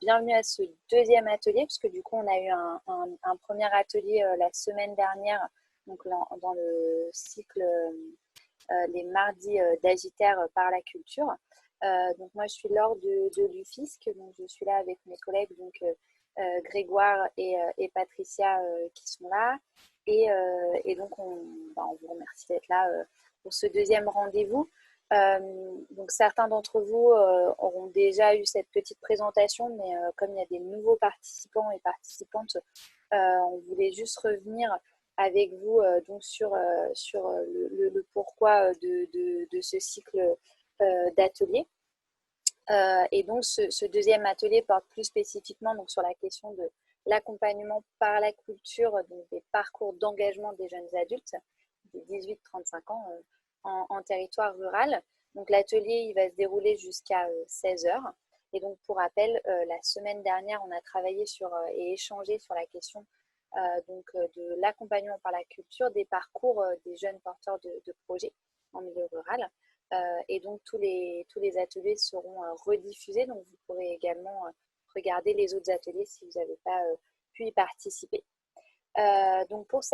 bienvenue à ce deuxième atelier, puisque du coup on a eu un premier atelier la semaine dernière, donc dans le cycle les mardis d'Agitaire par la culture. Donc moi je suis Laure de l'UFISC, donc je suis là avec mes collègues donc Grégoire et Patricia qui sont là. Et donc on vous remercie d'être là pour ce deuxième rendez-vous. Donc certains d'entre vous auront déjà eu cette petite présentation, mais comme il y a des nouveaux participants et participantes, on voulait juste revenir avec vous donc sur le pourquoi de ce cycle d'ateliers. Et donc ce deuxième atelier porte plus spécifiquement donc, sur la question de l'accompagnement par la culture, donc des parcours d'engagement des jeunes adultes des 18-35 ans en territoire rural. Donc l'atelier il va se dérouler jusqu'à 16 heures. Et donc pour rappel, la semaine dernière, on a travaillé sur et échangé sur la question de l'accompagnement par la culture des parcours des jeunes porteurs de projets en milieu rural. Et donc tous les ateliers seront rediffusés, donc vous pourrez également regarder les autres ateliers si vous n'avez pas pu y participer. Donc pour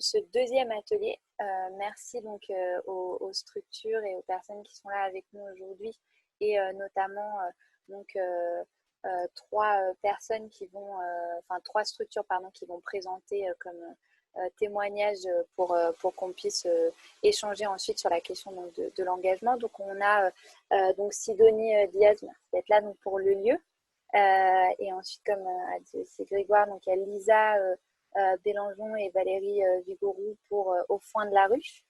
ce deuxième atelier, merci donc aux structures et aux personnes qui sont là avec nous aujourd'hui, et notamment donc trois personnes qui vont, trois structures pardon, qui vont présenter comme témoignage pour qu'on puisse échanger ensuite sur la question donc, de l'engagement. Donc on a donc Sidonie Diaz, merci d'être là donc, pour le lieu. Et ensuite, comme a dit aussi Grégoire, donc il y a Lisa Bélangeon et Valérie Vigouroux pour Au foin de la ruche.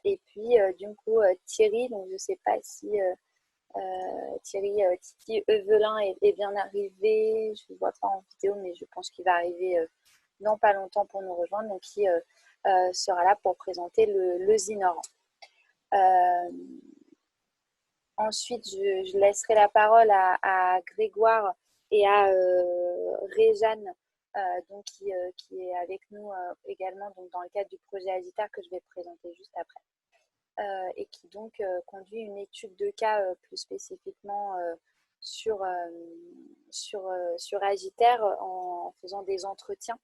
Et puis du coup Thierry, donc je ne sais pas si Thierry Titi Evelyn est bien arrivé, je ne le vois pas en vidéo, mais je pense qu'il va arriver dans pas longtemps pour nous rejoindre, donc qui sera là pour présenter le Zinoran. Ensuite, je laisserai la parole à Grégoire et à Réjeanne, donc qui est avec nous également donc dans le cadre du projet Agitaire que je vais présenter juste après. Et qui donc conduit une étude de cas plus spécifiquement sur Agitaire en faisant des entretiens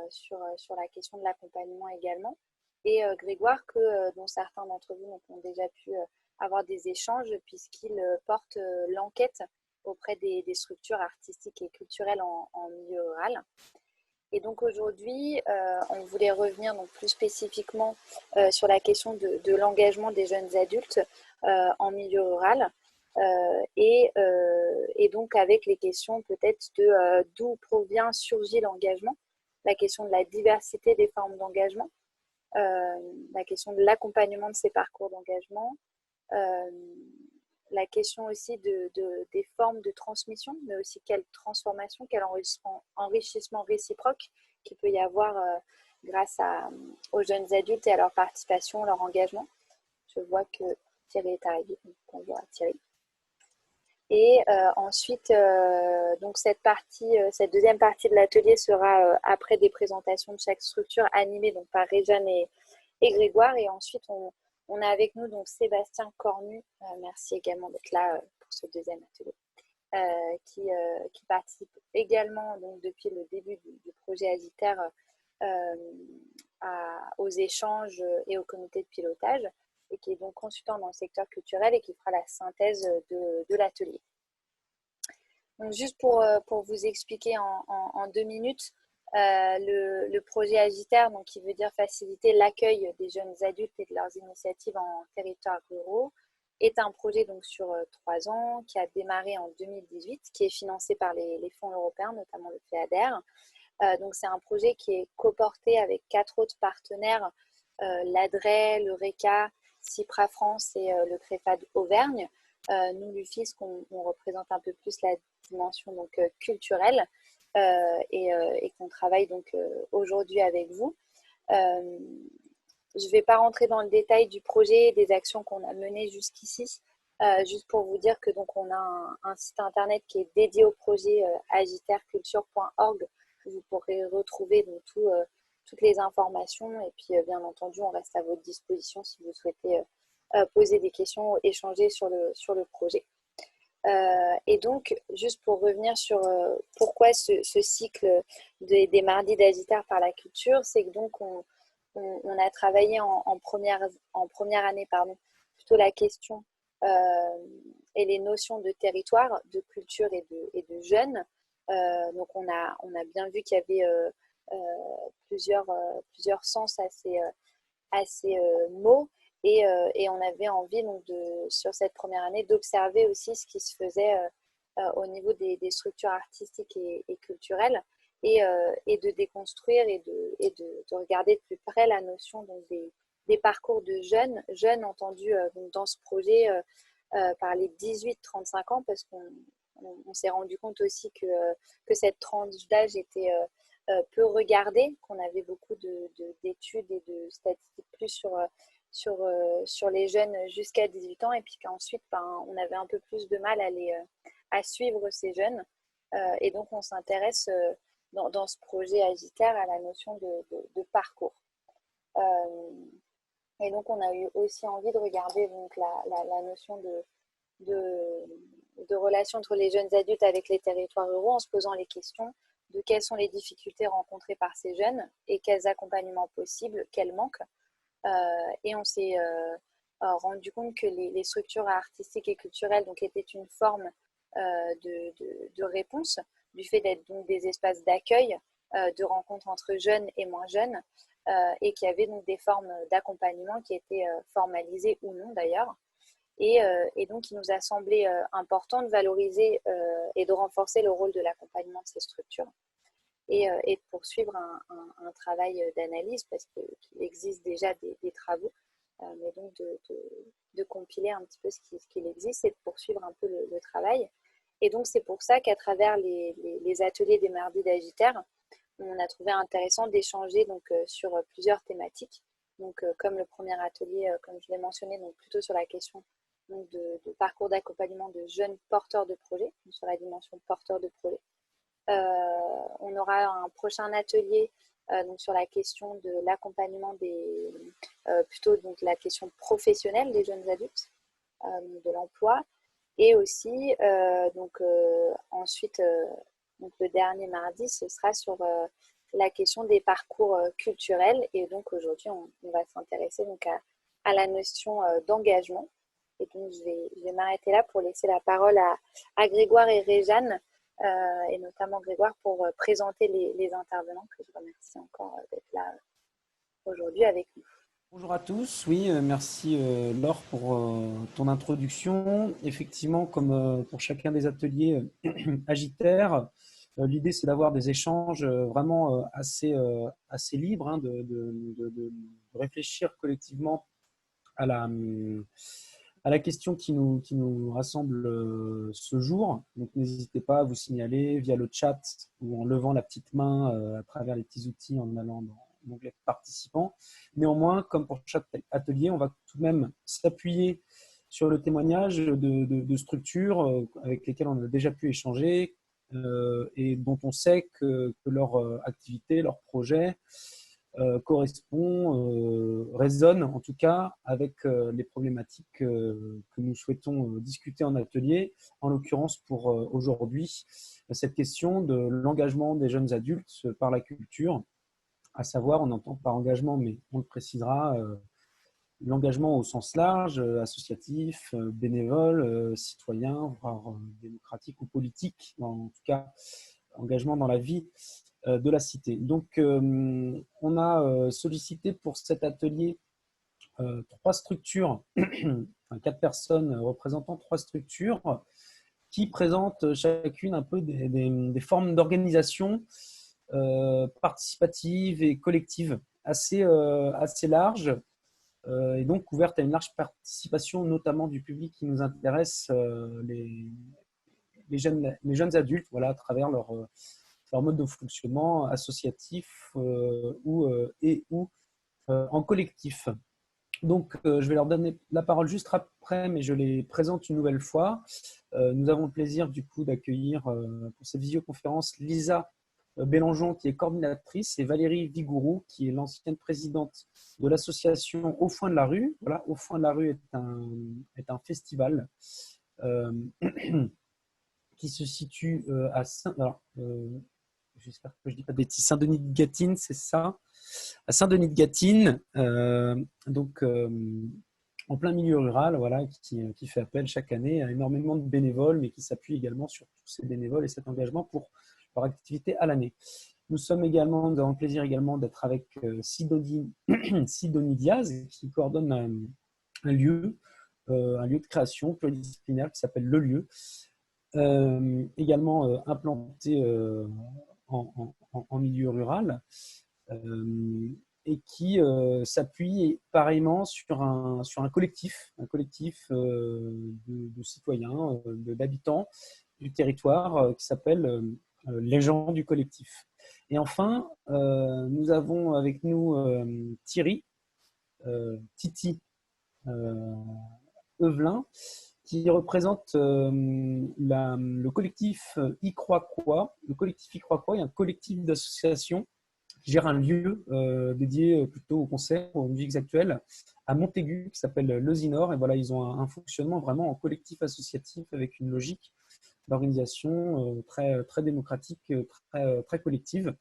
sur la question de l'accompagnement également. Et Grégoire, dont certains d'entre vous ont déjà pu avoir des échanges puisqu'il porte l'enquête auprès des structures artistiques et culturelles en milieu rural. Et donc aujourd'hui, on voulait revenir donc plus spécifiquement sur la question de l'engagement des jeunes adultes en milieu rural et donc avec les questions peut-être de d'où surgit l'engagement, la question de la diversité des formes d'engagement, la question de l'accompagnement de ces parcours d'engagement, la question aussi des formes de transmission, mais aussi quelle transformation, quel enrichissement réciproque qu'il peut y avoir grâce aux jeunes adultes et à leur participation, leur engagement. Je vois que Thierry est arrivé, donc bonjour à Thierry. Et ensuite, donc cette deuxième partie de l'atelier sera après des présentations de chaque structure animée donc par Réjeanne et Grégoire. Et ensuite, on a avec nous donc Sébastien Cornu, merci également d'être là pour ce deuxième atelier, qui participe également donc, depuis le début du projet Agitaire aux échanges et au comité de pilotage, et qui est donc consultant dans le secteur culturel et qui fera la synthèse de l'atelier. Donc juste pour vous expliquer en 2 minutes, le projet Agitaire, donc qui veut dire faciliter l'accueil des jeunes adultes et de leurs initiatives en territoires ruraux, est un projet donc sur 3 ans qui a démarré en 2018, qui est financé par les fonds européens, notamment le FEADER. Donc c'est un projet qui est coporté avec 4 autres partenaires, l'ADRE, le RECA, CIPRA France et le CREFAD Auvergne. Nous, l'UFISC, on représente un peu plus la dimension donc, culturelle et qu'on travaille donc aujourd'hui avec vous. Je ne vais pas rentrer dans le détail du projet et des actions qu'on a menées jusqu'ici, juste pour vous dire que donc on a un site internet qui est dédié au projet agitairculture.org, où vous pourrez retrouver donc, toutes les informations, et puis bien entendu on reste à votre disposition si vous souhaitez poser des questions ou échanger sur le projet. Et donc, juste pour revenir sur pourquoi ce cycle des mardis d'Agitaire par la culture, c'est que donc on a travaillé en première année, pardon, plutôt la question euh, et les notions de territoire, de culture et de jeunes. Donc on a bien vu qu'il y avait plusieurs sens à ces mots. Et on avait envie, donc, sur cette première année, d'observer aussi ce qui se faisait au niveau des structures artistiques et culturelles et de déconstruire de regarder de plus près la notion donc, des parcours de jeunes entendus donc, dans ce projet par les 18-35 ans, parce qu'on s'est rendu compte aussi que cette tranche d'âge était peu regardée, qu'on avait beaucoup d'études et de statistiques plus sur les jeunes jusqu'à 18 ans, et puis qu'ensuite, ben, on avait un peu plus de mal à suivre ces jeunes. Et donc, on s'intéresse dans ce projet Agitaire à la notion de parcours. Euh, et donc, on a eu aussi envie de regarder donc, la notion de, de relation entre les jeunes adultes avec les territoires ruraux en se posant les questions de quelles sont les difficultés rencontrées par ces jeunes et quels accompagnements possibles, quels manques. Et on s'est rendu compte que les structures artistiques et culturelles donc, étaient une forme de réponse du fait d'être donc des espaces d'accueil, de rencontres entre jeunes et moins jeunes, et qu'il y avait donc des formes d'accompagnement qui étaient formalisées ou non d'ailleurs. Et donc, il nous a semblé important de valoriser et de renforcer le rôle de l'accompagnement de ces structures et de poursuivre un travail d'analyse parce qu'il existe déjà des travaux, mais donc de compiler un petit peu ce qu'il existe et de poursuivre un peu le travail. Et donc, c'est pour ça qu'à travers les ateliers des mardis d'Agitaire, on a trouvé intéressant d'échanger donc, sur plusieurs thématiques. Donc, comme le premier atelier, comme je l'ai mentionné, donc plutôt sur la question donc, de parcours d'accompagnement de jeunes porteurs de projets, sur la dimension porteur de projet. On aura un prochain atelier donc sur la question de l'accompagnement plutôt donc la question professionnelle des jeunes adultes, de l'emploi, et aussi ensuite donc le dernier mardi ce sera sur la question des parcours culturels, et donc aujourd'hui on va s'intéresser donc à la notion d'engagement. Et donc je vais m'arrêter là pour laisser la parole à Grégoire et Réjeanne, et notamment Grégoire pour présenter les intervenants, que je remercie encore d'être là aujourd'hui avec nous. Bonjour à tous, oui, merci Laure pour ton introduction. Effectivement, comme pour chacun des ateliers Agitaire, l'idée c'est d'avoir des échanges vraiment assez libres, hein, de réfléchir collectivement à à la question qui nous rassemble ce jour. Donc n'hésitez pas à vous signaler via le chat ou en levant la petite main à travers les petits outils en allant dans l'onglet participants. Néanmoins, comme pour chaque atelier, on va tout de même s'appuyer sur le témoignage de structures avec lesquelles on a déjà pu échanger et dont on sait que leur activité, leur projet résonne en tout cas avec les problématiques que nous souhaitons discuter en atelier, en l'occurrence pour aujourd'hui, cette question de l'engagement des jeunes adultes par la culture, à savoir, on entend par engagement, mais on le précisera, l'engagement au sens large, associatif, bénévole, citoyen, voire démocratique ou politique, en tout cas engagement dans la vie de la cité. Donc, on a sollicité pour cet atelier trois structures, enfin, 4 personnes représentant 3 structures qui présentent chacune un peu des formes d'organisation participative et collective assez larges et donc ouverte à une large participation, notamment du public qui nous intéresse, les jeunes adultes, voilà, à travers leur mode de fonctionnement associatif ou en collectif. Donc, je vais leur donner la parole juste après, mais je les présente une nouvelle fois. Nous avons le plaisir du coup d'accueillir pour cette visioconférence Lisa Bélangeon, qui est coordinatrice, et Valérie Vigourou, qui est l'ancienne présidente de l'association Au Foin de la Rue. Voilà, Au Foin de la Rue est un festival qui se situe à Saint... Alors, j'espère que je ne dis pas de bêtises. Saint-Denis-de-Gâtine, c'est ça. À Saint-Denis-de-Gâtine, donc en plein milieu rural, voilà, qui fait appel chaque année à énormément de bénévoles, mais qui s'appuie également sur tous ces bénévoles et cet engagement pour leur activité à l'année. Nous sommes également, nous avons le plaisir également d'être avec Sidonie Diaz, qui coordonne un lieu de création pluridisciplinaire qui s'appelle Le Lieu, également implanté en milieu rural, et qui s'appuie pareillement sur un collectif de citoyens, d'habitants du territoire qui s'appelle les gens du collectif. Et enfin, nous avons avec nous Thierry, Titi Evelyn, qui représente le collectif Y Croit Quoi. Le collectif Y Croit Quoi est un collectif d'associations qui gère un lieu dédié plutôt au concert, aux musiques actuelles, à Montaigu, qui s'appelle Le Zinor. Et voilà, ils ont un fonctionnement vraiment en collectif associatif avec une logique d'organisation très démocratique, très collective.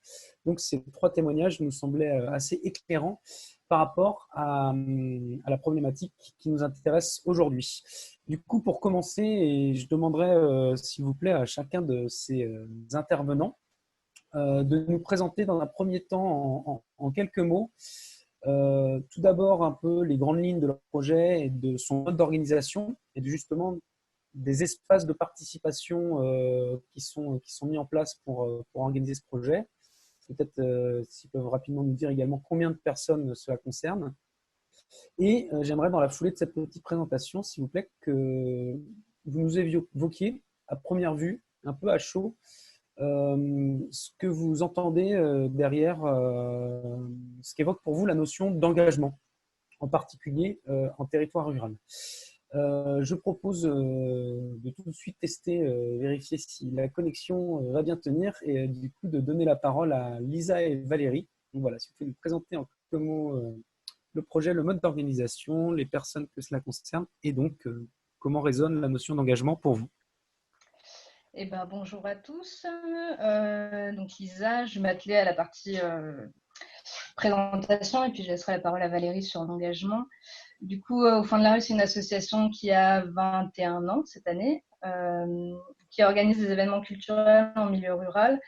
Donc ces 3 témoignages nous semblaient assez éclairants par rapport à la problématique qui nous intéresse aujourd'hui. Du coup, pour commencer, et je demanderai, s'il vous plaît, à chacun de ces intervenants de nous présenter dans un premier temps en quelques mots, tout d'abord un peu les grandes lignes de leur projet et de son mode d'organisation et de justement des espaces de participation qui sont mis en place pour organiser ce projet. Peut-être s'ils peuvent rapidement nous dire également combien de personnes cela concerne. Et j'aimerais dans la foulée de cette petite présentation, s'il vous plaît, que vous nous évoquiez à première vue, un peu à chaud, ce que vous entendez derrière ce qu'évoque pour vous la notion d'engagement, en particulier en territoire rural. Je propose de tout de suite tester, vérifier si la connexion va bien tenir et du coup de donner la parole à Lisa et Valérie. Donc voilà, si vous pouvez nous présenter en quelques mots le projet, le mode d'organisation, les personnes que cela concerne et donc comment résonne la notion d'engagement pour vous. Eh ben, bonjour à tous. Donc Lisa, je vais m'atteler à la partie présentation et puis je laisserai la parole à Valérie sur l'engagement. Du coup, Au Fond de la Rue, c'est une association qui a 21 ans cette année, qui organise des événements culturels en milieu rural.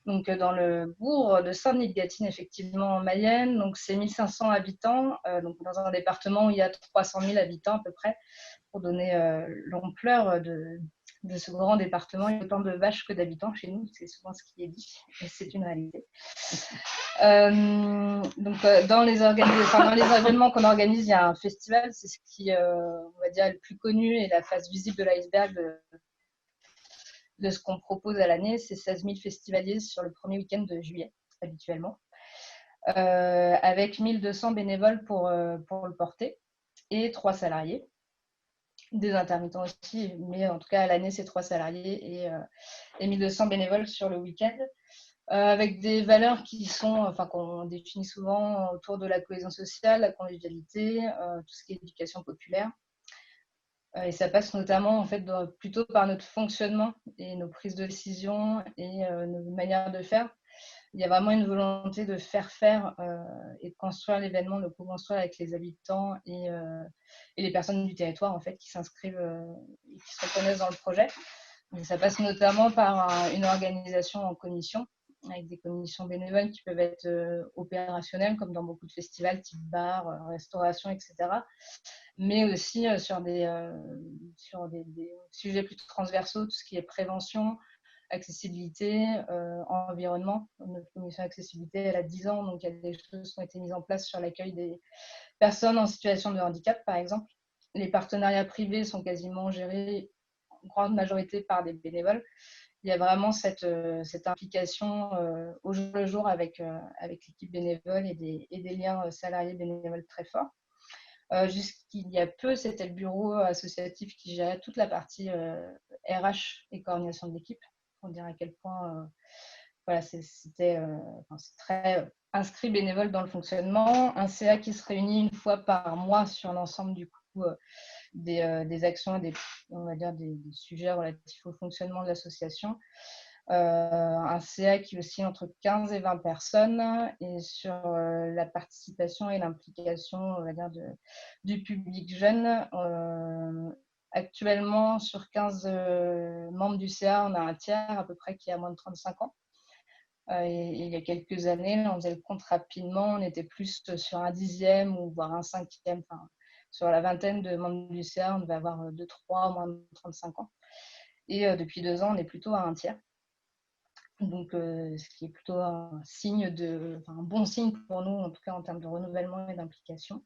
Donc dans le bourg de Saint-Denis-de-Gâtine, effectivement en Mayenne. Donc c'est 1500 habitants, donc dans un département où il y a 300 000 habitants à peu près, pour donner l'ampleur de ce grand département. Il y a autant de vaches que d'habitants chez nous, c'est souvent ce qui est dit, et c'est une réalité. Dans les événements qu'on organise, il y a un festival, c'est ce qui, on va dire, est le plus connu et la face visible de l'iceberg de ce qu'on propose à l'année. C'est 16 000 festivaliers sur le premier week-end de juillet, habituellement, avec 1200 bénévoles pour le porter et 3 salariés. Des intermittents aussi, mais en tout cas à l'année c'est 3 salariés et 1200 bénévoles sur le week-end, avec des valeurs qu'on définit souvent autour de la cohésion sociale, la convivialité, tout ce qui est éducation populaire. Et ça passe notamment en fait plutôt par notre fonctionnement et nos prises de décision et nos manières de faire. Il y a vraiment une volonté de faire et de construire l'événement, de co-construire avec les habitants et les personnes du territoire en fait qui s'inscrivent et qui se reconnaissent dans le projet. Et ça passe notamment par une organisation en commission, avec des commissions bénévoles qui peuvent être opérationnelles, comme dans beaucoup de festivals, type bar, restauration, etc. Mais aussi sur des sujets plus transversaux, tout ce qui est prévention, accessibilité, environnement. Notre commission accessibilité, elle a 10 ans, donc il y a des choses qui ont été mises en place sur l'accueil des personnes en situation de handicap, par exemple. Les partenariats privés sont quasiment gérés en grande majorité par des bénévoles. Il y a vraiment cette implication au jour le jour avec l'équipe bénévole et des liens salariés bénévoles très forts. Jusqu'il y a peu, c'était le bureau associatif qui gérait toute la partie RH et coordination de l'équipe. On dirait à quel point c'est très inscrit bénévole dans le fonctionnement. Un CA qui se réunit une fois par mois sur l'ensemble coup des actions et on va dire des sujets relatifs au fonctionnement de l'association. Un CA qui oscille entre 15 et 20 personnes, et sur la participation et l'implication, on va dire, du public jeune. Actuellement, sur 15 membres du CA, on a un tiers à peu près qui a moins de 35 ans. Et il y a quelques années, on faisait le compte rapidement, on était plus sur un 10e ou voire un 5e. Enfin, sur la vingtaine de membres du CA, on devait avoir 2-3 moins de 35 ans. Et depuis 2 ans, on est plutôt à un tiers. Donc, ce qui est plutôt un bon signe pour nous, en tout cas en termes de renouvellement et d'implication.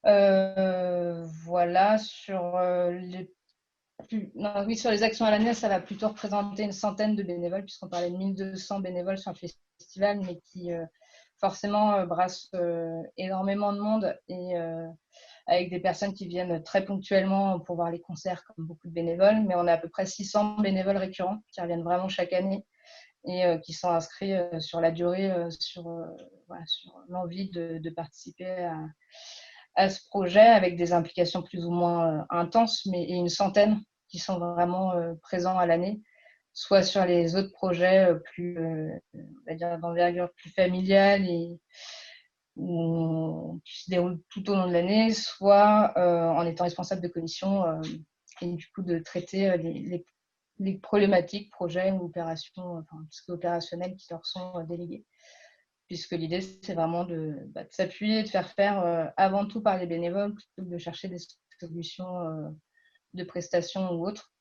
Voilà, sur sur les actions à l'année, ça va plutôt représenter une centaine de bénévoles, puisqu'on parlait de 1200 bénévoles sur le festival, mais qui forcément brassent énormément de monde, et avec des personnes qui viennent très ponctuellement pour voir les concerts, comme beaucoup de bénévoles. Mais on a à peu près 600 bénévoles récurrents qui reviennent vraiment chaque année, et qui sont inscrits sur la durée, sur l'envie de participer à ce projet, avec des implications plus ou moins intenses, et une centaine qui sont vraiment présents à l'année, soit sur les autres projets plus, on va dire, d'envergure plus familiale et qui se déroulent tout au long de l'année, soit en étant responsable de commission, et du coup de traiter les problématiques, projets ou opérations, enfin tout ce qui est opérationnel qui leur sont délégués. Puisque l'idée, c'est vraiment de s'appuyer et de faire avant tout par les bénévoles, plutôt que de chercher des solutions de prestations ou autres,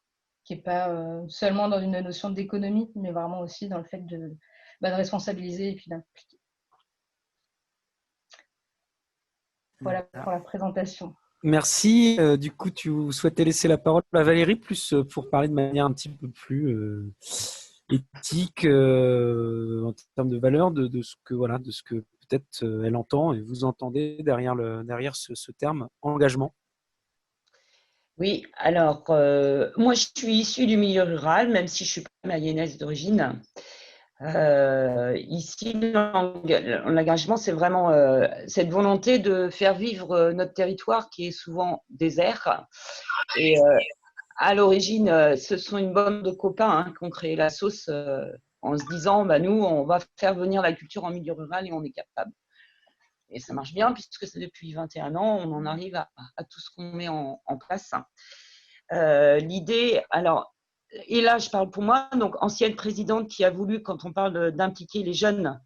qui n'est pas seulement dans une notion d'économie, mais vraiment aussi dans le fait de responsabiliser et puis d'impliquer. Voilà pour la présentation. Merci. Du coup, tu souhaitais laisser la parole à Valérie, plus pour parler de manière un petit peu plus éthique en termes de valeur, de ce que peut-être elle entend et vous entendez derrière ce terme engagement. Oui, alors moi je suis issue du milieu rural, même si je suis pas mayonnaise d'origine. Ici, l'engagement, c'est vraiment cette volonté de faire vivre notre territoire qui est souvent désert. Et à l'origine, ce sont une bande de copains qui ont créé la sauce en se disant, nous, on va faire venir la culture en milieu rural et on est capable. Et ça marche bien, puisque c'est depuis 21 ans, on en arrive à tout ce qu'on met en place. L'idée, alors, et là je parle pour moi, donc ancienne présidente qui a voulu, quand on parle d'impliquer les jeunes,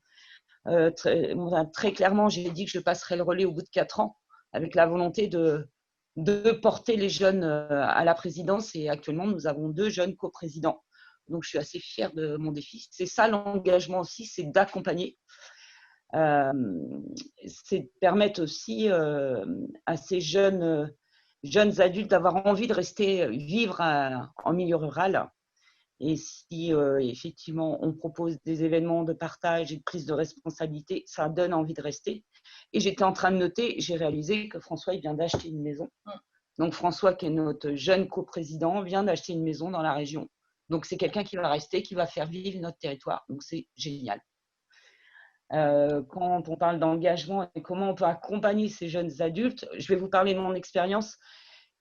très clairement, j'ai dit que je passerai le relais au bout de 4 ans, avec la volonté de porter les jeunes à la présidence. Et actuellement, nous avons 2 jeunes coprésidents. Donc, je suis assez fière de mon défi. C'est ça l'engagement aussi, c'est d'accompagner. C'est de permettre aussi à ces jeunes adultes d'avoir envie de rester vivre en milieu rural. Et si effectivement on propose des événements de partage et de prise de responsabilité, ça donne envie de rester. Et j'étais en train de noter, j'ai réalisé que François il vient d'acheter une maison. Donc François, qui est notre jeune coprésident, vient d'acheter une maison dans la région. Donc c'est quelqu'un qui va rester, qui va faire vivre notre territoire. Donc c'est génial. Quand on parle d'engagement et comment on peut accompagner ces jeunes adultes, je vais vous parler de mon expérience,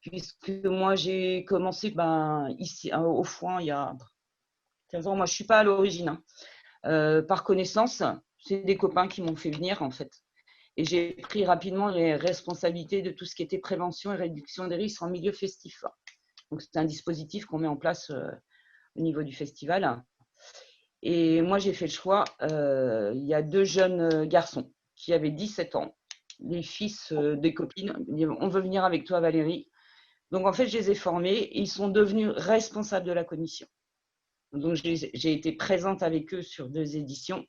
puisque moi j'ai commencé ici au Foin il y a 15 ans. Moi je ne suis pas à l'origine, par connaissance, c'est des copains qui m'ont fait venir en fait. Et j'ai pris rapidement les responsabilités de tout ce qui était prévention et réduction des risques en milieu festif. Donc c'est un dispositif qu'on met en place au niveau du festival. Et moi, j'ai fait le choix, il y a 2 jeunes garçons qui avaient 17 ans, les fils des copines, on veut venir avec toi Valérie. Donc en fait, je les ai formés et ils sont devenus responsables de la commission. Donc j'ai été présente avec eux sur 2 éditions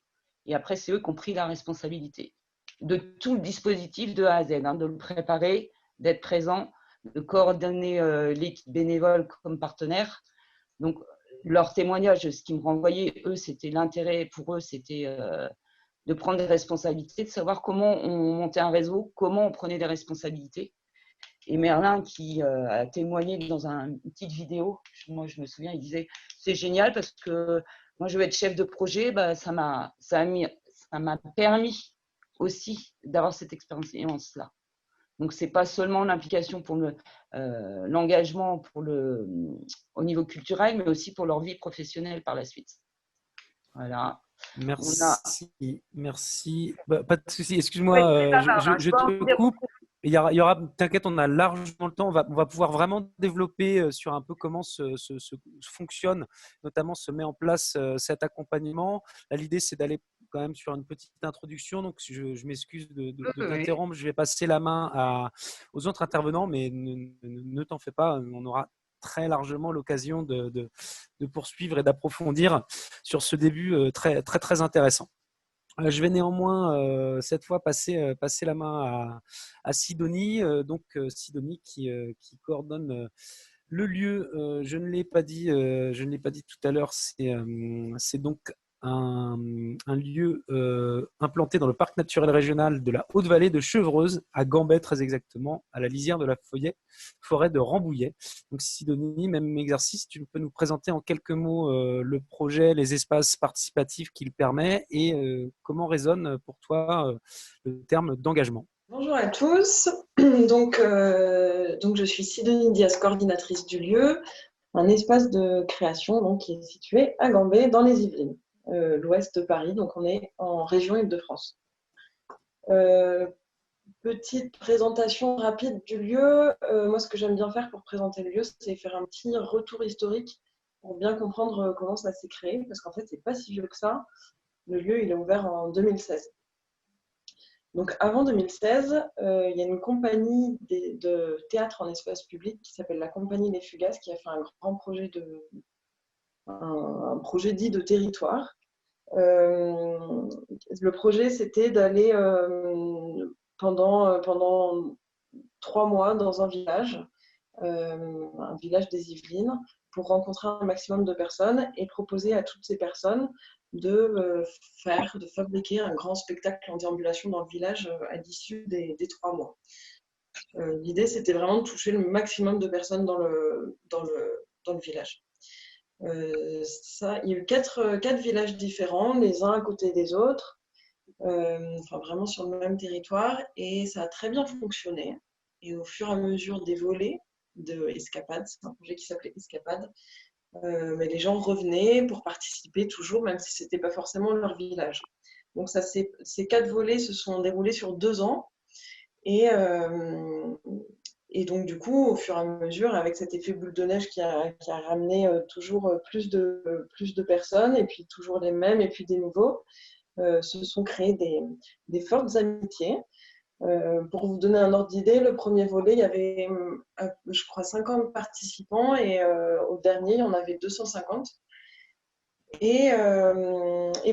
et après, c'est eux qui ont pris la responsabilité de tout le dispositif de A à Z, de le préparer, d'être présent, de coordonner l'équipe bénévole comme partenaire. Donc, leur témoignage, ce qui me renvoyait, eux, c'était l'intérêt pour eux, c'était de prendre des responsabilités, de savoir comment on montait un réseau, comment on prenait des responsabilités. Et Merlin, qui a témoigné dans une petite vidéo, moi je me souviens, il disait c'est génial parce que moi je veux être chef de projet, ça m'a permis aussi d'avoir cette expérience-là. Donc, ce n'est pas seulement l'implication pour l'engagement au niveau culturel, mais aussi pour leur vie professionnelle par la suite. Voilà. Merci, merci. Bah, pas de souci. Oui, Excuse-moi, c'est pas grave, je je peux en te dire coupe. Il y aura, t'inquiète, on a largement le temps. On va pouvoir vraiment développer sur un peu comment fonctionne, notamment se met en place cet accompagnement. Là, l'idée, c'est d'aller quand même sur une petite introduction. Donc, je m'excuse de Oui. t'interrompre. Je vais passer la main aux autres intervenants, mais ne t'en fais pas. On aura très largement l'occasion de poursuivre et d'approfondir sur ce début très, très, très intéressant. Je vais néanmoins cette fois passer la main à Sidonie, Sidonie qui coordonne le lieu. Je ne l'ai pas dit, tout à l'heure. C'est donc un lieu implanté dans le parc naturel régional de la Haute-Vallée de Chevreuse, à Gambais très exactement, à la lisière de la forêt de Rambouillet. Donc Sidonie, même exercice, tu peux nous présenter en quelques mots le projet, les espaces participatifs qu'il permet et comment résonne pour toi le terme d'engagement. Bonjour à tous. Donc, je suis Sidonie Diaz, coordinatrice du lieu, un espace de création donc, qui est situé à Gambais, dans les Yvelines, l'ouest de Paris. Donc, on est en région Île-de-France. Petite présentation rapide du lieu. Moi, ce que j'aime bien faire pour présenter le lieu, c'est faire un petit retour historique pour bien comprendre comment ça s'est créé, parce qu'en fait, c'est pas si vieux que ça. Le lieu, il est ouvert en 2016. Donc avant 2016, il y a une compagnie de théâtre en espace public qui s'appelle la Compagnie Les Fugaces qui a fait un grand projet un projet dit de territoire. Le projet, c'était d'aller pendant 3 mois dans un village des Yvelines, pour rencontrer un maximum de personnes et proposer à toutes ces personnes de fabriquer un grand spectacle en déambulation dans le village à l'issue des 3 mois. L'idée, c'était vraiment de toucher le maximum de personnes dans le village. Il y a eu quatre villages différents, les uns à côté des autres, vraiment sur le même territoire, et ça a très bien fonctionné. Et au fur et à mesure des volets de Escapade, c'est un projet qui s'appelait Escapade, mais les gens revenaient pour participer toujours, même si ce n'était pas forcément leur village. Donc ces 4 volets se sont déroulés sur 2 ans, et donc du coup, au fur et à mesure, avec cet effet boule de neige qui a ramené toujours plus de personnes, et puis toujours les mêmes, et puis des nouveaux, se sont créées des fortes amitiés. Pour vous donner un ordre d'idée, le premier volet, il y avait, je crois, 50 participants, et au dernier, il y en avait 250. Et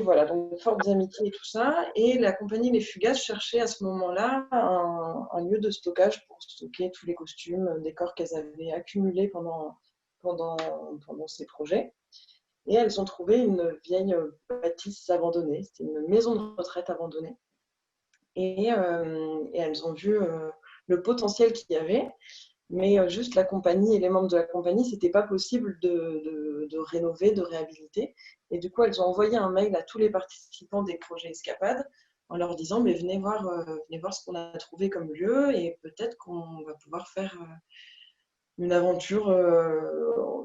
voilà, donc fortes amitiés et tout ça. Et la compagnie Les Fugaces cherchait à ce moment-là un lieu de stockage pour stocker tous les costumes, décors qu'elles avaient accumulés pendant ces projets. Et elles ont trouvé une vieille bâtisse abandonnée. C'était une maison de retraite abandonnée. Et elles ont vu le potentiel qu'il y avait, mais juste la compagnie et les membres de la compagnie, c'était pas possible de rénover, de réhabiliter. Et du coup, elles ont envoyé un mail à tous les participants des projets Escapade en leur disant mais venez voir ce qu'on a trouvé comme lieu, et peut-être qu'on va pouvoir faire une aventure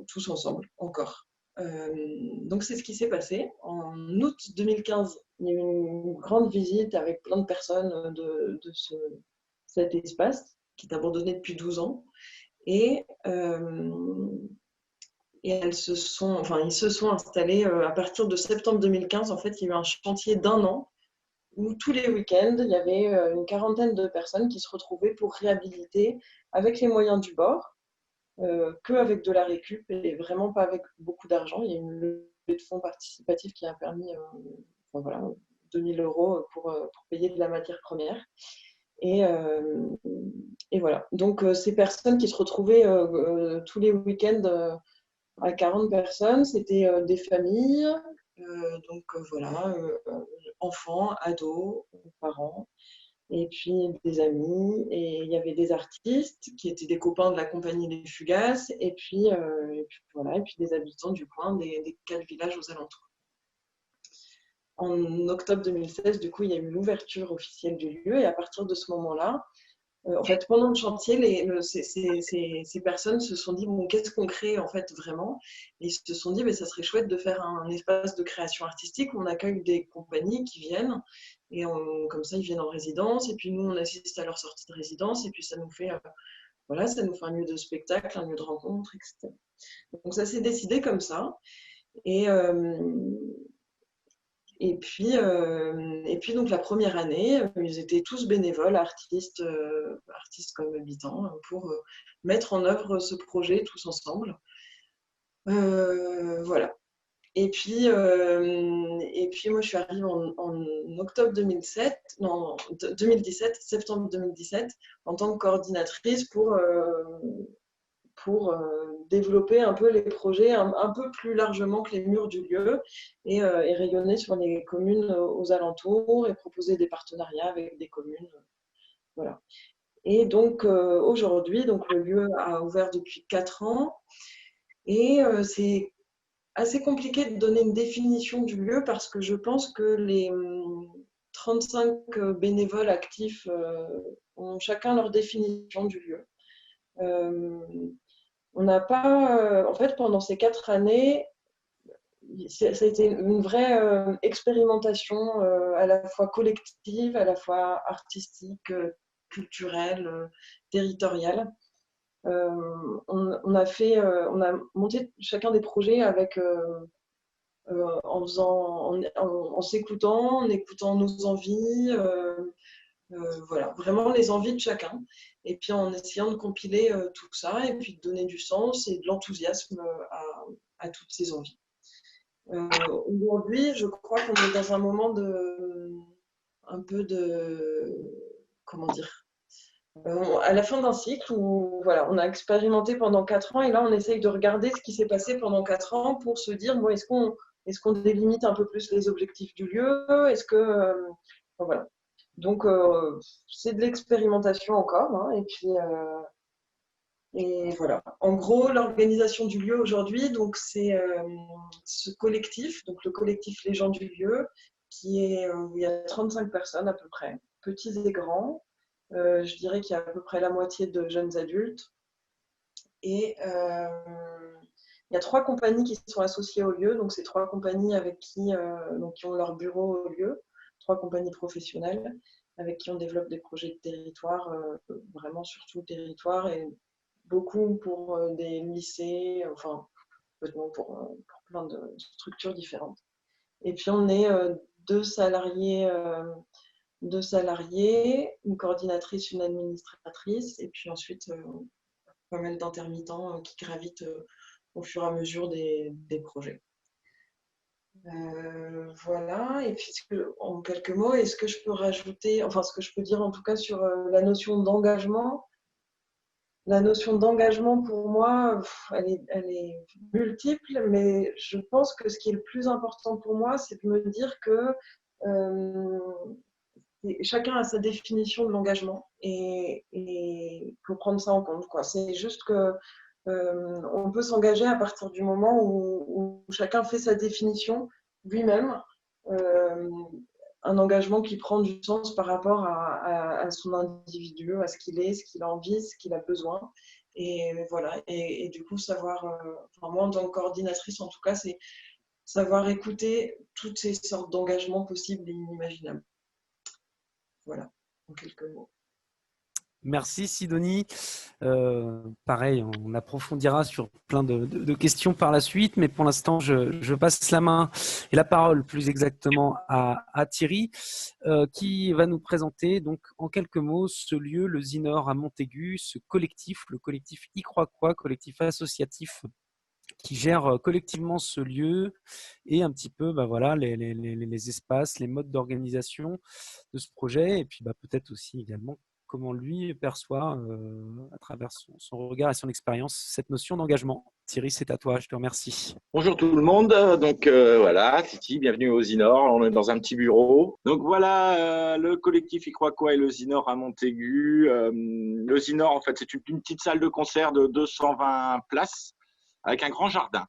tous ensemble encore. Donc c'est ce qui s'est passé. En août 2015, il y a eu une grande visite avec plein de personnes de cet espace qui est abandonné depuis 12 ans. Et ils se sont installés à partir de septembre 2015. En fait, il y a eu un chantier d'1 an où tous les week-ends, il y avait une quarantaine de personnes qui se retrouvaient pour réhabiliter avec les moyens du bord, qu'avec de la récup et vraiment pas avec beaucoup d'argent. Il y a une levée de fonds participative qui a permis 2 000 € pour payer de la matière première. Et voilà. Donc, ces personnes qui se retrouvaient tous les week-ends à 40 personnes, c'était des familles, enfants, ados, parents, et puis des amis. Et il y avait des artistes qui étaient des copains de la compagnie Les Fugaces, et puis des habitants du coin, des 4 villages aux alentours. En octobre 2016, du coup, il y a eu l'ouverture officielle du lieu, et à partir de ce moment-là, En fait, pendant le chantier, ces personnes se sont dit, bon, qu'est-ce qu'on crée en fait vraiment? Et ils se sont dit, ça serait chouette de faire un espace de création artistique où on accueille des compagnies qui viennent, et comme ça, ils viennent en résidence, et puis nous, on assiste à leur sortie de résidence, et puis ça nous fait, voilà, ça nous fait un lieu de spectacle, un lieu de rencontre, etc. Donc ça s'est décidé comme ça. Et, et puis donc la première année, ils étaient tous bénévoles, artistes comme habitants, pour mettre en œuvre ce projet tous ensemble. Voilà. Et puis moi, je suis arrivée en octobre 2017, septembre 2017, en tant que coordinatrice pour développer un peu les projets un peu plus largement que les murs du lieu et rayonner sur les communes aux alentours et proposer des partenariats avec des communes. Voilà. Et donc aujourd'hui, donc, le lieu a ouvert depuis 4 ans et c'est assez compliqué de donner une définition du lieu parce que je pense que les 35 bénévoles actifs ont chacun leur définition du lieu. On n'a pas, en fait, pendant ces 4 années, ça a été une vraie expérimentation à la fois collective, à la fois artistique, culturelle, territoriale. On a monté chacun des projets avec, en s'écoutant, en écoutant nos envies, voilà, vraiment les envies de chacun. Et puis en essayant de compiler tout ça et puis de donner du sens et de l'enthousiasme à toutes ces envies. Aujourd'hui, je crois qu'on est dans un moment un peu de, comment dire, à la fin d'un cycle où voilà, on a expérimenté pendant 4 ans et là on essaye de regarder ce qui s'est passé pendant 4 ans pour se dire bon, est-ce qu'on délimite un peu plus les objectifs du lieu? Est-ce que voilà. Donc c'est de l'expérimentation encore, hein, et voilà. En gros, l'organisation du lieu aujourd'hui, donc c'est ce collectif, donc le collectif Les gens du lieu, qui est où il y a 35 personnes à peu près, petits et grands. Je dirais qu'il y a à peu près la moitié de jeunes adultes. Et il y a 3 compagnies qui sont associées au lieu. Donc, c'est 3 compagnies avec qui ont leur bureau au lieu, 3 compagnies professionnelles avec qui on développe des projets de territoire, vraiment sur tout le territoire, et beaucoup pour des lycées, enfin, pour plein de structures différentes. Et puis, on est 2 salariés, une coordinatrice, une administratrice, et puis ensuite pas mal d'intermittents qui gravitent au fur et à mesure des projets. Voilà, et puis en quelques mots, est-ce que je peux rajouter, enfin ce que je peux dire en tout cas sur la notion d'engagement. La notion d'engagement pour moi, elle est multiple, mais je pense que ce qui est le plus important pour moi, c'est de me dire que chacun a sa définition de l'engagement et il faut prendre ça en compte, quoi. C'est juste que on peut s'engager à partir du moment où chacun fait sa définition lui-même, un engagement qui prend du sens par rapport à son individu, à ce qu'il est, ce qu'il a envie, ce qu'il a besoin. Et voilà, et du coup, savoir, enfin, moi en tant que coordinatrice en tout cas, c'est savoir écouter toutes ces sortes d'engagements possibles et inimaginables. Voilà, en quelques mots. Merci Sidonie. Pareil, on approfondira sur plein de questions par la suite, mais pour l'instant, je passe la main et la parole plus exactement à Thierry, qui va nous présenter donc en quelques mots ce lieu, le Zinor à Montaigu, ce collectif, le collectif Y Croit Quoi, collectif associatif qui gère collectivement ce lieu et un petit peu voilà, les espaces, les modes d'organisation de ce projet, et puis peut-être aussi également comment lui perçoit à travers son regard et son expérience cette notion d'engagement. Thierry, c'est à toi, je te remercie. Bonjour tout le monde, donc voilà, Titi, bienvenue au Zinor, on est dans un petit bureau. Donc voilà, le collectif Y Croit Quoi et le Zinor à Montaigu. Le Zinor, en fait, c'est une petite salle de concert de 220 places avec un grand jardin,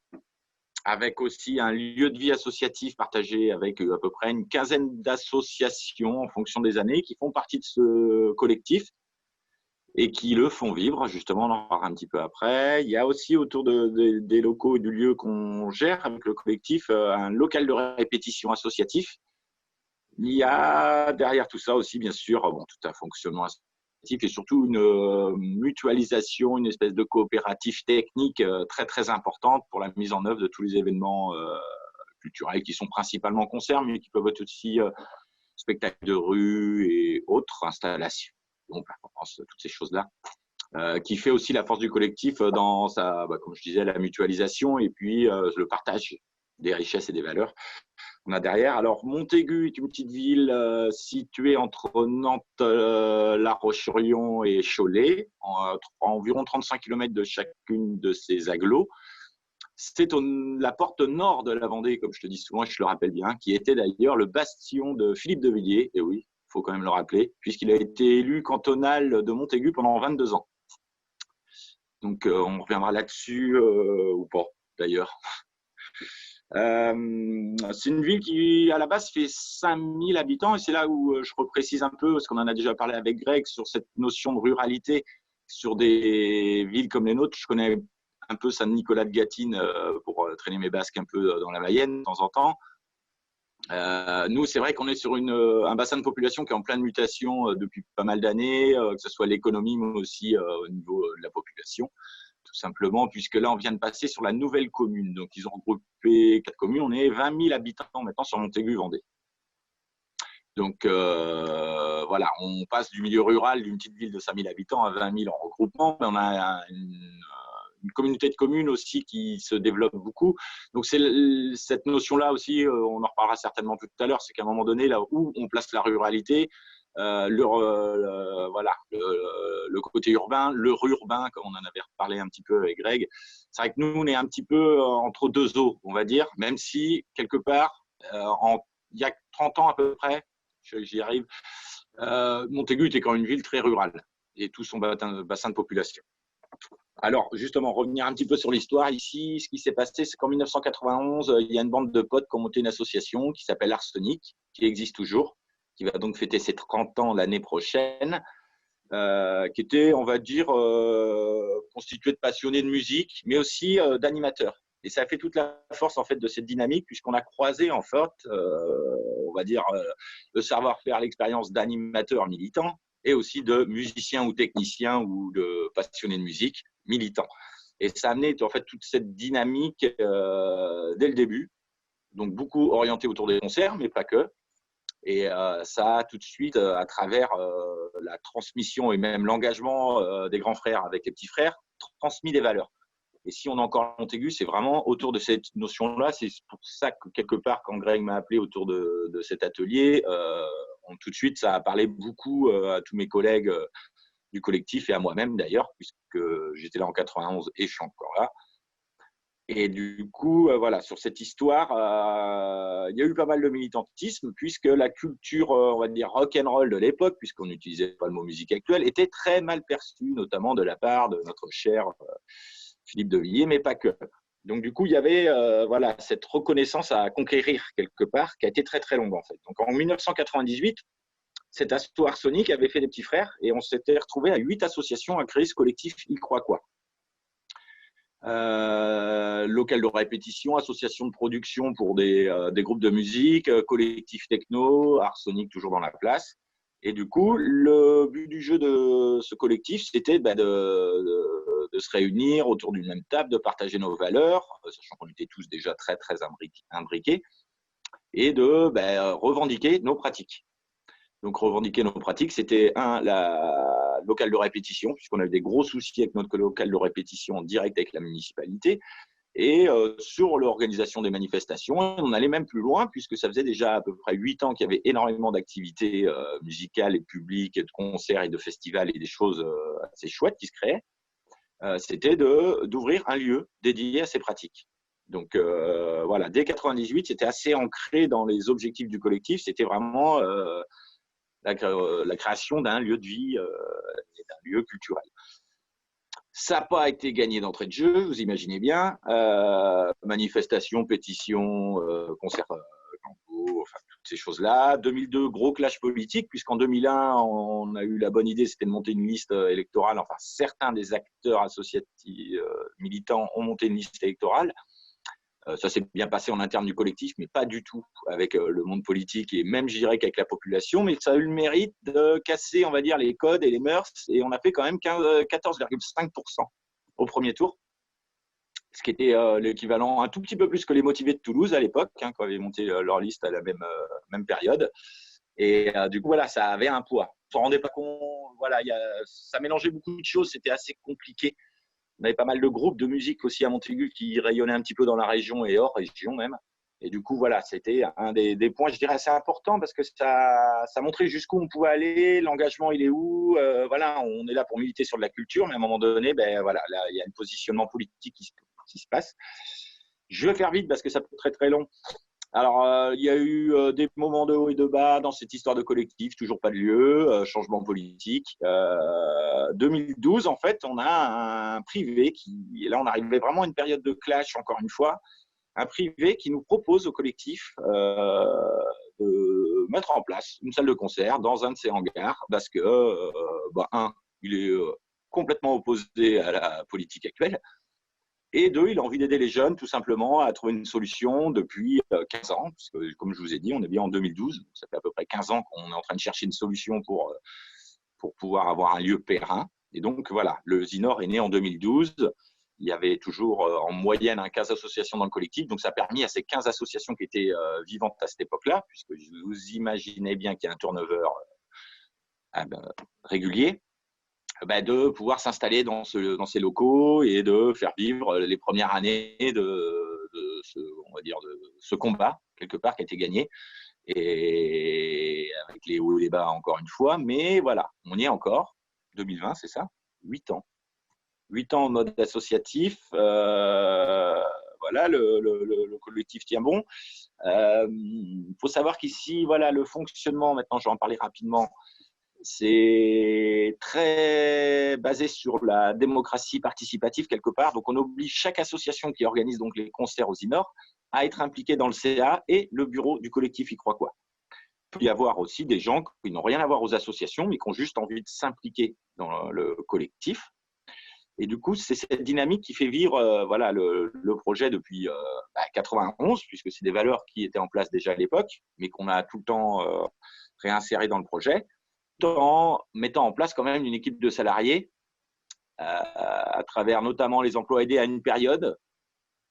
avec aussi un lieu de vie associatif partagé avec à peu près une quinzaine d'associations en fonction des années qui font partie de ce collectif. et qui le font vivre, justement, on en parlera un petit peu après. Il y a aussi autour des locaux et du lieu qu'on gère avec le collectif un local de répétition associatif. Il y a derrière tout ça aussi, bien sûr, bon, tout un fonctionnement associatif et surtout une mutualisation, une espèce de coopérative technique très, très importante pour la mise en œuvre de tous les événements culturels qui sont principalement concerts, mais qui peuvent être aussi spectacles de rue et autres installations, performances, toutes ces choses-là, qui fait aussi la force du collectif dans sa, comme je disais, la mutualisation et puis le partage des richesses et des valeurs qu'on a derrière. Alors, Montaigu est une petite ville située entre Nantes, La Roche-sur-Yon et Cholet, à environ 35 km de chacune de ces agglos. C'est la porte nord de la Vendée, comme je te dis souvent, et je le rappelle bien, qui était d'ailleurs le bastion de Philippe de Villiers, et oui, il faut quand même le rappeler, puisqu'il a été élu cantonal de Montaigu pendant 22 ans. Donc, on reviendra là-dessus, ou pas, d'ailleurs. C'est une ville qui, à la base, fait 5000 habitants, et c'est là où je reprécise un peu, parce qu'on en a déjà parlé avec Greg, sur cette notion de ruralité, sur des villes comme les nôtres. Je connais un peu Saint-Nicolas-de-Gâtine pour traîner mes basques un peu dans la Mayenne de temps en temps. Nous, c'est vrai qu'on est sur un bassin de population qui est en pleine mutation depuis pas mal d'années, que ce soit l'économie, mais aussi au niveau de la population, tout simplement, puisque là, on vient de passer sur la nouvelle commune. Donc, ils ont regroupé 4 communes. On est 20 000 habitants maintenant sur Montaigu-Vendée. Donc, voilà, on passe du milieu rural, d'une petite ville de 5 000 habitants à 20 000 en regroupement. Mais on a une communauté de communes aussi qui se développe beaucoup. Donc, c'est cette notion-là aussi, on en reparlera certainement tout à l'heure, c'est qu'à un moment donné, là où on place la ruralité, voilà, le côté urbain, le rurbain, comme on en avait parlé un petit peu avec Greg. C'est vrai que nous, on est un petit peu entre deux eaux, on va dire, même si, quelque part, il y a 30 ans à peu près, j'y arrive, Montaigu était quand même une ville très rurale et tout son bassin de population. Alors, justement, revenir un petit peu sur l'histoire ici, ce qui s'est passé, c'est qu'en 1991, il y a une bande de potes qui ont monté une association qui s'appelle Arsenic, qui existe toujours, qui va donc fêter ses 30 ans l'année prochaine, qui était, on va dire, constituée de passionnés de musique, mais aussi d'animateurs. Et ça a fait toute la force en fait de cette dynamique, puisqu'on a croisé en fait, on va dire, le savoir-faire, l'expérience d'animateurs militants, et aussi de musiciens ou techniciens ou de passionnés de musique militants. Et ça a amené en fait toute cette dynamique dès le début, donc beaucoup orienté autour des concerts, mais pas que. Et ça a tout de suite, à travers la transmission et même l'engagement des grands frères avec les petits frères, transmis des valeurs. Et si on est encore Montaigu, c'est vraiment autour de cette notion-là. C'est pour ça que quelque part, quand Greg m'a appelé autour de cet atelier, tout de suite, ça a parlé beaucoup à tous mes collègues du collectif et à moi-même d'ailleurs, puisque j'étais là en 91 et je suis encore là. Et du coup, voilà, sur cette histoire, il y a eu pas mal de militantisme, puisque la culture, on va dire, rock'n'roll de l'époque, puisqu'on n'utilisait pas le mot musique actuelle, était très mal perçue, notamment de la part de notre cher Philippe de Villiers, mais pas que. Donc, du coup, il y avait voilà, cette reconnaissance à conquérir quelque part, qui a été très, très longue, en fait. Donc, en 1998, cette asso Arsenic avait fait des petits frères, et on s'était retrouvé à 8 associations à créer ce collectif Il croit quoi. Local de répétition, association de production pour des groupes de musique, collectif techno, Arsenic toujours dans la place. Et du coup, le but du jeu de ce collectif, c'était de se réunir autour d'une même table, de partager nos valeurs, sachant qu'on était tous déjà très, très imbriqués, et de revendiquer nos pratiques. Donc, revendiquer nos pratiques, c'était la local de répétition, puisqu'on avait des gros soucis avec notre local de répétition en direct avec la municipalité, et sur l'organisation des manifestations. On allait même plus loin, puisque ça faisait déjà à peu près 8 ans qu'il y avait énormément d'activités musicales et publiques, et de concerts et de festivals et des choses assez chouettes qui se créaient. C'était d'ouvrir un lieu dédié à ces pratiques. Donc voilà, dès 98, c'était assez ancré dans les objectifs du collectif. C'était vraiment la création d'un lieu de vie et d'un lieu culturel. Ça n'a pas été gagné d'entrée de jeu, vous imaginez bien. Manifestations, pétitions, concerts Campo, enfin toutes ces choses-là. 2002, gros clash politique, puisqu'en 2001, on a eu la bonne idée, c'était de monter une liste électorale. Enfin, certains des acteurs associatifs militants ont monté une liste électorale. Ça s'est bien passé en interne du collectif, mais pas du tout avec le monde politique et même, je dirais, qu'avec la population. Mais ça a eu le mérite de casser, on va dire, les codes et les mœurs. Et on a fait quand même 14,5% au premier tour, ce qui était l'équivalent un tout petit peu plus que les motivés de Toulouse à l'époque, hein, quand ils avaient monté leur liste à la même période. Et du coup, voilà, ça avait un poids. On ne s'en rendait pas compte. Voilà, ça mélangeait beaucoup de choses. C'était assez compliqué. On avait pas mal de groupes de musique aussi à Montaigu qui rayonnaient un petit peu dans la région et hors région même. Et du coup, voilà, c'était un des points, je dirais, assez importants parce que ça montrait jusqu'où on pouvait aller, l'engagement, il est où. Voilà, on est là pour militer sur de la culture, mais à un moment donné, ben, voilà, là, il y a un positionnement politique qui se passe. Je vais faire vite parce que ça peut être très, très long. Alors, il y a eu des moments de haut et de bas dans cette histoire de collectif, toujours pas de lieu, changement politique. 2012, en fait, on a un privé et là, on arrivait vraiment à une période de clash, encore une fois, un privé qui nous propose au collectif de mettre en place une salle de concert dans un de ses hangars parce que, il est complètement opposé à la politique actuelle. Et deux, il a envie d'aider les jeunes tout simplement à trouver une solution depuis 15 ans, parce que comme je vous ai dit, on est bien en 2012, ça fait à peu près 15 ans qu'on est en train de chercher une solution pour pouvoir avoir un lieu périn. Et donc voilà, le Zinor est né en 2012, il y avait toujours en moyenne 15 associations dans le collectif, donc ça a permis à ces 15 associations qui étaient vivantes à cette époque-là, puisque vous imaginez bien qu'il y a un turnover régulier, de pouvoir s'installer dans ces locaux et de faire vivre les premières années de ce combat, quelque part, qui a été gagné. Et avec les hauts et les bas, encore une fois. Mais voilà, on y est encore. 2020, c'est ça, 8 ans. 8 ans en mode associatif. Voilà, le collectif tient bon. Faut savoir qu'ici, voilà, le fonctionnement, maintenant, je vais en parler rapidement, c'est très basé sur la démocratie participative quelque part. Donc, on oblige chaque association qui organise donc les concerts aux Zinor à être impliquée dans le CA et le bureau du collectif Y Croit Quoi. Il peut y avoir aussi des gens qui n'ont rien à voir aux associations, mais qui ont juste envie de s'impliquer dans le collectif. Et du coup, c'est cette dynamique qui fait vivre le projet depuis 91, puisque c'est des valeurs qui étaient en place déjà à l'époque, mais qu'on a tout le temps réinsérées dans le projet, en mettant en place quand même une équipe de salariés à travers notamment les emplois aidés à une période,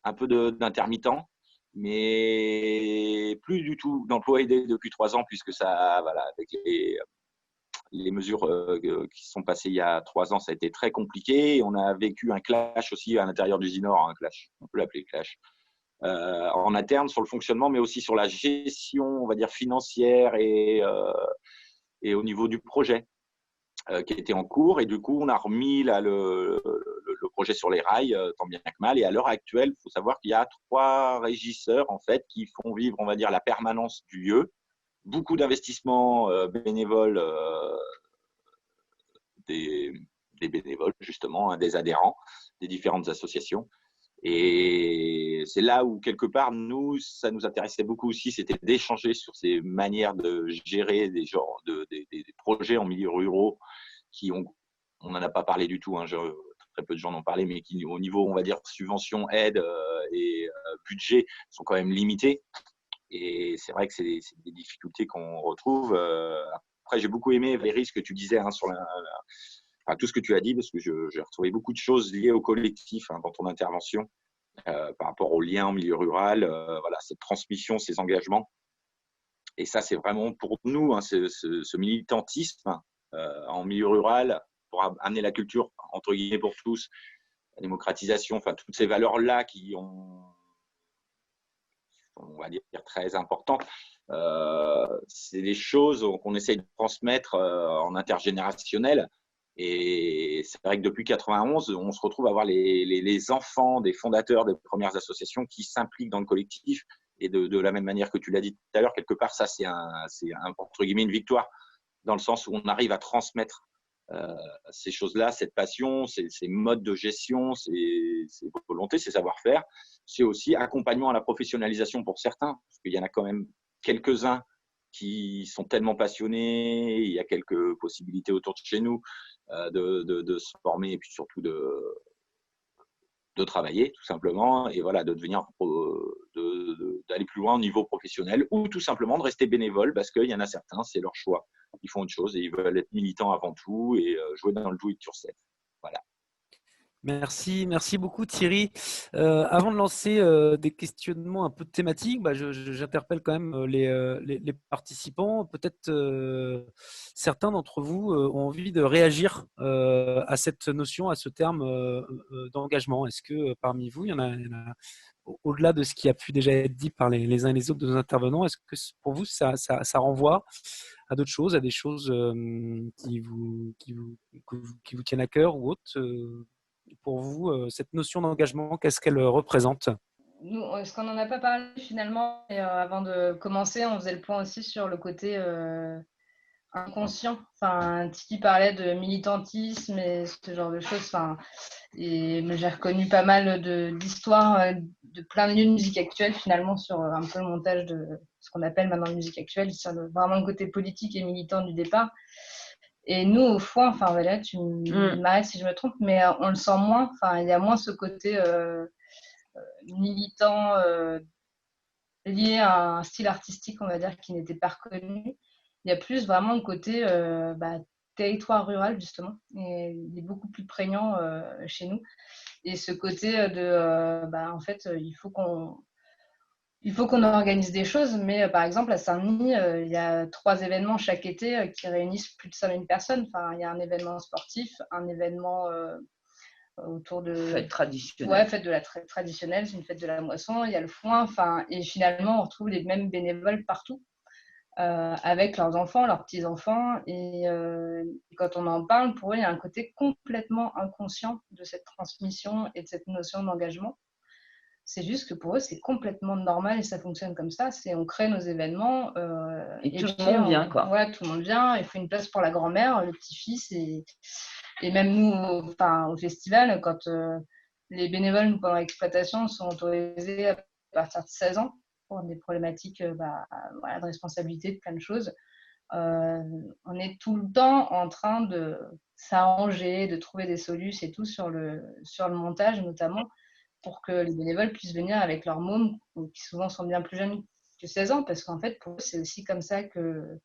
un peu d'intermittents, mais plus du tout d'emplois aidés depuis 3 ans, puisque ça, voilà, avec les mesures qui sont passées il y a 3 ans, ça a été très compliqué. On a vécu un clash aussi à l'intérieur du Zinor, un clash, on peut l'appeler clash, en interne sur le fonctionnement, mais aussi sur la gestion, on va dire, financière et au niveau du projet qui était en cours. Et du coup, on a remis là, le projet sur les rails, tant bien que mal. Et à l'heure actuelle, il faut savoir qu'il y a 3 régisseurs en fait, qui font vivre, on va dire, la permanence du lieu. Beaucoup d'investissements bénévoles des bénévoles, justement, hein, des adhérents des différentes associations. Et c'est là où, quelque part, nous, ça nous intéressait beaucoup aussi, c'était d'échanger sur ces manières de gérer des projets en milieu ruraux on n'en a pas parlé du tout, hein, très peu de gens en ont parlé, mais qui, au niveau, on va dire, subvention, aide et budget, sont quand même limités. Et c'est vrai que c'est des difficultés qu'on retrouve. Après, j'ai beaucoup aimé, Valérie, ce que tu disais sur tout ce que tu as dit, parce que j'ai retrouvé beaucoup de choses liées au collectif dans ton intervention par rapport aux liens en milieu rural, voilà, cette transmission, ces engagements. Et ça, c'est vraiment pour nous, ce militantisme en milieu rural pour amener la culture, entre guillemets, pour tous, la démocratisation, enfin, toutes ces valeurs-là qui on va dire, très importantes. C'est des choses qu'on essaye de transmettre en intergénérationnel. Et c'est vrai que depuis 91, on se retrouve à voir les enfants des fondateurs des premières associations qui s'impliquent dans le collectif. Et de la même manière que tu l'as dit tout à l'heure, quelque part, ça, c'est entre guillemets une victoire, dans le sens où on arrive à transmettre ces choses-là, cette passion, ces modes de gestion, ces volontés, ces savoir-faire. C'est aussi accompagnement à la professionnalisation pour certains, parce qu'il y en a quand même quelques-uns qui sont tellement passionnés. Il y a quelques possibilités autour de chez nous de se former et puis surtout de travailler tout simplement et voilà, de devenir d'aller plus loin au niveau professionnel ou tout simplement de rester bénévole parce qu'il y en a certains, c'est leur choix. Ils font autre chose et ils veulent être militants avant tout et jouer dans le do it yourself. Voilà. Merci beaucoup Thierry. Avant de lancer des questionnements un peu thématiques, j'interpelle quand même les participants. Peut-être certains d'entre vous ont envie de réagir à cette notion, à ce terme d'engagement. Est-ce que parmi vous, il y en a au-delà de ce qui a pu déjà être dit par les uns et les autres de nos intervenants, est-ce que pour vous ça renvoie à d'autres choses, à des choses qui vous tiennent à cœur ou autres pour vous, cette notion d'engagement, qu'est-ce qu'elle représente? Nous, ce qu'on n'en a pas parlé finalement, et avant de commencer, on faisait le point aussi sur le côté inconscient. Enfin, Tiki parlait de militantisme et ce genre de choses. Et j'ai reconnu pas mal d'histoires de plein de lieux de musique actuelle finalement sur un peu le montage de ce qu'on appelle maintenant musique actuelle, sur vraiment le côté politique et militant du départ. Et nous, au fond, enfin voilà, tu m'arrêtes si je me trompe, mais on le sent moins. Enfin, il y a moins ce côté militant lié à un style artistique, on va dire, qui n'était pas reconnu. Il y a plus vraiment le côté territoire rural, justement. Et il est beaucoup plus prégnant chez nous. Et ce côté en fait, il faut qu'on organise des choses, mais par exemple, à Saint-Denis, il y a 3 événements chaque été qui réunissent plus de 5000 personnes. Enfin, il y a un événement sportif, un événement autour de… Fête traditionnelle. Ouais, fête de la traditionnelle, c'est une fête de la moisson, il y a le foin, et finalement, on retrouve les mêmes bénévoles partout, avec leurs enfants, leurs petits-enfants. Et quand on en parle, pour eux, il y a un côté complètement inconscient de cette transmission et de cette notion d'engagement. C'est juste que pour eux, c'est complètement normal et ça fonctionne comme ça. On crée nos événements. Et tout le monde vient, quoi. Ouais, tout le monde vient. Il faut une place pour la grand-mère, le petit-fils. Et même nous, au festival, quand les bénévoles pendant l'exploitation sont autorisés à partir de 16 ans pour des problématiques de responsabilité, de plein de choses, on est tout le temps en train de s'arranger, de trouver des solutions et tout sur le montage notamment, pour que les bénévoles puissent venir avec leurs mômes, qui souvent sont bien plus jeunes que 16 ans, parce qu'en fait, pour eux, c'est aussi comme ça que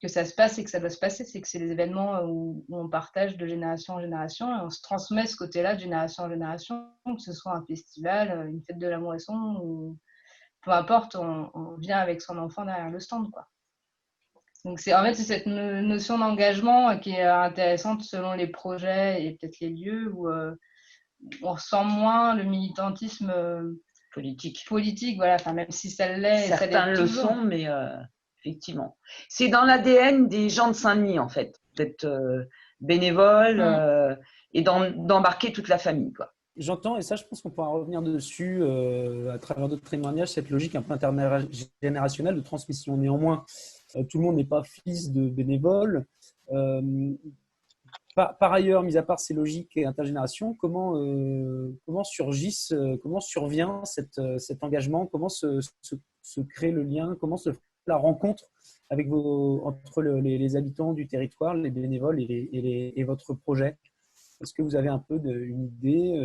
ça se passe et que ça doit se passer. C'est que c'est des événements où on partage de génération en génération et on se transmet ce côté-là de génération en génération, que ce soit un festival, une fête de la moisson, ou peu importe, on vient avec son enfant derrière le stand, quoi. Donc, en fait, c'est cette notion d'engagement qui est intéressante selon les projets et peut-être les lieux où on ressent moins le militantisme politique, voilà. Enfin, même si ça l'est. Certains le sont, mais effectivement. C'est dans l'ADN des gens de Saint-Denis, en fait, d'être bénévole et d'embarquer toute la famille, quoi. J'entends, et ça, je pense qu'on pourra revenir dessus à travers d'autres témoignages, cette logique un peu intergénérationnelle de transmission. Néanmoins, tout le monde n'est pas fils de bénévoles. Par ailleurs, mis à part ces logiques et intergénération, comment survient cet engagement? Comment se crée le lien? Comment se fait la rencontre entre les habitants du territoire, les bénévoles et votre projet? Est-ce que vous avez un peu une idée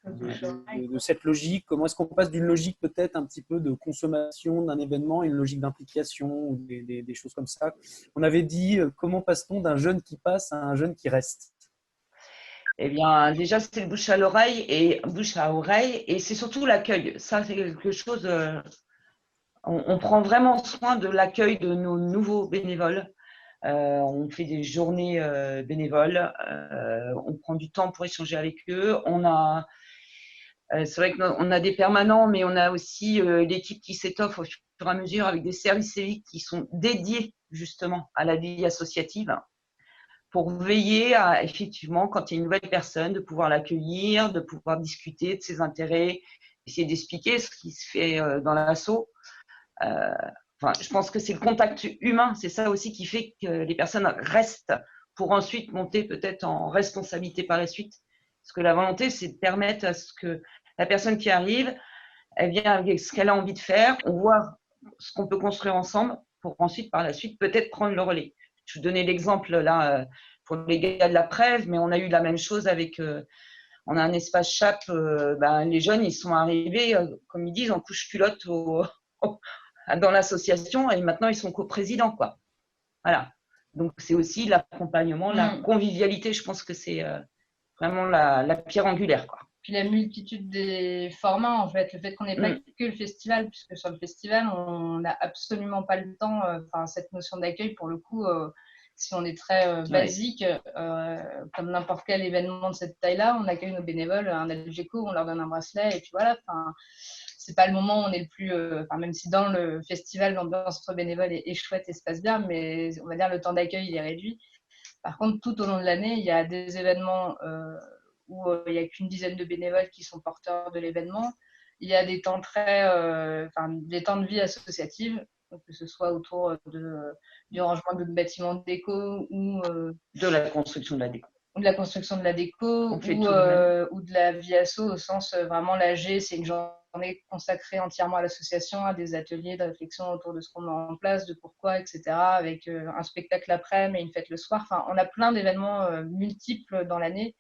de cette logique? Comment est-ce qu'on passe d'une logique peut-être un petit peu de consommation d'un événement à une logique d'implication ou des choses comme ça? On avait dit, comment passe-t-on d'un jeune qui passe à un jeune qui reste? Eh bien, déjà, c'est le bouche à oreille et c'est surtout l'accueil. Ça, c'est quelque chose… on prend vraiment soin de l'accueil de nos nouveaux bénévoles. On fait des journées bénévoles. On prend du temps pour échanger avec eux. C'est vrai qu'on a des permanents, mais on a aussi l'équipe qui s'étoffe au fur et à mesure avec des services civiques qui sont dédiés justement à la vie associative pour veiller à, effectivement, quand il y a une nouvelle personne, de pouvoir l'accueillir, de pouvoir discuter de ses intérêts, essayer d'expliquer ce qui se fait dans l'asso. Je pense que c'est le contact humain, c'est ça aussi qui fait que les personnes restent pour ensuite monter peut-être en responsabilité par la suite. Parce que la volonté, c'est de permettre à ce que la personne qui arrive, elle vient avec ce qu'elle a envie de faire. On voit ce qu'on peut construire ensemble pour ensuite, par la suite, peut-être prendre le relais. Je vous donnais l'exemple là pour les gars de la Prève, mais on a eu la même chose avec… on a un espace CHAP, les jeunes, ils sont arrivés, comme ils disent, en couche-culotte dans l'association et maintenant, ils sont coprésidents, quoi. Voilà. Donc, c'est aussi l'accompagnement, la convivialité. Je pense que c'est vraiment la pierre angulaire, quoi. Puis la multitude des formats, en fait, le fait qu'on n'ait pas que le festival, puisque sur le festival, on n'a absolument pas le temps, cette notion d'accueil, pour le coup, si on est très basique, comme n'importe quel événement de cette taille-là, on accueille nos bénévoles, un Algeco, on leur donne un bracelet, et puis voilà, c'est pas le moment où on est le plus… même si dans le festival, l'ambiance entre bénévoles est chouette et se passe bien, mais on va dire le temps d'accueil, il est réduit. Par contre, tout au long de l'année, il y a des événements où il n'y a qu'une dizaine de bénévoles qui sont porteurs de l'événement. Il y a des temps des temps de vie associative, que ce soit autour du rangement de bâtiments de déco ou de la construction de la déco. Ou de la construction de la déco ou de la vie asso au sens vraiment l'AG, c'est une journée consacrée entièrement à l'association, à des ateliers de réflexion autour de ce qu'on met en place, de pourquoi, etc., avec un spectacle l'après-midi et une fête le soir. Enfin, on a plein d'événements multiples dans l'année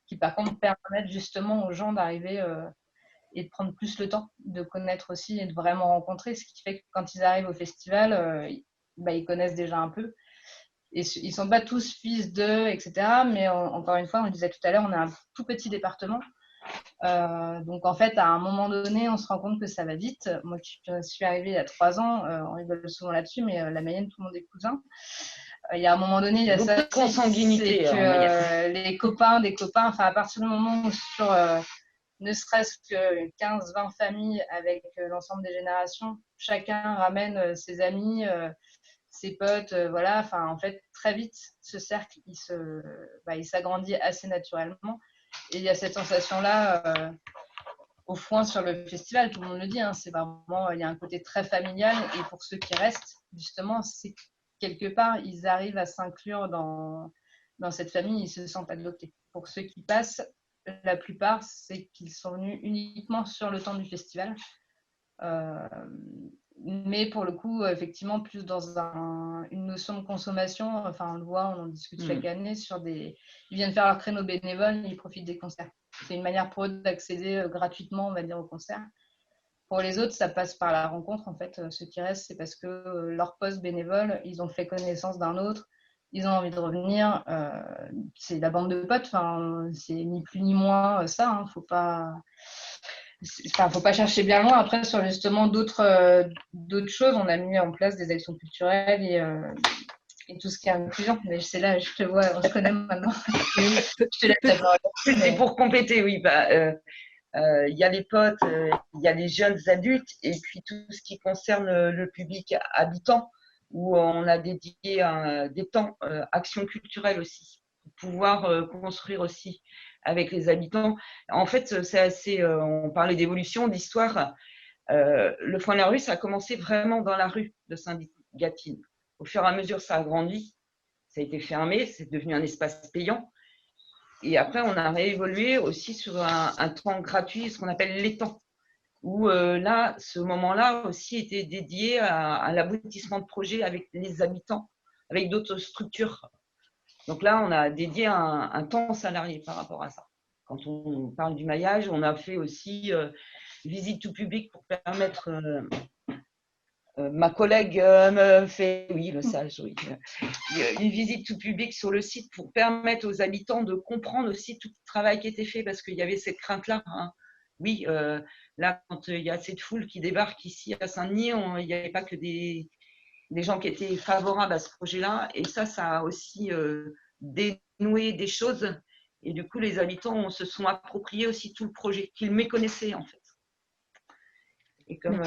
qui, par contre, permettent justement aux gens d'arriver et de prendre plus le temps, de connaître aussi et de vraiment rencontrer, ce qui fait que quand ils arrivent au festival, ils connaissent déjà un peu. Et ils ne sont pas tous fils d'eux, etc. Mais encore une fois, on le disait tout à l'heure, on a un tout petit département. Donc, en fait, à un moment donné, on se rend compte que ça va vite. Moi, je suis arrivée il y a 3 ans, on rigole souvent là-dessus, mais la Mayenne, tout le monde est cousin. Il y a un moment donné, il y a donc, ça. Consanguinité. C'est que les copains des copains, à partir du moment où sur ne serait-ce que 15-20 familles avec l'ensemble des générations, chacun ramène ses amis, ses potes, voilà. En fait, très vite, ce cercle, il s'agrandit assez naturellement. Et il y a cette sensation-là au fond sur le festival, tout le monde le dit, c'est vraiment, il y a un côté très familial. Et pour ceux qui restent, justement, c'est quelque part, ils arrivent à s'inclure dans cette famille, ils se sentent adoptés. Pour ceux qui passent, la plupart, c'est qu'ils sont venus uniquement sur le temps du festival. Mais pour le coup, effectivement, plus dans une notion de consommation. On le voit, on en discute chaque année ils viennent faire leur créneau bénévole, ils profitent des concerts. C'est une manière pour eux d'accéder gratuitement, on va dire, aux concerts. Pour les autres, ça passe par la rencontre. En fait, ceux qui restent, c'est parce que leur poste bénévole, ils ont fait connaissance d'un autre, ils ont envie de revenir. C'est la bande de potes. C'est ni plus ni moins ça. Faut pas chercher bien loin. Après, sur justement d'autres choses, on a mis en place des actions culturelles et tout ce qui est inclusion. Mais c'est là, je te vois, on se connaît maintenant. Je te laisse la parole. C'est pour compléter, oui. Il y a les potes, il y a les jeunes adultes et puis tout ce qui concerne le public habitant, où on a dédié des temps actions culturelles aussi, pour pouvoir construire aussi avec les habitants. En fait, c'est assez… on parlait d'évolution, d'histoire. Le Foin de la Rue, ça a commencé vraiment dans la rue de Saint-Gatine. Au fur et à mesure, ça a grandi, ça a été fermé, c'est devenu un espace payant. Et après, on a réévolué aussi sur un temps gratuit, ce qu'on appelle l'étang, où là, ce moment-là aussi était dédié à l'aboutissement de projets avec les habitants, avec d'autres structures. Donc là, on a dédié un temps salarié par rapport à ça. Quand on parle du maillage, on a fait aussi visite tout public pour permettre… ma collègue me fait, oui, le sage, oui, une visite tout public sur le site pour permettre aux habitants de comprendre aussi tout le travail qui était fait, parce qu'il y avait cette crainte-là. Oui, là, quand il y a cette foule qui débarque ici à Saint-Denis, il n'y avait pas que des gens qui étaient favorables à ce projet-là, et ça a aussi dénoué des choses, et du coup, les habitants se sont appropriés aussi tout le projet, qu'ils méconnaissaient en fait. Et comme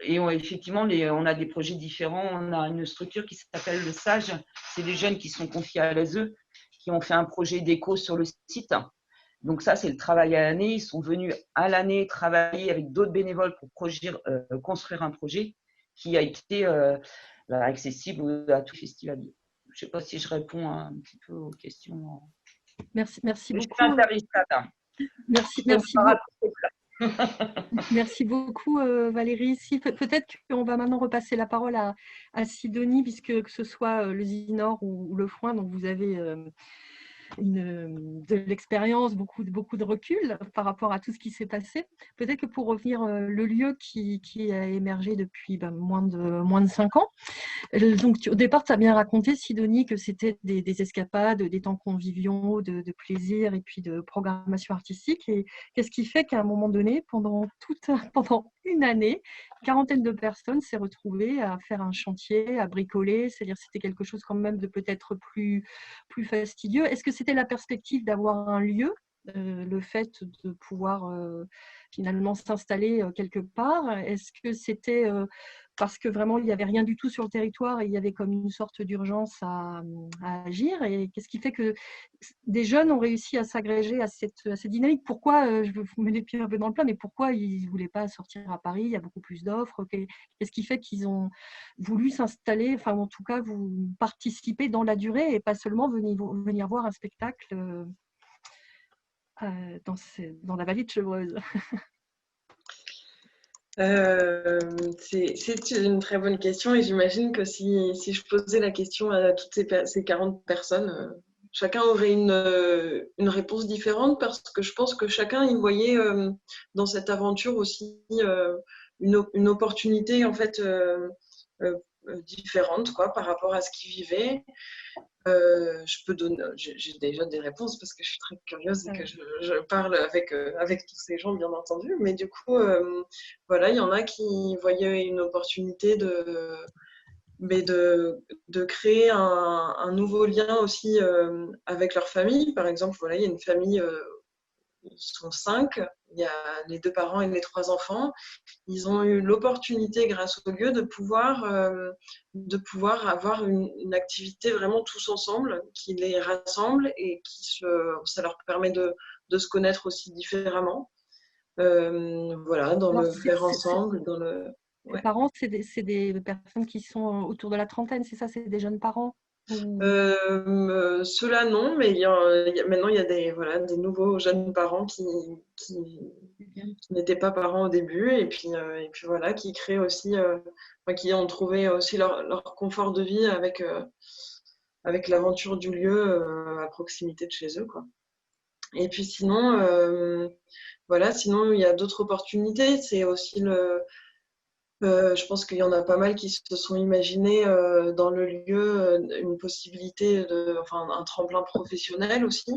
effectivement, on a des projets différents. On a une structure qui s'appelle le SAGE. C'est des jeunes qui sont confiés à l'ASE, qui ont fait un projet d'éco sur le site. Donc ça, c'est le travail à l'année. Ils sont venus à l'année travailler avec d'autres bénévoles pour construire un projet qui a été accessible à tout festivalier. Je ne sais pas si je réponds un petit peu aux questions. Merci beaucoup. Je suis un service, Merci beaucoup. Merci beaucoup Valérie. Si, peut-être qu'on va maintenant repasser la parole à Sidonie, puisque que ce soit le Zinor ou le Foin, donc vous avez de l'expérience, beaucoup de recul par rapport à tout ce qui s'est passé. Peut-être que pour revenir, le lieu qui a émergé depuis moins de 5 ans. Donc, au départ, tu as bien raconté, Sidonie, que c'était des escapades, des temps conviviaux, de plaisir et puis de programmation artistique. Et qu'est-ce qui fait qu'à un moment donné, pendant une année, une quarantaine de personnes s'est retrouvées à faire un chantier, à bricoler, c'est-à-dire c'était quelque chose quand même de peut-être plus fastidieux. Est-ce que c'était la perspective d'avoir un lieu, le fait de pouvoir finalement s'installer quelque part? Est-ce que c'était parce que vraiment il n'y avait rien du tout sur le territoire et il y avait comme une sorte d'urgence à agir? Et qu'est-ce qui fait que des jeunes ont réussi à s'agréger à cette dynamique? Pourquoi, je vous mets les pieds un peu dans le plat, mais pourquoi ils ne voulaient pas sortir à Paris? Il y a beaucoup plus d'offres. Qu'est-ce qui fait qu'ils ont voulu s'installer, enfin en tout cas vous participer dans la durée et pas seulement venir voir un spectacle dans la vallée de Chevreuse? C'est une très bonne question et j'imagine que si je posais la question à toutes ces 40 personnes, chacun aurait une réponse différente parce que je pense que chacun y voyait dans cette aventure aussi une opportunité en fait différente quoi, par rapport à ce qu'il vivait. J'ai déjà des réponses parce que je suis très curieuse et que je parle avec tous ces gens, bien entendu. Mais du coup, voilà, il y en a qui voyaient une opportunité de créer un nouveau lien aussi avec leur famille. Par exemple, voilà, il y a une famille, ils sont 5, il y a les 2 parents et les 3 enfants. Ils ont eu l'opportunité, grâce au lieu, de pouvoir avoir une activité vraiment tous ensemble, qui les rassemble et ça leur permet de se connaître aussi différemment. Voilà, dans Alors, le faire ensemble, dans le... ces Ouais. parents, c'est des personnes qui sont autour de la trentaine, c'est ça? C'est des jeunes parents? Ceux-là, non, mais maintenant, il y a des nouveaux jeunes parents qui n'étaient pas parents au début et puis voilà, qui créent aussi, qui ont trouvé aussi leur confort de vie avec l'aventure du lieu à proximité de chez eux, quoi. Et puis sinon, voilà, sinon il y a d'autres opportunités. C'est aussi je pense qu'il y en a pas mal qui se sont imaginés dans le lieu une possibilité enfin, un tremplin professionnel aussi,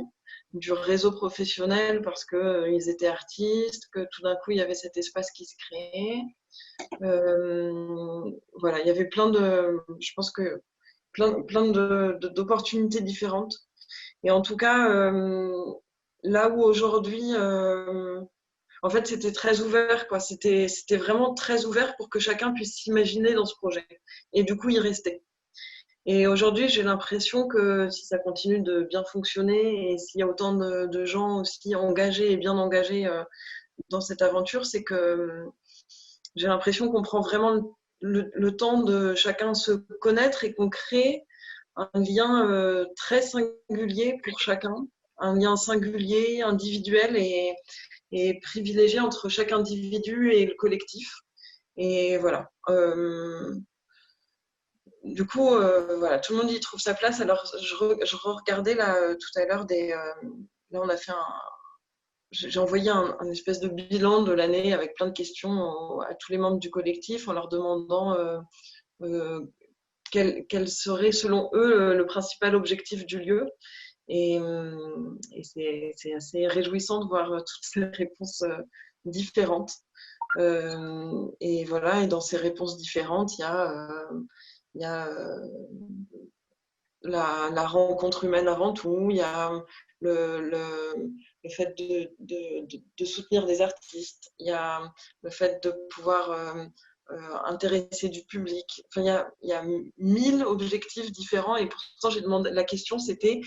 du réseau professionnel parce que ils étaient artistes, que tout d'un coup il y avait cet espace qui se créait. Voilà, il y avait je pense que plein d'opportunités différentes. Et en tout cas, là où aujourd'hui, en fait, c'était très ouvert, quoi. C'était vraiment très ouvert pour que chacun puisse s'imaginer dans ce projet. Et du coup, y rester. Et aujourd'hui, j'ai l'impression que si ça continue de bien fonctionner et s'il y a autant de gens aussi engagés et bien engagés dans cette aventure, c'est que j'ai l'impression qu'on prend vraiment le temps de chacun se connaître et qu'on crée un lien très singulier pour chacun, un lien singulier, individuel et privilégié entre chaque individu et le collectif. Et voilà. Du coup, voilà, tout le monde y trouve sa place. Alors, je regardais là tout à l'heure là, on a fait j'ai envoyé un espèce de bilan de l'année avec plein de questions à tous les membres du collectif en leur demandant quel serait selon eux le principal objectif du lieu. Et c'est assez réjouissant de voir toutes ces réponses différentes. Et voilà, et dans ces réponses différentes, il y a la rencontre humaine avant tout, il y a le fait de soutenir des artistes, il y a le fait de pouvoir intéresser du public. Enfin, il y a 1000 objectifs différents et pourtant j'ai demandé, la question c'était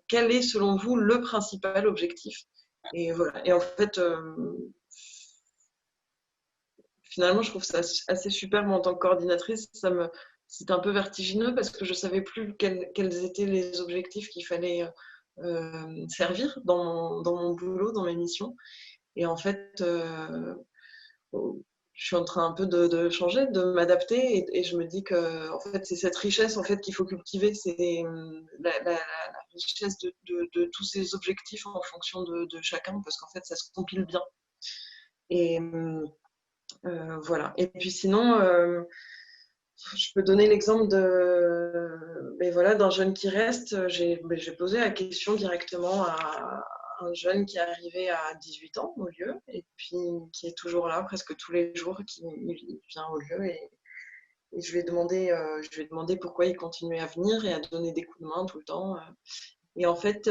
quel est selon vous le principal objectif? Et voilà. Et en fait, finalement, je trouve ça assez super. Moi, en tant que coordinatrice, c'était un peu vertigineux parce que je ne savais plus quels étaient les objectifs qu'il fallait servir dans mon boulot, dans mes missions. Et en fait, je suis en train un peu de changer, de m'adapter, et je me dis que en fait, c'est cette richesse en fait qu'il faut cultiver, c'est la richesse de tous ces objectifs en fonction de chacun, parce qu'en fait, ça se compile bien. Et voilà. Et puis sinon, je peux donner l'exemple voilà, d'un jeune qui reste. J'ai posé la question directement à un jeune qui est arrivé à 18 ans au lieu, et puis qui est toujours là presque tous les jours, qui vient au lieu, et je lui ai demandé pourquoi il continuait à venir et à donner des coups de main tout le temps. Et en fait,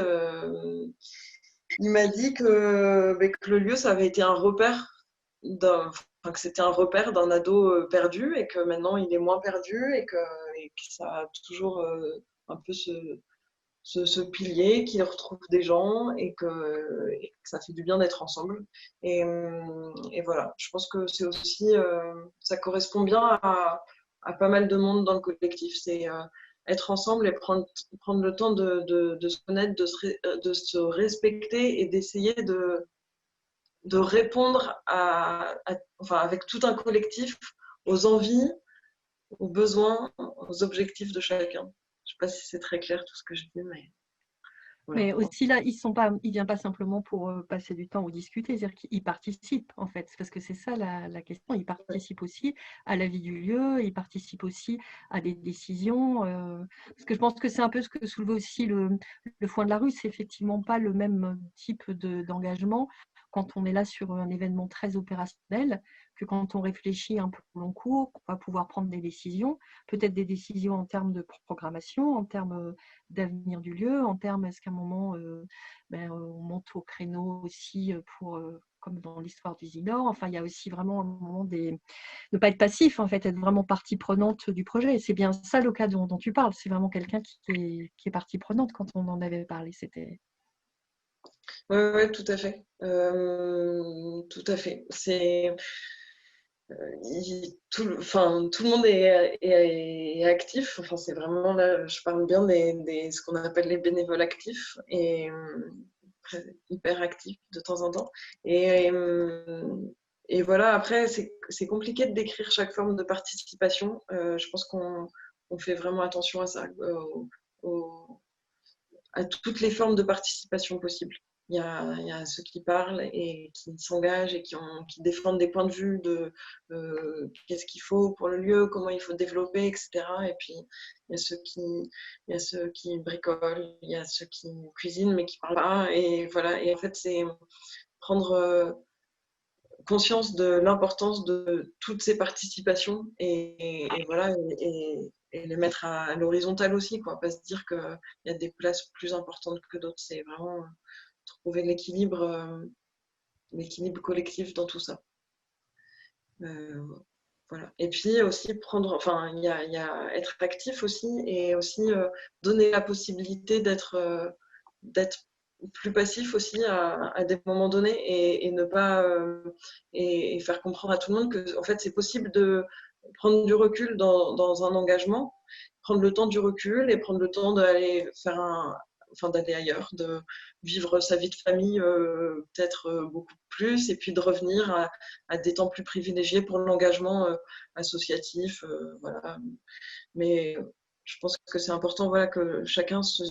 il m'a dit que le lieu, ça avait été un repère que c'était un repère d'un ado perdu, et que maintenant il est moins perdu, et que ça a toujours un peu ce pilier, qu'il retrouve des gens, et que ça fait du bien d'être ensemble. Et voilà, je pense que c'est aussi, ça correspond bien à pas mal de monde dans le collectif. C'est être ensemble et prendre le temps de se connaître, de se respecter, et d'essayer de répondre enfin, avec tout un collectif, aux envies, aux besoins, aux objectifs de chacun. Je ne sais pas si c'est très clair tout ce que je dis, mais voilà. Mais aussi là, il ne vient pas simplement pour passer du temps ou discuter, c'est-à-dire qu'il participe en fait, parce que c'est ça la question. Il participe aussi à la vie du lieu, il participe aussi à des décisions. Parce que je pense que c'est un peu ce que soulevait aussi le Foin de la Rue, c'est effectivement pas le même type d'engagement quand on est là sur un événement très opérationnel que quand on réfléchit un peu au long cours, qu'on va pouvoir prendre des décisions, peut-être des décisions en termes de programmation, en termes d'avenir du lieu, en termes, est-ce qu'à un moment, on monte au créneau aussi pour, comme dans l'histoire du Zinor. Enfin, il y a aussi vraiment un moment de ne pas être passif, en fait, être vraiment partie prenante du projet. Et c'est bien ça le cas dont tu parles. C'est vraiment quelqu'un qui est partie prenante quand on en avait parlé. C'était... Ouais, tout à fait. Tout à fait. C'est tout le monde est actif. Enfin, c'est vraiment là, je parle bien ce qu'on appelle les bénévoles actifs, et hyper actifs de temps en temps. Et voilà, après, c'est compliqué de décrire chaque forme de participation. Je pense qu'on fait vraiment attention à ça, à toutes les formes de participation possibles. Il y a ceux qui parlent et qui s'engagent et qui défendent des points de vue de qu'est-ce qu'il faut pour le lieu, comment il faut développer, etc. Et puis, il y a ceux qui bricolent, il y a ceux qui cuisinent mais qui ne parlent pas. Et voilà, et en fait, c'est prendre conscience de l'importance de toutes ces participations, et voilà, et les mettre à l'horizontale aussi, quoi. Pas se dire qu'il y a des places plus importantes que d'autres. C'est vraiment trouver l'équilibre collectif dans tout ça. Voilà. Et puis aussi il y a être actif aussi, et aussi donner la possibilité d'être plus passif aussi à des moments donnés, et ne pas et faire comprendre à tout le monde que en fait c'est possible de prendre du recul dans un engagement, prendre le temps du recul et prendre le temps d'aller d'aller ailleurs, de vivre sa vie de famille peut-être beaucoup plus, et puis de revenir à des temps plus privilégiés pour l'engagement associatif, voilà. Mais je pense que c'est important, voilà, que chacun se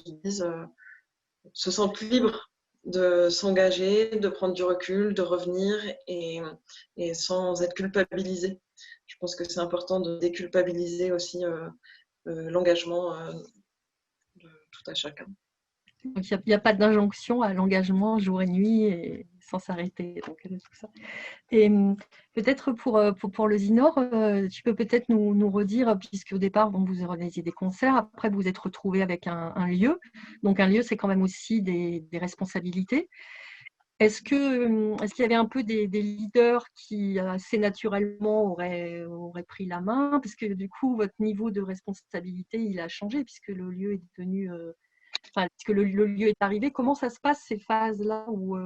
sente libre de s'engager, de prendre du recul, de revenir, et sans être culpabilisé. Je pense que c'est important de déculpabiliser aussi l'engagement de tout à chacun. Donc, il n'y a pas d'injonction à l'engagement jour et nuit et sans s'arrêter. Donc, tout ça. Et peut-être pour le Zinor, tu peux peut-être nous redire, puisqu'au départ, vous organisiez des concerts, après vous vous êtes retrouvés avec un lieu. Donc un lieu, c'est quand même aussi des responsabilités. Est-ce qu'il y avait un peu des leaders qui assez naturellement auraient pris la main? Parce que du coup, votre niveau de responsabilité, il a changé puisque le lieu est devenu... puisque le lieu est arrivé. Comment ça se passe, ces phases-là où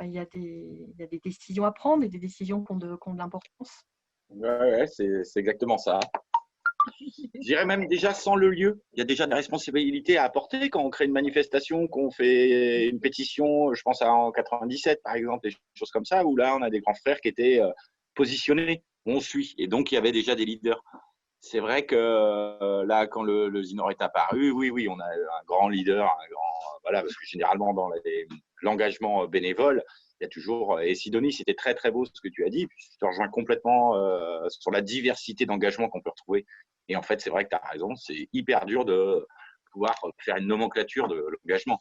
il y a des décisions à prendre et des décisions qui ont de l'importance? Ouais, c'est exactement ça. Je dirais même déjà sans le lieu. Il y a déjà des responsabilités à apporter quand on crée une manifestation, qu'on fait une pétition, je pense à en 97 par exemple, des choses comme ça, où là on a des grands frères qui étaient positionnés, on suit. Et donc il y avait déjà des leaders. C'est vrai que là, quand le Zinor est apparu, oui, on a un grand leader, voilà, parce que généralement dans l'engagement bénévole, il y a toujours, et Sidonie, c'était très très beau ce que tu as dit, puis je te rejoins complètement sur la diversité d'engagement qu'on peut retrouver. Et en fait, c'est vrai que tu as raison, c'est hyper dur de pouvoir faire une nomenclature de l'engagement.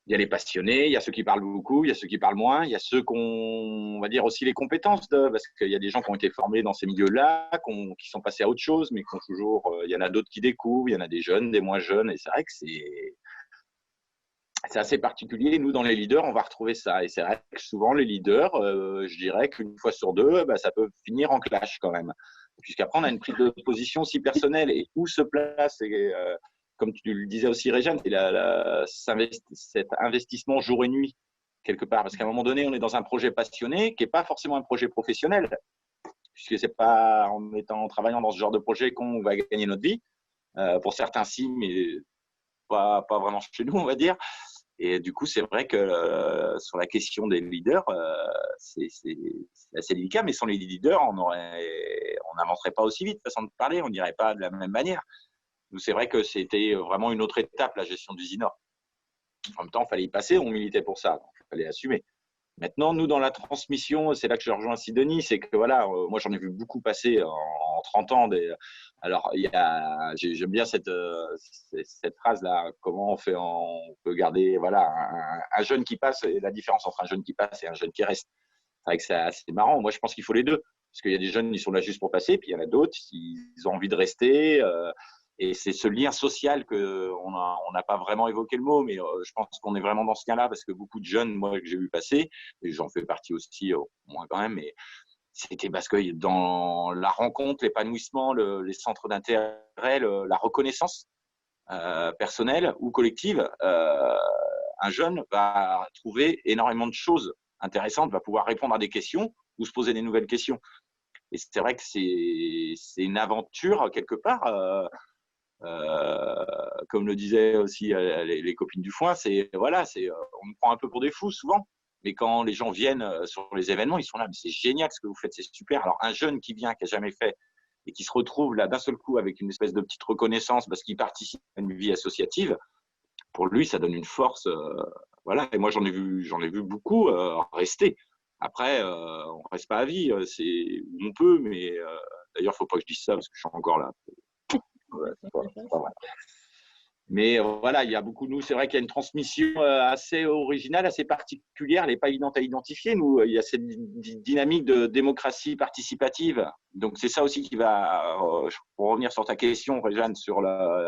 Il y a les passionnés, il y a ceux qui parlent beaucoup, il y a ceux qui parlent moins, il y a ceux qu'on va dire aussi les compétences, parce qu'il y a des gens qui ont été formés dans ces milieux-là, qui sont passés à autre chose, mais qui ont toujours, il y en a d'autres qui découvrent, il y en a des jeunes, des moins jeunes, et c'est vrai que c'est assez particulier. Nous, dans les leaders, on va retrouver ça. Et c'est vrai que souvent, les leaders, je dirais qu'une fois sur deux, ça peut finir en clash quand même. Puisqu'après, on a une prise de position si personnelle. Et où se place, comme tu le disais aussi, Réjeanne, c'est cet investissement jour et nuit, quelque part. Parce qu'à un moment donné, on est dans un projet passionné qui n'est pas forcément un projet professionnel. Puisque ce n'est pas en travaillant dans ce genre de projet qu'on va gagner notre vie. Pour certains, si, mais pas vraiment chez nous, on va dire. Et du coup, c'est vrai que sur la question des leaders, c'est assez délicat, mais sans les leaders, on n'avancerait pas aussi vite, façon de parler, on n'irait pas de la même manière. Nous, c'est vrai que c'était vraiment une autre étape, la gestion du Zinor. En même temps, il fallait y passer, on militait pour ça, donc il fallait assumer. Maintenant, nous, dans la transmission, c'est là que je rejoins Sidonie, c'est que voilà, moi, j'en ai vu beaucoup passer en 30 ans. Alors, j'aime bien cette phrase-là, comment on peut garder voilà, un jeune qui passe, et la différence entre un jeune qui passe et un jeune qui reste. C'est vrai que c'est assez marrant. Moi, je pense qu'il faut les deux. Parce qu'il y a des jeunes, ils sont là juste pour passer, puis il y en a d'autres, ils ont envie de rester. Et c'est ce lien social qu'on n'a pas vraiment évoqué le mot, mais je pense qu'on est vraiment dans ce cas-là, parce que beaucoup de jeunes, moi, que j'ai vu passer, et j'en fais partie aussi, moins quand même, mais c'était parce que dans la rencontre, l'épanouissement, les centres d'intérêt, la reconnaissance personnelle ou collective, un jeune va trouver énormément de choses intéressantes, va pouvoir répondre à des questions ou se poser des nouvelles questions. Et c'est vrai que c'est une aventure, quelque part, comme le disaient aussi les copines du foin, voilà, on nous prend un peu pour des fous souvent, mais quand les gens viennent sur les événements, ils sont là, mais c'est génial ce que vous faites, c'est super. Alors un jeune qui vient, qui n'a jamais fait et qui se retrouve là d'un seul coup avec une espèce de petite reconnaissance parce qu'il participe à une vie associative, pour lui ça donne une force, voilà. Et moi j'en ai vu beaucoup rester. Après on reste pas à vie, c'est où on peut, mais d'ailleurs faut pas que je dise ça parce que je suis encore là. Ouais, c'est pas vrai. Mais voilà, il y a beaucoup de nous. C'est vrai qu'il y a une transmission assez originale, assez particulière. Elle n'est pas évidente à identifier. Nous, il y a cette dynamique de démocratie participative. Donc, c'est ça aussi qui va, pour revenir sur ta question, Réjeanne, sur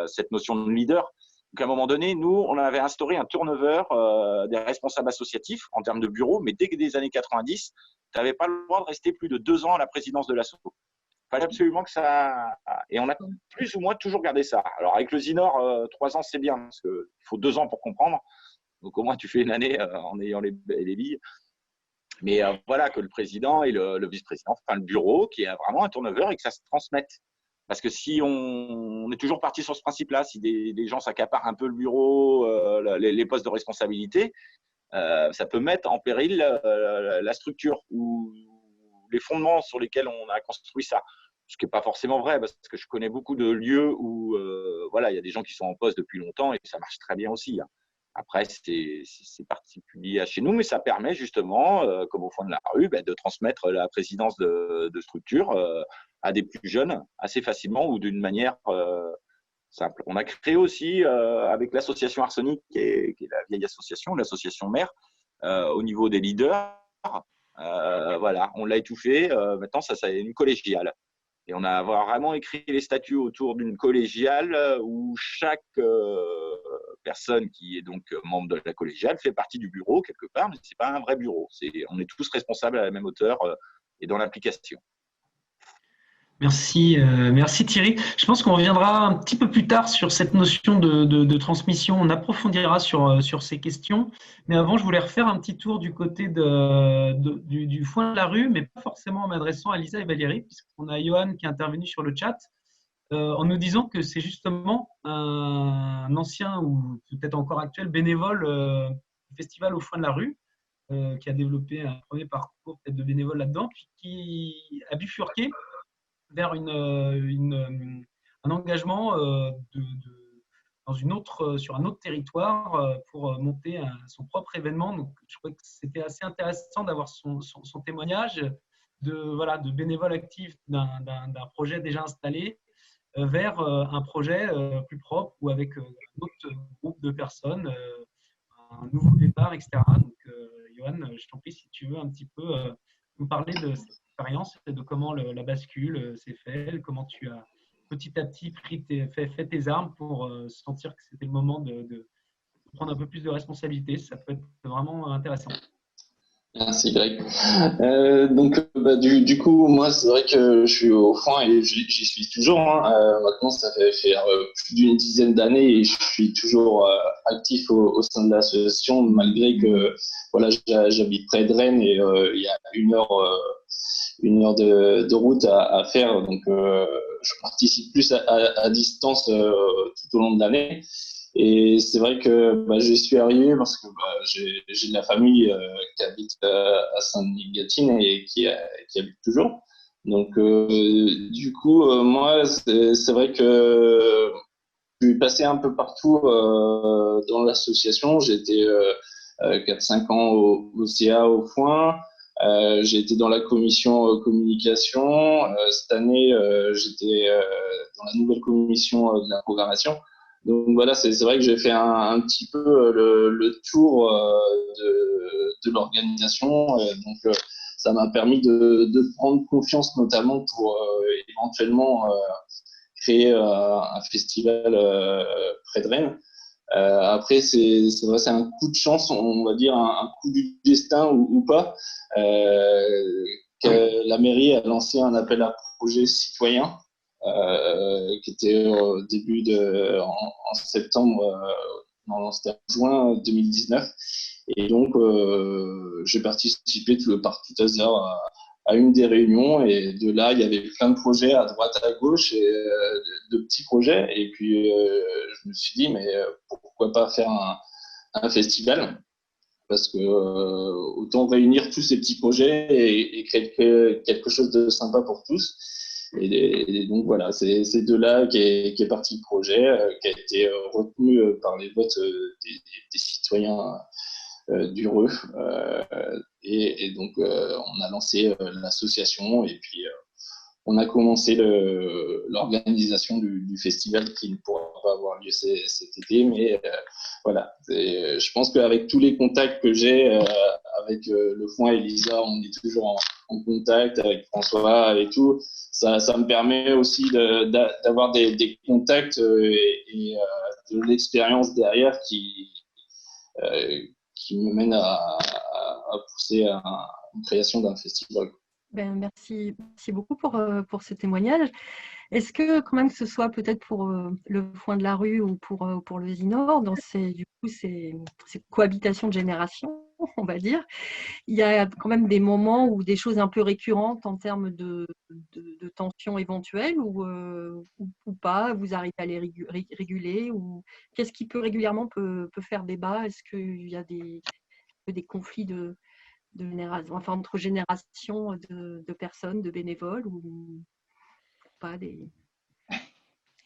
cette notion de leader. Donc, à un moment donné, nous, on avait instauré un turnover des responsables associatifs en termes de bureau, mais dès les années 90, tu n'avais pas le droit de rester plus de 2 ans à la présidence de l'asso. Il fallait absolument que ça… Et on a plus ou moins toujours gardé ça. Alors, avec le Zinor, 3 ans, c'est bien, parce qu'il faut 2 ans pour comprendre. Donc, au moins, tu fais une année en ayant les billes. Mais voilà, que le président et le vice-président, enfin le bureau, qui a vraiment un turnover et que ça se transmette. Parce que si on est toujours parti sur ce principe-là, si des gens s'accaparent un peu le bureau, les postes de responsabilité, ça peut mettre en péril la structure ou les fondements sur lesquels on a construit ça. Ce qui n'est pas forcément vrai, parce que je connais beaucoup de lieux où voilà, il y a des gens qui sont en poste depuis longtemps et ça marche très bien aussi. Hein. Après, c'est particulier à chez nous, mais ça permet justement, comme au fond de la rue, de transmettre la présidence de structure à des plus jeunes assez facilement ou d'une manière simple. On a créé aussi, avec l'association Arsenic, qui est la vieille association, l'association mère, au niveau des leaders, voilà, on l'a étouffé. Maintenant, ça c'est une collégiale. Et on a vraiment écrit les statuts autour d'une collégiale où chaque personne qui est donc membre de la collégiale fait partie du bureau quelque part, mais ce n'est pas un vrai bureau. On est tous responsables à la même hauteur et dans l'application. Merci, merci Thierry. Je pense qu'on reviendra un petit peu plus tard sur cette notion de transmission. On approfondira sur ces questions. Mais avant, je voulais refaire un petit tour du côté du foin de la rue, mais pas forcément en m'adressant à Lisa et Valérie, puisqu'on a Johan qui est intervenu sur le chat. en nous disant que c'est justement un ancien ou peut-être encore actuel bénévole du festival Au Foin de la Rue, qui a développé un premier parcours peut-être de bénévole là-dedans, puis qui a bifurqué vers un engagement dans sur un autre territoire pour monter son propre événement. Donc, je trouvais que c'était assez intéressant d'avoir son témoignage de bénévole actif d'un projet déjà installé vers un projet plus propre ou avec un autre groupe de personnes, un nouveau départ, etc. Donc, Johan, je t'en prie, si tu veux un petit peu nous parler de cette expérience et de comment la bascule s'est faite, comment tu as petit à petit fait tes armes pour sentir que c'était le moment de prendre un peu plus de responsabilité. Ça peut être vraiment intéressant. Merci Greg. Du coup, moi, c'est vrai que je suis au foin et j'y suis toujours. Hein. Maintenant, ça fait faire plus d'une dizaine d'années et je suis toujours actif au sein de l'association, malgré que voilà, j'habite près de Rennes et il y a une heure de route à faire. Donc, je participe plus à distance tout au long de l'année. Et c'est vrai que j'y suis arrivé parce que j'ai de la famille qui habite à Saint-Denis-de-Gâtine et qui habite toujours. Donc, du coup, moi, c'est vrai que je suis passé un peu partout dans l'association. J'ai été 4-5 ans au CA au Foin. J'ai été dans la commission communication. Cette année, j'étais dans la nouvelle commission de la programmation. Donc voilà, c'est vrai que j'ai fait un petit peu le tour de l'organisation. Donc ça m'a permis de prendre confiance, notamment pour éventuellement créer un festival près de Rennes. Après, c'est vrai, c'est un coup de chance, on va dire un coup du destin ou pas. Que la mairie a lancé un appel à projet citoyen qui était au début en septembre, non, c'était en juin 2019. Et donc, j'ai participé par tout hasard à une des réunions. Et de là, il y avait plein de projets à droite, à gauche, et de petits projets. Et puis, je me suis dit, mais pourquoi pas faire un festival? Parce que autant réunir tous ces petits projets et créer quelque chose de sympa pour tous. Et donc voilà, c'est de là qu'est parti le projet, qui a été retenu par les votes des citoyens du REU. Et donc on a lancé l'association et puis on a commencé l'organisation du festival qui ne pourra pas avoir lieu cet été, mais voilà. Je pense qu'avec tous les contacts que j'ai avec le Foin et Lisa, on est toujours en contact avec François et tout. Ça me permet aussi d'avoir des contacts et de l'expérience derrière qui me mène à pousser à une création d'un festival. Merci beaucoup pour ce témoignage. Est-ce que quand même que ce soit peut-être pour le Foin de la Rue ou pour le Zinor, dans ces cohabitations de générations, on va dire, il y a quand même des moments ou des choses un peu récurrentes en termes de tensions éventuelles ou pas, vous arrivez à les réguler ou qu'est-ce qui régulièrement peut faire débat? Est-ce qu'il y a des conflits enfin, entre générations de personnes, de bénévoles ou pas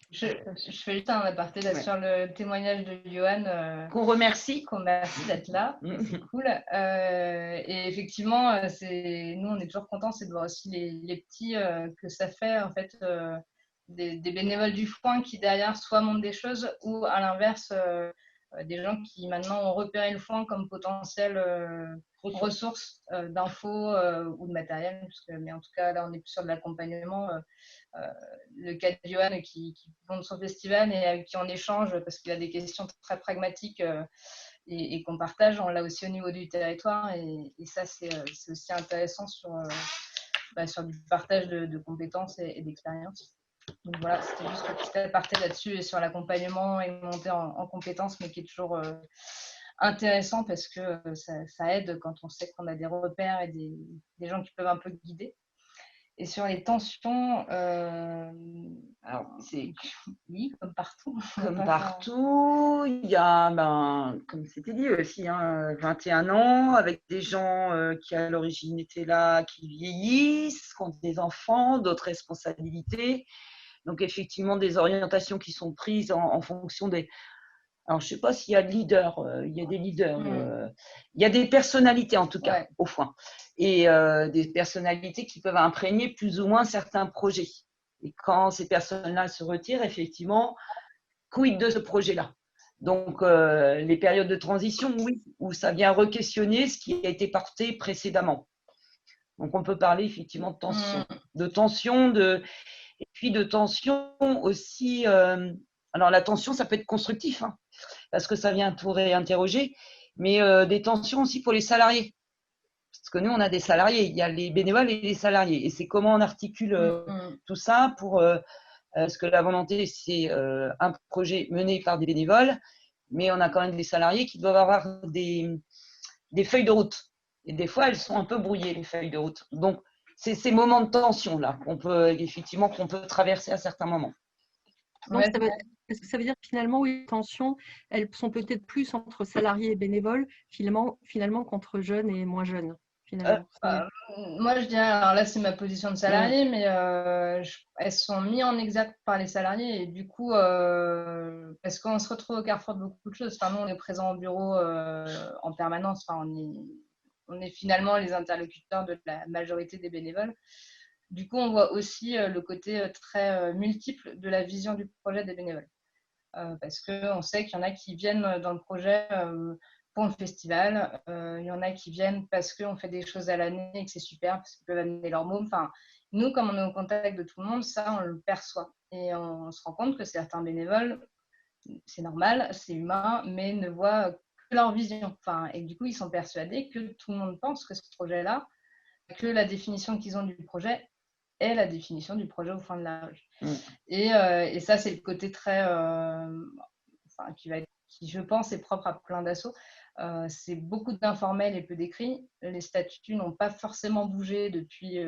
Je fais juste un aparté là sur le témoignage de Johan. Qu'on remercie. Qu'on remercie d'être là. C'est cool. Et effectivement, nous, on est toujours contents, c'est de voir aussi les petits que ça fait, en fait, des bénévoles du Foin qui, derrière, soit montrent des choses ou, à l'inverse, des gens qui, maintenant, ont repéré le Foin comme potentiel ressources d'infos ou de matériel. Mais en tout cas, là, on est plus sur de l'accompagnement. Le cas de Johan qui monte son festival et avec qui on échange parce qu'il a des questions très pragmatiques et qu'on partage, on l'a aussi au niveau du territoire et ça c'est aussi intéressant sur du partage de compétences et d'expériences. Donc voilà, c'était juste un petit aparté là-dessus et sur l'accompagnement et monter en compétences, mais qui est toujours intéressant parce que ça aide quand on sait qu'on a des repères et des gens qui peuvent un peu guider. Et sur les tensions, Alors, c'est Oui, comme partout. comme partout. Il y a, comme c'était dit aussi, 21 ans, avec des gens qui à l'origine étaient là, qui vieillissent, qui ont des enfants, d'autres responsabilités. Donc, effectivement, des orientations qui sont prises en fonction des… Alors, je ne sais pas s'il y a de leaders, il y a des leaders, il y a des personnalités en tout cas, au fond, et des personnalités qui peuvent imprégner plus ou moins certains projets. Et quand ces personnes-là se retirent, effectivement, quid de ce projet-là? Donc, les périodes de transition, oui, où ça vient re-questionner ce qui a été porté précédemment. Donc, on peut parler effectivement de tension, et puis de tension aussi. Alors, la tension, ça peut être constructif, parce que ça vient tout réinterroger, mais des tensions aussi pour les salariés. Parce que nous, on a des salariés, il y a les bénévoles et les salariés. Et c'est comment on articule tout ça pour… parce que la volonté, c'est un projet mené par des bénévoles, mais on a quand même des salariés qui doivent avoir des feuilles de route. Et des fois, elles sont un peu brouillées, les feuilles de route. Donc, c'est ces moments de tension-là qu'on peut traverser à certains moments. Donc, est-ce que ça veut dire que finalement, oui, les tensions, elles sont peut-être plus entre salariés et bénévoles, finalement qu'entre jeunes et moins jeunes, finalement. Moi, je dirais, alors là, c'est ma position de salarié, mais elles sont mises en exergue par les salariés et du coup, parce qu'on se retrouve au carrefour de beaucoup de choses. Enfin, nous, on est présent au bureau en permanence. Enfin, on est finalement les interlocuteurs de la majorité des bénévoles. Du coup, on voit aussi le côté très multiple de la vision du projet des bénévoles. Parce qu'on sait qu'il y en a qui viennent dans le projet pour le festival, il y en a qui viennent parce qu'on fait des choses à l'année et que c'est super, parce qu'ils peuvent amener leur môme. Enfin, nous, comme on est au contact de tout le monde, ça, on le perçoit. Et on se rend compte que certains bénévoles, c'est normal, c'est humain, mais ne voient que leur vision. Enfin, et du coup, ils sont persuadés que tout le monde pense que ce projet-là, que la définition qu'ils ont du projet est la définition du projet au fond de la rue. Et ça, c'est le côté très… qui, je pense, est propre à plein d'assauts. C'est beaucoup d'informels et peu d'écrits. Les statuts n'ont pas forcément bougé depuis…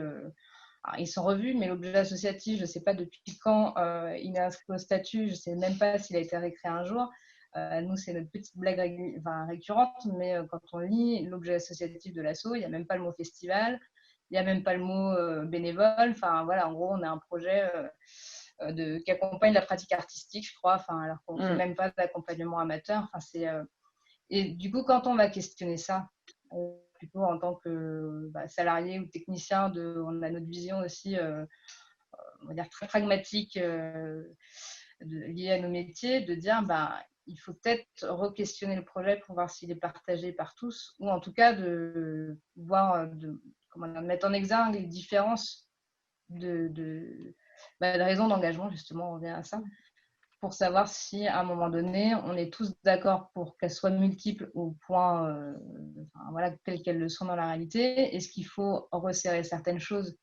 ils sont revus, mais l'objet associatif, je ne sais pas depuis quand il est inscrit au statut. Je ne sais même pas s'il a été réécrit un jour. Nous, c'est notre petite blague récurrente, mais quand on lit l'objet associatif de l'asso, il n'y a même pas le mot festival, il n'y a même pas le mot bénévole. Enfin, voilà, en gros, on a un projet qui accompagne la pratique artistique, je crois, alors qu'on ne fait même pas d'accompagnement amateur. Et du coup, quand on va questionner ça, plutôt en tant que salarié ou technicien, on a notre vision aussi, on va dire, très pragmatique liée à nos métiers, de dire il faut peut-être re-questionner le projet pour voir s'il est partagé par tous, ou en tout cas de voir, de mettre en exergue les différences de raisons d'engagement, justement, on revient à ça, pour savoir si à un moment donné, on est tous d'accord pour qu'elles soient multiples au point, telles qu'elles le sont dans la réalité. Est-ce qu'il faut resserrer certaines choses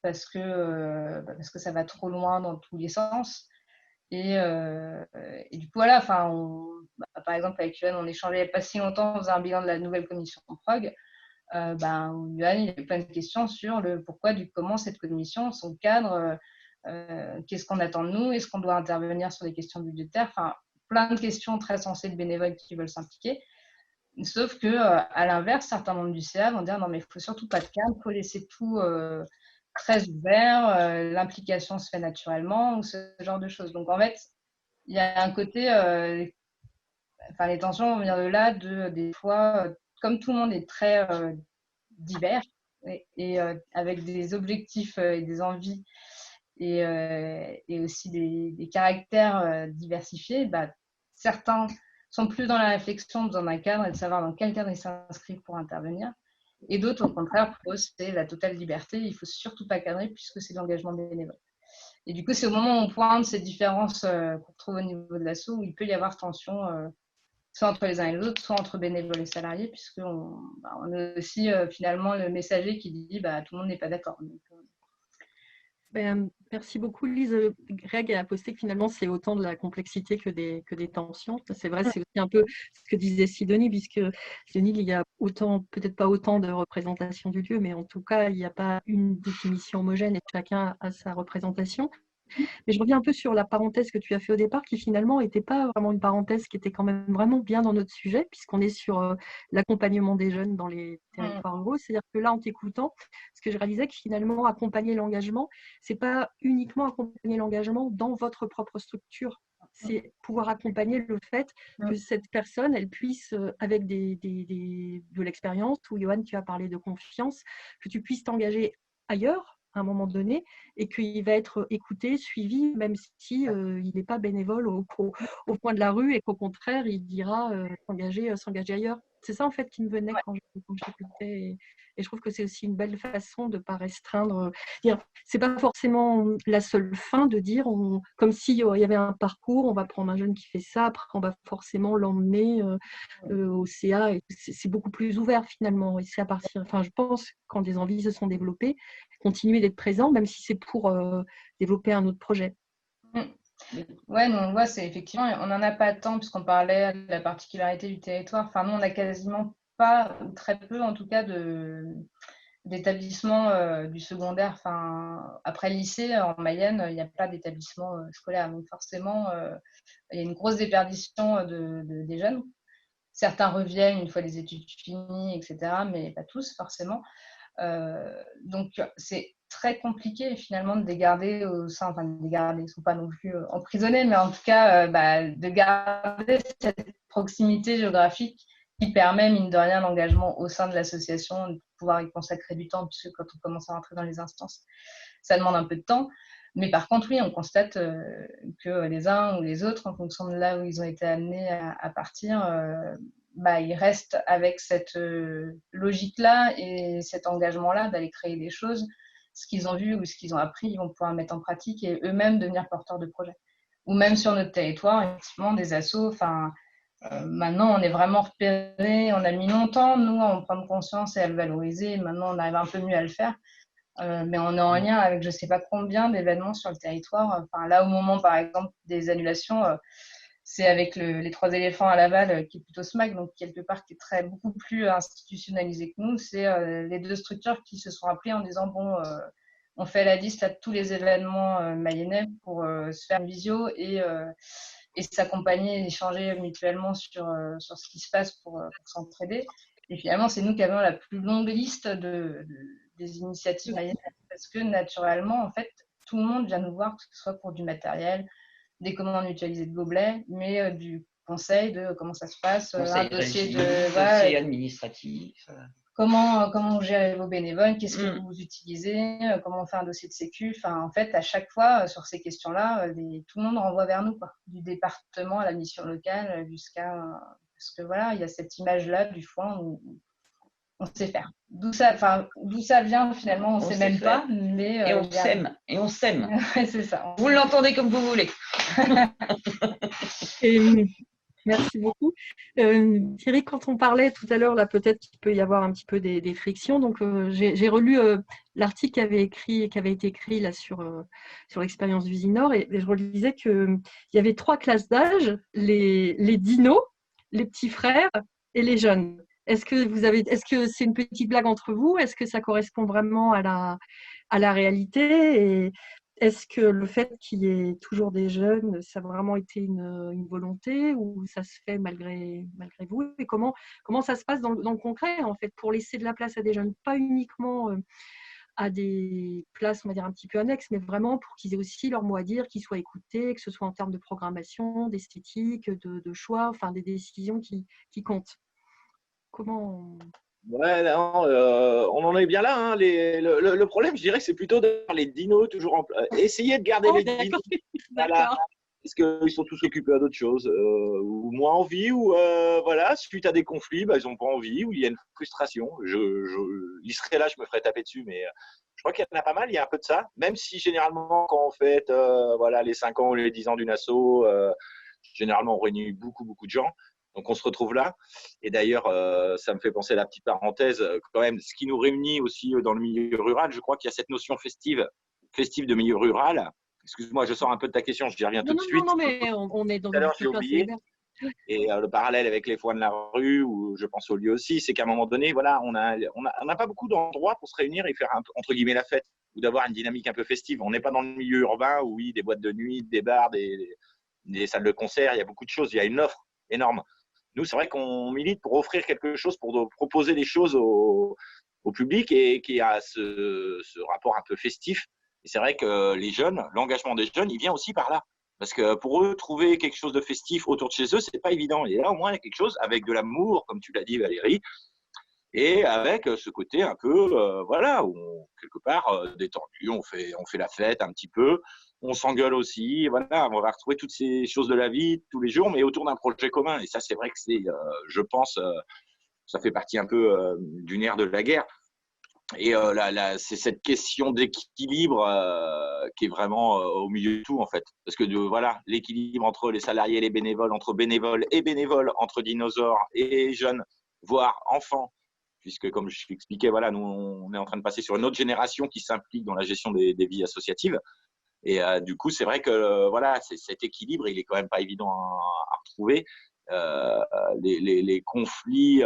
parce que ça va trop loin dans tous les sens? Et du coup, voilà, par exemple, avec Yoann, on échangeait il n'y a pas si longtemps, on faisait un bilan de la nouvelle commission PROG. Yoann, il y avait plein de questions sur le pourquoi, du comment cette commission, son cadre, qu'est-ce qu'on attend de nous, est-ce qu'on doit intervenir sur des questions budgétaires, plein de questions très sensées de bénévoles qui veulent s'impliquer. Sauf que, à l'inverse, certains membres du CA vont dire non, mais il ne faut surtout pas de cadre, il faut laisser tout très ouvert, l'implication se fait naturellement, ou ce genre de choses. Donc en fait, il y a un côté, les tensions vont venir de là, des fois, comme tout le monde est très divers et avec des objectifs et des envies et aussi des caractères diversifiés, certains sont plus dans la réflexion, dans un cadre et de savoir dans quel cadre ils s'inscrivent pour intervenir. Et d'autres, au contraire, pour eux, c'est la totale liberté. Il ne faut surtout pas cadrer puisque c'est l'engagement bénévole. Et du coup, c'est au moment où on pointe ces différences qu'on trouve au niveau de l'asso où il peut y avoir tension, soit entre les uns et les autres, soit entre bénévoles et salariés, puisqu'on est aussi finalement le messager qui dit tout le monde n'est pas d'accord. Merci beaucoup, Lise. Greg a posté que finalement, c'est autant de la complexité que des tensions. C'est vrai, c'est aussi un peu ce que disait Sidonie, puisque Sidonie, il y a peut-être pas autant de représentation du lieu, mais en tout cas, il n'y a pas une définition homogène et chacun a sa représentation. Mais je reviens un peu sur la parenthèse que tu as fait au départ, qui finalement n'était pas vraiment une parenthèse, qui était quand même vraiment bien dans notre sujet, puisqu'on est sur l'accompagnement des jeunes dans les territoires ruraux. C'est-à-dire que là, en t'écoutant, ce que je réalisais que finalement, accompagner l'engagement, c'est pas uniquement accompagner l'engagement dans votre propre structure. C'est pouvoir accompagner le fait que cette personne, elle puisse, avec de l'expérience, ou Johan, tu as parlé de confiance, que tu puisses t'engager ailleurs à un moment donné et qu'il va être écouté, suivi, même si il n'est pas bénévole au coin de la rue et qu'au contraire, il dira s'engager ailleurs. C'est ça en fait qui me venait quand j'écoutais et je trouve que c'est aussi une belle façon de ne pas restreindre. C'est pas forcément la seule fin de dire, comme s'il y avait un parcours, on va prendre un jeune qui fait ça, après on va forcément l'emmener au CA. C'est beaucoup plus ouvert finalement. Et c'est à partir, enfin je pense, quand des envies se sont développées, continuer d'être présent, même si c'est pour développer un autre projet. Ouais, nous on voit, c'est effectivement, on n'en a pas tant, puisqu'on parlait de la particularité du territoire. Enfin, nous, on n'a quasiment pas, ou très peu en tout cas, d'établissements du secondaire. Enfin, après le lycée, en Mayenne, il n'y a pas d'établissement scolaire. Donc forcément, il y a une grosse déperdition des jeunes. Certains reviennent une fois les études finies, etc., mais pas tous forcément. Donc c'est très compliqué finalement de les garder au sein, enfin de les garder, ils ne sont pas non plus emprisonnés, mais en tout cas de garder cette proximité géographique qui permet mine de rien l'engagement au sein de l'association, de pouvoir y consacrer du temps, puisque quand on commence à rentrer dans les instances, ça demande un peu de temps. Mais par contre, oui, on constate que les uns ou les autres, en fonction de là où ils ont été amenés à partir, ils restent avec cette logique-là et cet engagement-là d'aller créer des choses. Ce qu'ils ont vu ou ce qu'ils ont appris, ils vont pouvoir mettre en pratique et eux-mêmes devenir porteurs de projets. Ou même sur notre territoire, effectivement, des assos. Maintenant, on est vraiment repérés. On a mis longtemps, nous, à en prendre conscience et à le valoriser. Maintenant, on arrive un peu mieux à le faire. Mais on est en lien avec je ne sais pas combien d'événements sur le territoire. Là, au moment, par exemple, des annulations, c'est avec les 3 éléphants à Laval, qui est plutôt SMAC, donc quelque part qui est beaucoup plus institutionnalisé que nous. C'est les 2 structures qui se sont appelées en disant on fait la liste à tous les événements mayennais pour se faire une visio et s'accompagner et échanger mutuellement sur ce qui se passe pour s'entraider. Et finalement, c'est nous qui avons la plus longue liste des initiatives mayennaises parce que naturellement, en fait, tout le monde vient nous voir, que ce soit pour du matériel, des commandes mutualisées de gobelets, mais du conseil de comment ça se passe, conseil un dossier dossier administratif. Comment vous gérez vos bénévoles, qu'est-ce que vous utilisez, comment on fait un dossier de sécu. En fait, à chaque fois, sur ces questions-là, tout le monde renvoie vers nous, quoi. Du département à la mission locale jusqu'à... Parce que voilà, il y a cette image-là du foin où on sait faire. D'où ça vient finalement, on ne sait même pas. Mais, et on s'aime. Et on s'aime. C'est ça. Vous l'entendez comme vous voulez. Merci beaucoup. Thierry, quand on parlait tout à l'heure, là peut-être qu'il peut y avoir un petit peu des frictions. Donc j'ai relu l'article qui avait été écrit là sur l'expérience d'Usinor et je relisais qu'il y avait 3 classes d'âge, les dinos, les petits frères et les jeunes. Est-ce que c'est une petite blague entre vous? Est-ce que ça correspond vraiment à la réalité? Et est-ce que le fait qu'il y ait toujours des jeunes, ça a vraiment été une volonté ou ça se fait malgré vous? Et comment ça se passe dans le concret, en fait, pour laisser de la place à des jeunes, pas uniquement à des places, on va dire, un petit peu annexes, mais vraiment pour qu'ils aient aussi leur mot à dire, qu'ils soient écoutés, que ce soit en termes de programmation, d'esthétique, de choix, enfin des décisions qui comptent. Comment... Ouais, non, on en est bien là. Hein. Le problème, je dirais que c'est plutôt de les dinos toujours essayer de garder les dinos. Voilà. Parce qu'ils sont tous occupés à d'autres choses, ou moins envie, ou voilà, suite à des conflits, ils n'ont pas envie, ou il y a une frustration. Il serait là, je me ferais taper dessus, mais je crois qu'il y en a pas mal, il y a un peu de ça. Même si généralement, quand on fête voilà, les 5 ans ou les 10 ans d'une asso, généralement on réunit beaucoup de gens. Donc, on se retrouve là. Et d'ailleurs, ça me fait penser à la petite parenthèse, quand même, ce qui nous réunit aussi dans le milieu rural, je crois qu'il y a cette notion festive de milieu rural. Excuse-moi, je sors un peu de ta question, je y reviens tout de suite. Non, mais on est dans tout à l'heure, j'ai oublié. Et le parallèle avec les foins de la rue, ou je pense au lieu aussi, c'est qu'à un moment donné, voilà, on n'a pas beaucoup d'endroits pour se réunir et faire entre guillemets la fête. ou d'avoir une dynamique un peu festive. On n'est pas dans le milieu urbain où oui, des boîtes de nuit, des bars, des salles de concert, il y a beaucoup de choses, il y a une offre énorme. Nous, c'est vrai qu'on milite pour offrir quelque chose, pour proposer des choses au public et qui a ce rapport un peu festif. Et c'est vrai que les jeunes, l'engagement des jeunes, il vient aussi par là. Parce que pour eux, trouver quelque chose de festif autour de chez eux, c'est pas évident. Et là, au moins, il y a quelque chose avec de l'amour, comme tu l'as dit, Valérie, et avec ce côté un peu, voilà, où quelque part détendu, on fait la fête un petit peu, on s'engueule aussi, voilà, on va retrouver toutes ces choses de la vie tous les jours, mais autour d'un projet commun. Et ça, c'est vrai que c'est, je pense, ça fait partie un peu du nerf de la guerre. Et c'est cette question d'équilibre qui est vraiment au milieu de tout, en fait. Parce que voilà, l'équilibre entre les salariés et les bénévoles, entre bénévoles et bénévoles, entre dinosaures et jeunes, voire enfants, puisque comme je l'expliquais, voilà, nous, on est en train de passer sur une autre génération qui s'implique dans la gestion des vies associatives. Et du coup, c'est vrai que voilà, cet équilibre, il est quand même pas évident à retrouver. Les conflits,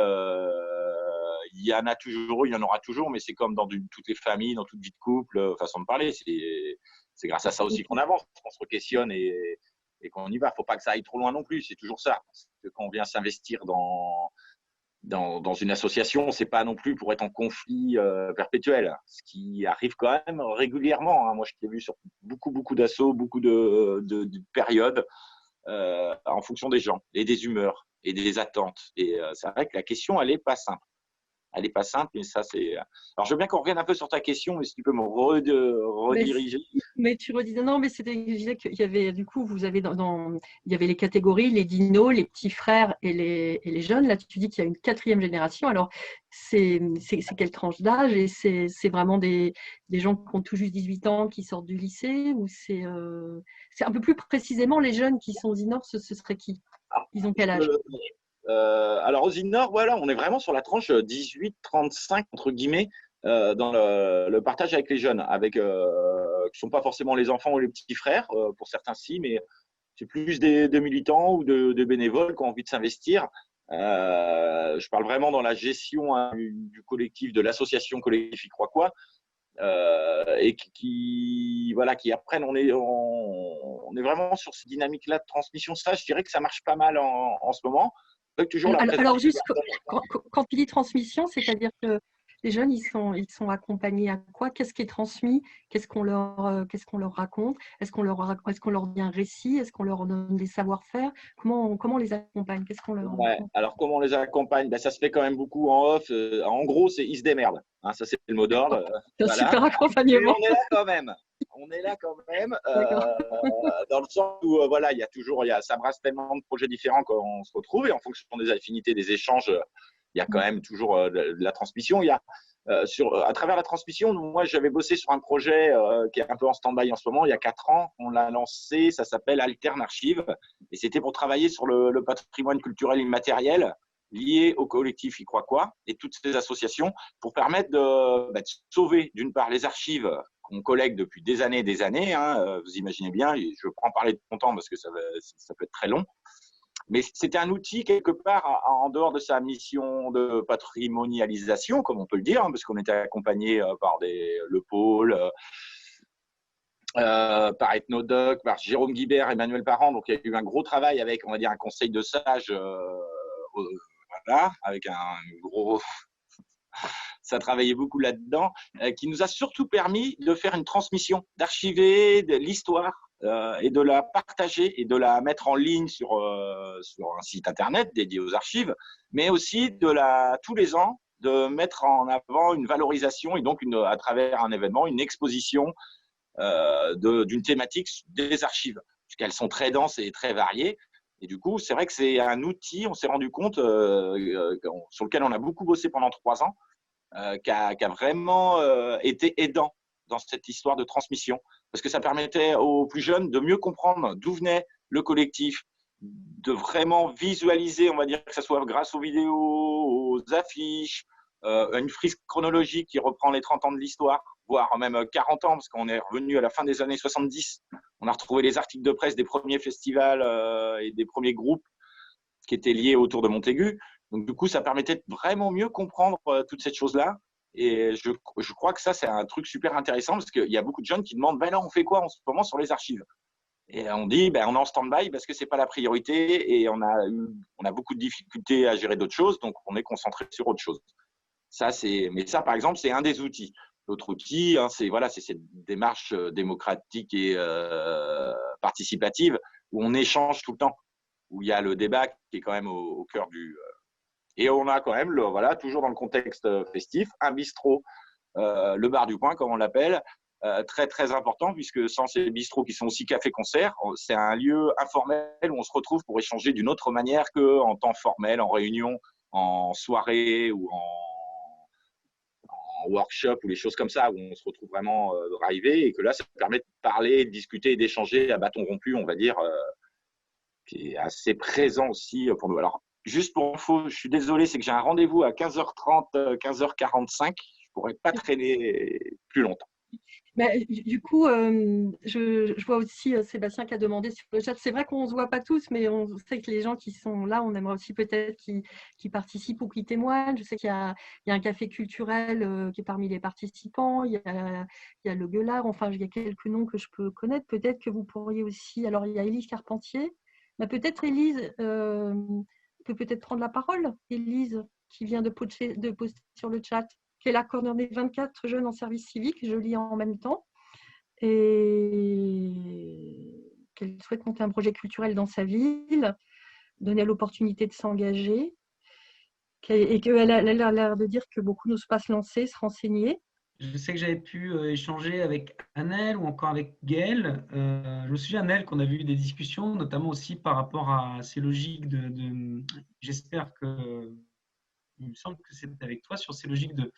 il y en a toujours, il y en aura toujours, mais c'est comme dans toutes les familles, dans toute vie de couple, façon de parler. C'est grâce à ça aussi qu'on avance, qu'on se re-questionne et qu'on y va. Il ne faut pas que ça aille trop loin non plus, c'est toujours ça. Parce que quand on vient s'investir dans une association, c'est pas non plus pour être en conflit perpétuel, ce qui arrive quand même régulièrement. Hein. Moi, je l'ai vu sur beaucoup d'assauts, beaucoup de périodes, en fonction des gens et des humeurs et des attentes. Et c'est vrai que la question, elle n'est pas simple. Elle n'est pas simple, mais ça, c'est… Alors, je veux bien qu'on revienne un peu sur ta question, mais si tu peux me rediriger. Mais tu redisais, non, mais c'était, je disais qu'il y avait, du coup, vous avez il y avait les catégories, les dinos, les petits frères et les jeunes. Là, tu dis qu'il y a une 4e génération. Alors, c'est quelle tranche d'âge? Et c'est vraiment des gens qui ont tout juste 18 ans, qui sortent du lycée? Ou c'est un peu plus précisément, les jeunes qui sont Zinor, ce serait qui? Ils ont quel âge? Alors, aux Nord, voilà, on est vraiment sur la tranche 18-35, entre guillemets, dans le partage avec les jeunes, qui ne sont pas forcément les enfants ou les petits frères, pour certains si, mais c'est plus des militants ou des bénévoles qui ont envie de s'investir. Je parle vraiment dans la gestion du collectif, de l'association collectif Y Croit Quoi, et qui apprennent. On est vraiment sur cette dynamique-là de transmission. Ça, je dirais que ça marche pas mal en ce moment. Toujours alors juste, quand tu dis transmission, c'est-à-dire que les jeunes, ils sont accompagnés à quoi? Qu'est-ce qui est transmis? Qu'est-ce qu'on leur raconte? Est-ce qu'on leur dit un récit? Est-ce qu'on leur donne des savoir-faire? Comment on les accompagne? Qu'est-ce qu'on leur… Ouais. Alors, comment on les accompagne? Ça se fait quand même beaucoup en off. En gros, c'est ils se démerdent. Hein, ça, c'est le mot d'ordre. C'est un super accompagnement. Mais on est là quand même. On est là quand même, dans le sens où voilà, il y a toujours, ça brasse tellement de projets différents qu'on se retrouve, et en fonction des affinités, des échanges, il y a quand même toujours de la transmission. Il y a à travers la transmission, moi j'avais bossé sur un projet qui est un peu en stand-by en ce moment. Il y a 4 ans, on l'a lancé, ça s'appelle Alterne Archives, et c'était pour travailler sur le patrimoine culturel immatériel lié au collectif Y Croit Quoi et toutes ces associations, pour permettre de sauver d'une part les archives qu'on collecte depuis des années, hein, vous imaginez bien, je ne vais pas en parler de longtemps parce que ça peut être très long, mais c'était un outil quelque part en dehors de sa mission de patrimonialisation, comme on peut le dire, hein, parce qu'on était accompagné par le pôle, par Ethnodoc, par Jérôme Guibert, Emmanuel Parent, donc il y a eu un gros travail avec, on va dire, un conseil de sages, voilà, avec un gros… Ça travaillait beaucoup là-dedans, qui nous a surtout permis de faire une transmission, d'archiver l'histoire et de la partager et de la mettre en ligne sur un site internet dédié aux archives, mais aussi tous les ans de mettre en avant une valorisation et donc à travers un événement, une exposition d'une thématique des archives, puisqu'elles sont très denses et très variées. Et du coup, c'est vrai que c'est un outil, on s'est rendu compte, sur lequel on a beaucoup bossé pendant 3 ans, qui a vraiment été aidant dans cette histoire de transmission, parce que ça permettait aux plus jeunes de mieux comprendre d'où venait le collectif, de vraiment visualiser, on va dire, que ce soit grâce aux vidéos, aux affiches, une frise chronologique qui reprend les 30 ans de l'histoire, voire même 40 ans, parce qu'on est revenu à la fin des années 70. On a retrouvé les articles de presse des premiers festivals et des premiers groupes qui étaient liés autour de Montaigu. Donc, du coup, ça permettait de vraiment mieux comprendre toute cette chose-là. Et je crois que ça, c'est un truc super intéressant parce qu'il y a beaucoup de jeunes qui demandent ben là, on fait quoi en ce moment sur les archives? Et on dit ben, on est en stand-by parce que ce n'est pas la priorité et on a beaucoup de difficultés à gérer d'autres choses, donc on est concentré sur autre chose. Mais ça, par exemple, c'est un des outils. L'autre outil, c'est cette démarche démocratique et participative où on échange tout le temps, où il y a le débat qui est quand même au cœur du… Et on a quand même, toujours dans le contexte festif, un bistrot, le bar du coin, comme on l'appelle, très, très important, puisque sans ces bistrots qui sont aussi café-concert, c'est un lieu informel où on se retrouve pour échanger d'une autre manière qu'en temps formel, en réunion, en soirée ou en workshop ou les choses comme ça, où on se retrouve vraiment drivé, et que là, ça permet de parler, de discuter et d'échanger à bâton rompu, on va dire, qui est assez présent aussi pour nous. Alors, juste pour info, je suis désolé, c'est que j'ai un rendez-vous à 15h30, 15h45. Je ne pourrais pas traîner plus longtemps. Du coup, je vois aussi Sébastien qui a demandé sur le chat. C'est vrai qu'on ne se voit pas tous, mais on sait que les gens qui sont là, on aimerait aussi peut-être qu'ils participent ou qu'ils témoignent. Je sais qu'il y a un café culturel qui est parmi les participants. Il y a le Gueulard. Enfin, il y a quelques noms que je peux connaître. Peut-être que vous pourriez aussi… Alors, il y a Élise Carpentier. Mais peut-être Élise peut peut-être prendre la parole. Élise, qui vient de poster sur le chat, qui est la coordonnée 24 jeunes en service civique, je lis en même temps, et qu'elle souhaite monter un projet culturel dans sa ville, donner l'opportunité de s'engager, et qu'elle a l'air de dire que beaucoup n'osent pas se lancer, se renseigner. Je sais que j'avais pu échanger avec Annelle ou encore avec Gaëlle. Je me souviens, Annelle, qu'on avait eu des discussions, notamment aussi par rapport à ces logiques j'espère que… Il me semble que c'est avec toi sur ces logiques de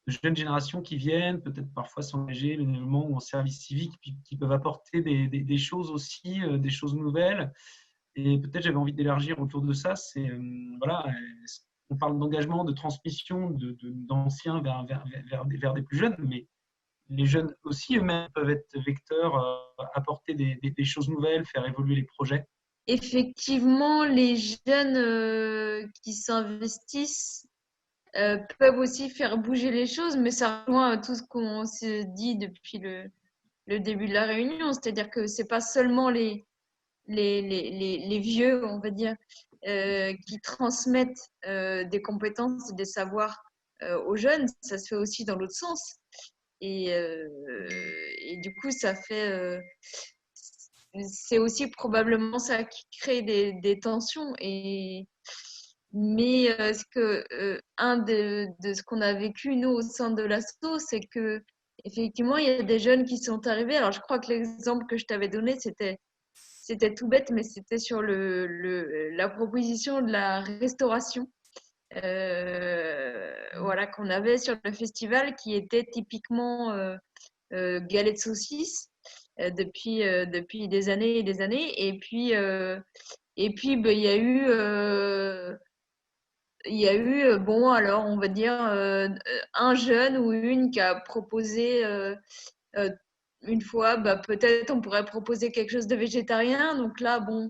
jeunes générations qui viennent, peut-être parfois s'engager bénévolement ou en service civique, puis qui peuvent apporter des choses aussi, des choses nouvelles. Et peut-être j'avais envie d'élargir autour de ça. C'est on parle d'engagement, de transmission d'anciens vers des plus jeunes, mais les jeunes aussi eux-mêmes peuvent être vecteurs, apporter des choses nouvelles, faire évoluer les projets. Effectivement, les jeunes qui s'investissent peuvent aussi faire bouger les choses, mais ça rejoint tout ce qu'on s'est dit depuis le début de la réunion, c'est-à-dire que c'est pas seulement les vieux, on va dire, qui transmettent des compétences et des savoirs aux jeunes, ça se fait aussi dans l'autre sens. Et du coup, ça fait… c'est aussi probablement ça qui crée des tensions. Mais un de ce qu'on a vécu, nous, au sein de l'asso, c'est que effectivement, il y a des jeunes qui sont arrivés. Alors, je crois que l'exemple que je t'avais donné, c'était tout bête, mais c'était sur la proposition de la restauration. Voilà, qu'on avait sur le festival, qui était typiquement galette de saucisse depuis des années et des années. Et puis ben, il y a eu, bon, alors on va dire un jeune ou une qui a proposé une fois, bah, peut-être on pourrait proposer quelque chose de végétarien. Donc là, bon,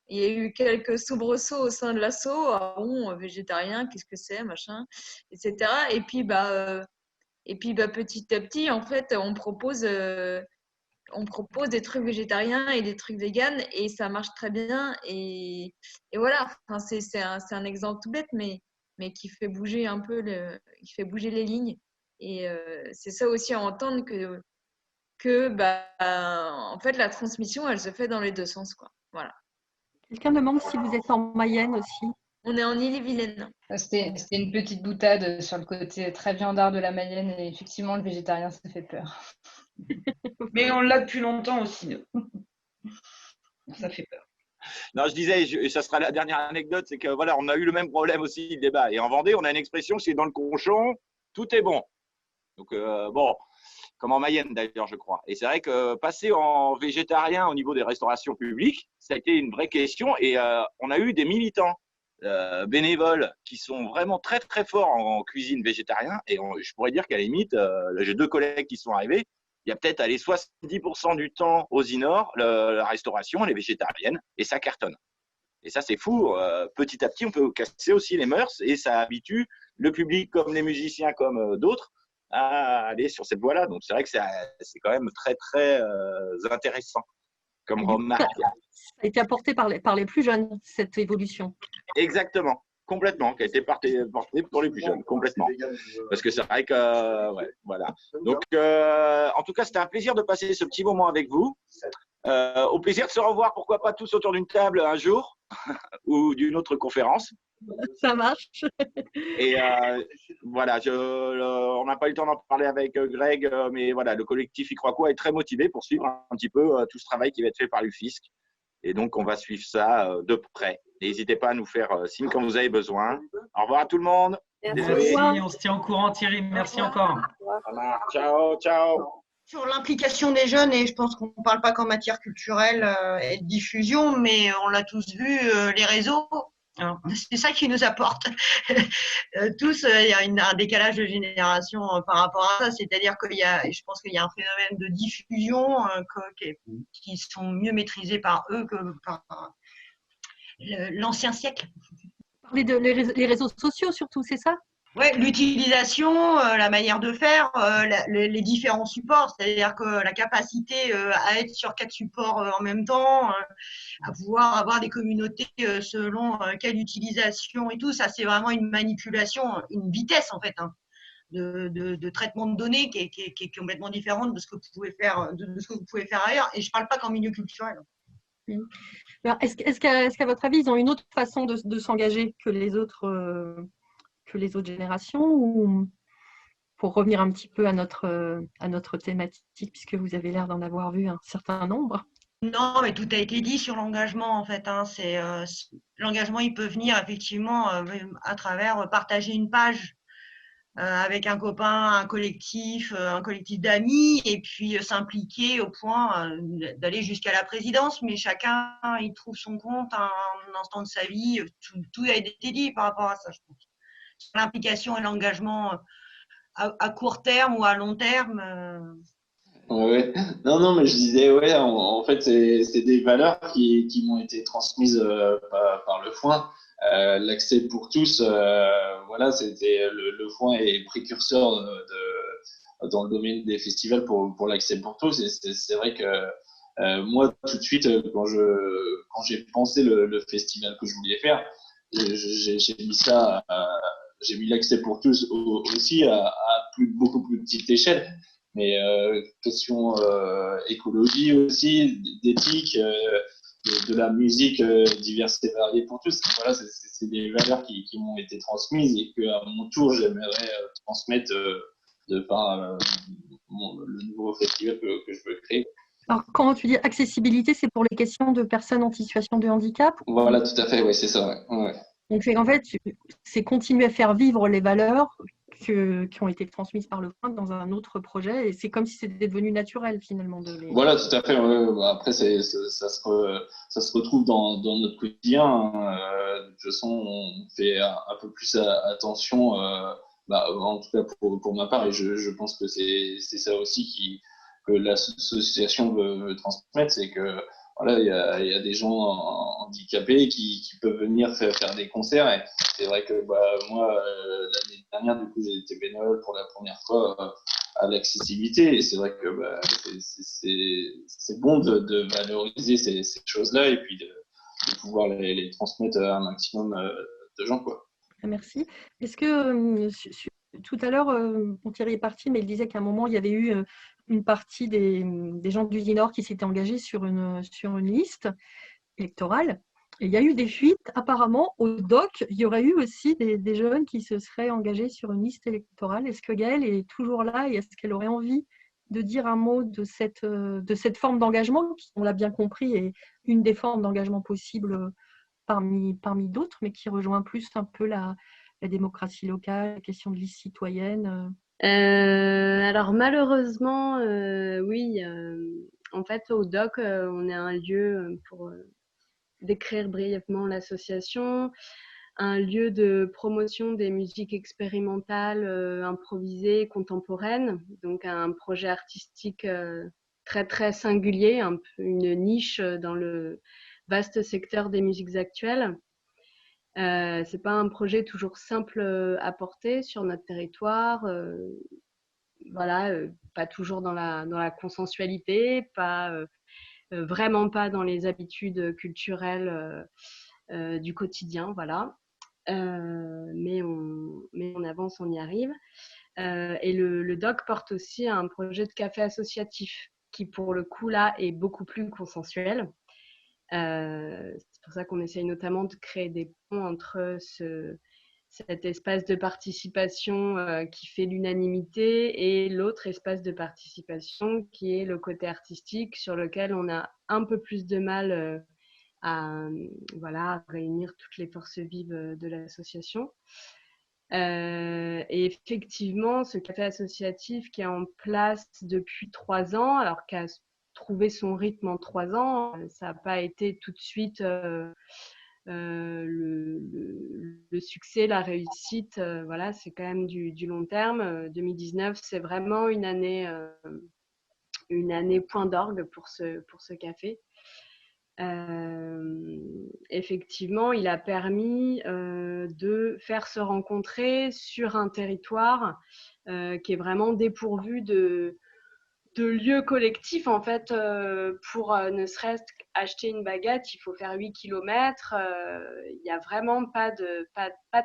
il y a eu quelques soubresauts au sein de l'asso. Ah bon, végétarien, qu'est-ce que c'est, machin, etc. Et puis, petit à petit, en fait, on propose des trucs végétariens et des trucs véganes, et ça marche très bien. Et voilà, enfin, c'est un exemple tout bête, mais qui fait bouger un peu qui fait bouger les lignes. Et c'est ça aussi à entendre que en fait, la transmission, elle se fait dans les deux sens, quoi. Voilà. Quelqu'un demande si vous êtes en Mayenne aussi. On est en Ille-et-Vilaine. C'était une petite boutade sur le côté très viandard de la Mayenne, et effectivement, le végétarien, ça fait peur. Mais on l'a depuis longtemps aussi, nous. Ça fait peur. Non, je disais, et ça sera la dernière anecdote, c'est que voilà, on a eu le même problème aussi, le débat. Et en Vendée, on a une expression, c'est dans le cochon, tout est bon. Donc, bon, comme en Mayenne d'ailleurs, je crois. Et c'est vrai que passer en végétarien au niveau des restaurations publiques, ça a été une vraie question. Et on a eu des militants bénévoles qui sont vraiment très, très forts en cuisine végétarien. Et je pourrais dire qu'à la limite, j'ai 2 collègues qui sont arrivés. Il y a peut-être 70% du temps aux Inor, la restauration, elle est végétarienne et ça cartonne. Et ça, c'est fou. Petit à petit, on peut casser aussi les mœurs et ça habitue le public comme les musiciens comme d'autres à aller sur cette voie-là. Donc, c'est vrai que c'est quand même très, très intéressant comme remarque. Ça a été apporté par les plus jeunes, cette évolution. Exactement. Complètement, qui a été porté pour les plus jeunes, complètement. Parce que c'est vrai que, ouais, voilà. Donc, en tout cas, c'était un plaisir de passer ce petit moment avec vous. Au plaisir de se revoir, pourquoi pas tous autour d'une table un jour ou d'une autre conférence. Ça marche. Et voilà, on n'a pas eu le temps d'en parler avec Greg, mais voilà, le collectif Y croit quoi est très motivé pour suivre un petit peu tout ce travail qui va être fait par l'UFISC. Et donc, on va suivre ça de près. N'hésitez pas à nous faire signe quand vous avez besoin. Au revoir à tout le monde. Merci, on se tient au courant, Thierry. Merci encore. Ciao, ciao. Sur l'implication des jeunes, et je pense qu'on ne parle pas qu'en matière culturelle et de diffusion, mais on l'a tous vu, les réseaux, hein, c'est ça qui nous apporte. Tous, il y a un décalage de génération par rapport à ça, c'est-à-dire je pense qu'il y a un phénomène de diffusion qui sont mieux maîtrisés par eux que par l'ancien siècle. Parler les réseaux sociaux surtout, c'est ça? Ouais, l'utilisation, la manière de faire, les différents supports, c'est-à-dire que la capacité à être sur 4 supports en même temps, à pouvoir avoir des communautés selon quelle utilisation et tout, ça c'est vraiment une manipulation, une vitesse en fait, hein, de traitement de données qui est complètement différente de ce que vous pouvez faire, de ce que vous pouvez faire ailleurs. Et je parle pas qu'en milieu culturel. Alors, est-ce qu'à votre avis, ils ont une autre façon de s'engager que les autres générations, ou pour revenir un petit peu à notre thématique, puisque vous avez l'air d'en avoir vu un certain nombre? Non, mais tout a été dit sur l'engagement en fait, hein. L'engagement, il peut venir effectivement à travers partager une page avec un copain, un collectif d'amis, et puis s'impliquer au point d'aller jusqu'à la présidence. Mais chacun, il trouve son compte à un instant de sa vie. Tout a été dit par rapport à ça, je pense. L'implication et l'engagement à court terme ou à long terme. Ouais. Non, mais je disais, ouais, en fait, c'est des valeurs qui m'ont été transmises par le foin. L'accès pour tous, voilà, c'était le foin est précurseur dans le domaine des festivals pour l'accès pour tous. Et c'est vrai que moi, tout de suite, quand j'ai pensé le festival que je voulais faire, j'ai mis ça, j'ai mis l'accès pour tous aussi à beaucoup plus petite échelle. Mais question écologie aussi, d'éthique, de la musique diverse et variée pour tous. Voilà, c'est des valeurs qui m'ont été transmises et qu'à mon tour, j'aimerais transmettre de par le nouveau festival que je veux créer. Alors, quand tu dis accessibilité, c'est pour les questions de personnes en situation de handicap? Voilà, tout à fait, oui, c'est ça. Ouais. Donc, en fait, c'est continuer à faire vivre les valeurs qui ont été transmises par le foin dans un autre projet, et c'est comme si c'était devenu naturel finalement. Voilà, tout à fait. Ouais. Après, ça se retrouve dans notre quotidien. De toute façon, on fait un peu plus attention, en tout cas pour ma part, et je pense que c'est ça aussi que l'association veut transmettre, c'est que voilà, il y a des gens handicapés qui peuvent venir faire des concerts. Et c'est vrai que moi, l'année dernière, du coup, j'ai été bénévole pour la première fois à l'accessibilité. Et c'est vrai que c'est bon de valoriser ces choses-là et puis de pouvoir les transmettre à un maximum de gens, quoi. Merci. Est-ce que tout à l'heure, Thierry est parti, mais il disait qu'à un moment, il y avait eu une partie des gens du Nord qui s'étaient engagés sur une liste électorale. Et il y a eu des fuites. Apparemment, au DOC, il y aurait eu aussi des jeunes qui se seraient engagés sur une liste électorale. Est-ce que Gaëlle est toujours là et est-ce qu'elle aurait envie de dire un mot de cette forme d'engagement qui, on l'a bien compris, est une des formes d'engagement possibles parmi d'autres, mais qui rejoint plus un peu la démocratie locale, la question de liste citoyenne? Alors malheureusement, oui. En fait, au DOC, on est un lieu, pour décrire brièvement l'association, un lieu de promotion des musiques expérimentales, improvisées, contemporaines, donc un projet artistique très très singulier, un peu une niche dans vaste secteur des musiques actuelles. C'est pas un projet toujours simple à porter sur notre territoire. Voilà, pas toujours dans la consensualité, vraiment pas dans les habitudes culturelles du quotidien, voilà. Mais on avance, on y arrive. Et le doc porte aussi un projet de café associatif qui, pour le coup, là, est beaucoup plus consensuel. C'est pour ça qu'on essaye notamment de créer des ponts entre cet espace de participation qui fait l'unanimité et l'autre espace de participation qui est le côté artistique sur lequel on a un peu plus de mal à réunir toutes les forces vives de l'association. Et effectivement, ce café associatif qui est en place depuis 3 ans, alors qu'a trouvé son rythme en 3 ans, ça n'a pas été tout de suite le succès, la réussite. Voilà, c'est quand même du long terme. 2019, c'est vraiment une année point d'orgue pour ce café. Effectivement, il a permis de faire se rencontrer sur un territoire qui est vraiment dépourvu de lieux collectifs. En fait, pour ne serait-ce qu'acheter une baguette, il faut faire 8 km. Il n'y a vraiment pas de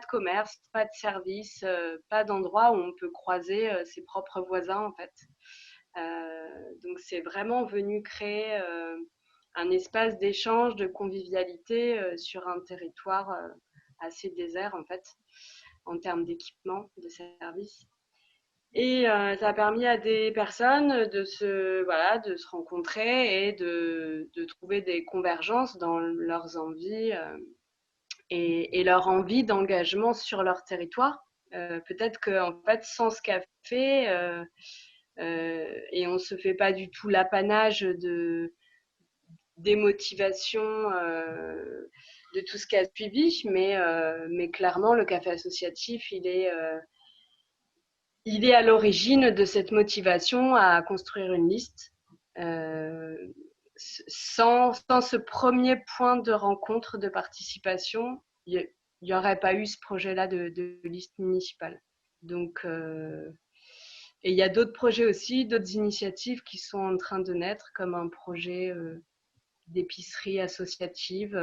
commerce, pas de service, pas d'endroit où on peut croiser ses propres voisins, en fait. Donc, c'est vraiment venu créer un espace d'échange, de convivialité sur un territoire assez désert, en fait, en termes d'équipement, de services. Et ça a permis à des personnes de se rencontrer et de trouver des convergences dans leurs envies et leur envie d'engagement sur leur territoire. Peut-être qu'en fait, sans ce café, et on ne se fait pas du tout l'apanage des motivations de tout ce qui a suivi, mais clairement, le café associatif, il est à l'origine de cette motivation à construire une liste. Sans ce premier point de rencontre, de participation, il n'y aurait pas eu ce projet-là de liste municipale. Donc, et il y a d'autres projets aussi, d'autres initiatives qui sont en train de naître, comme un projet d'épicerie associative,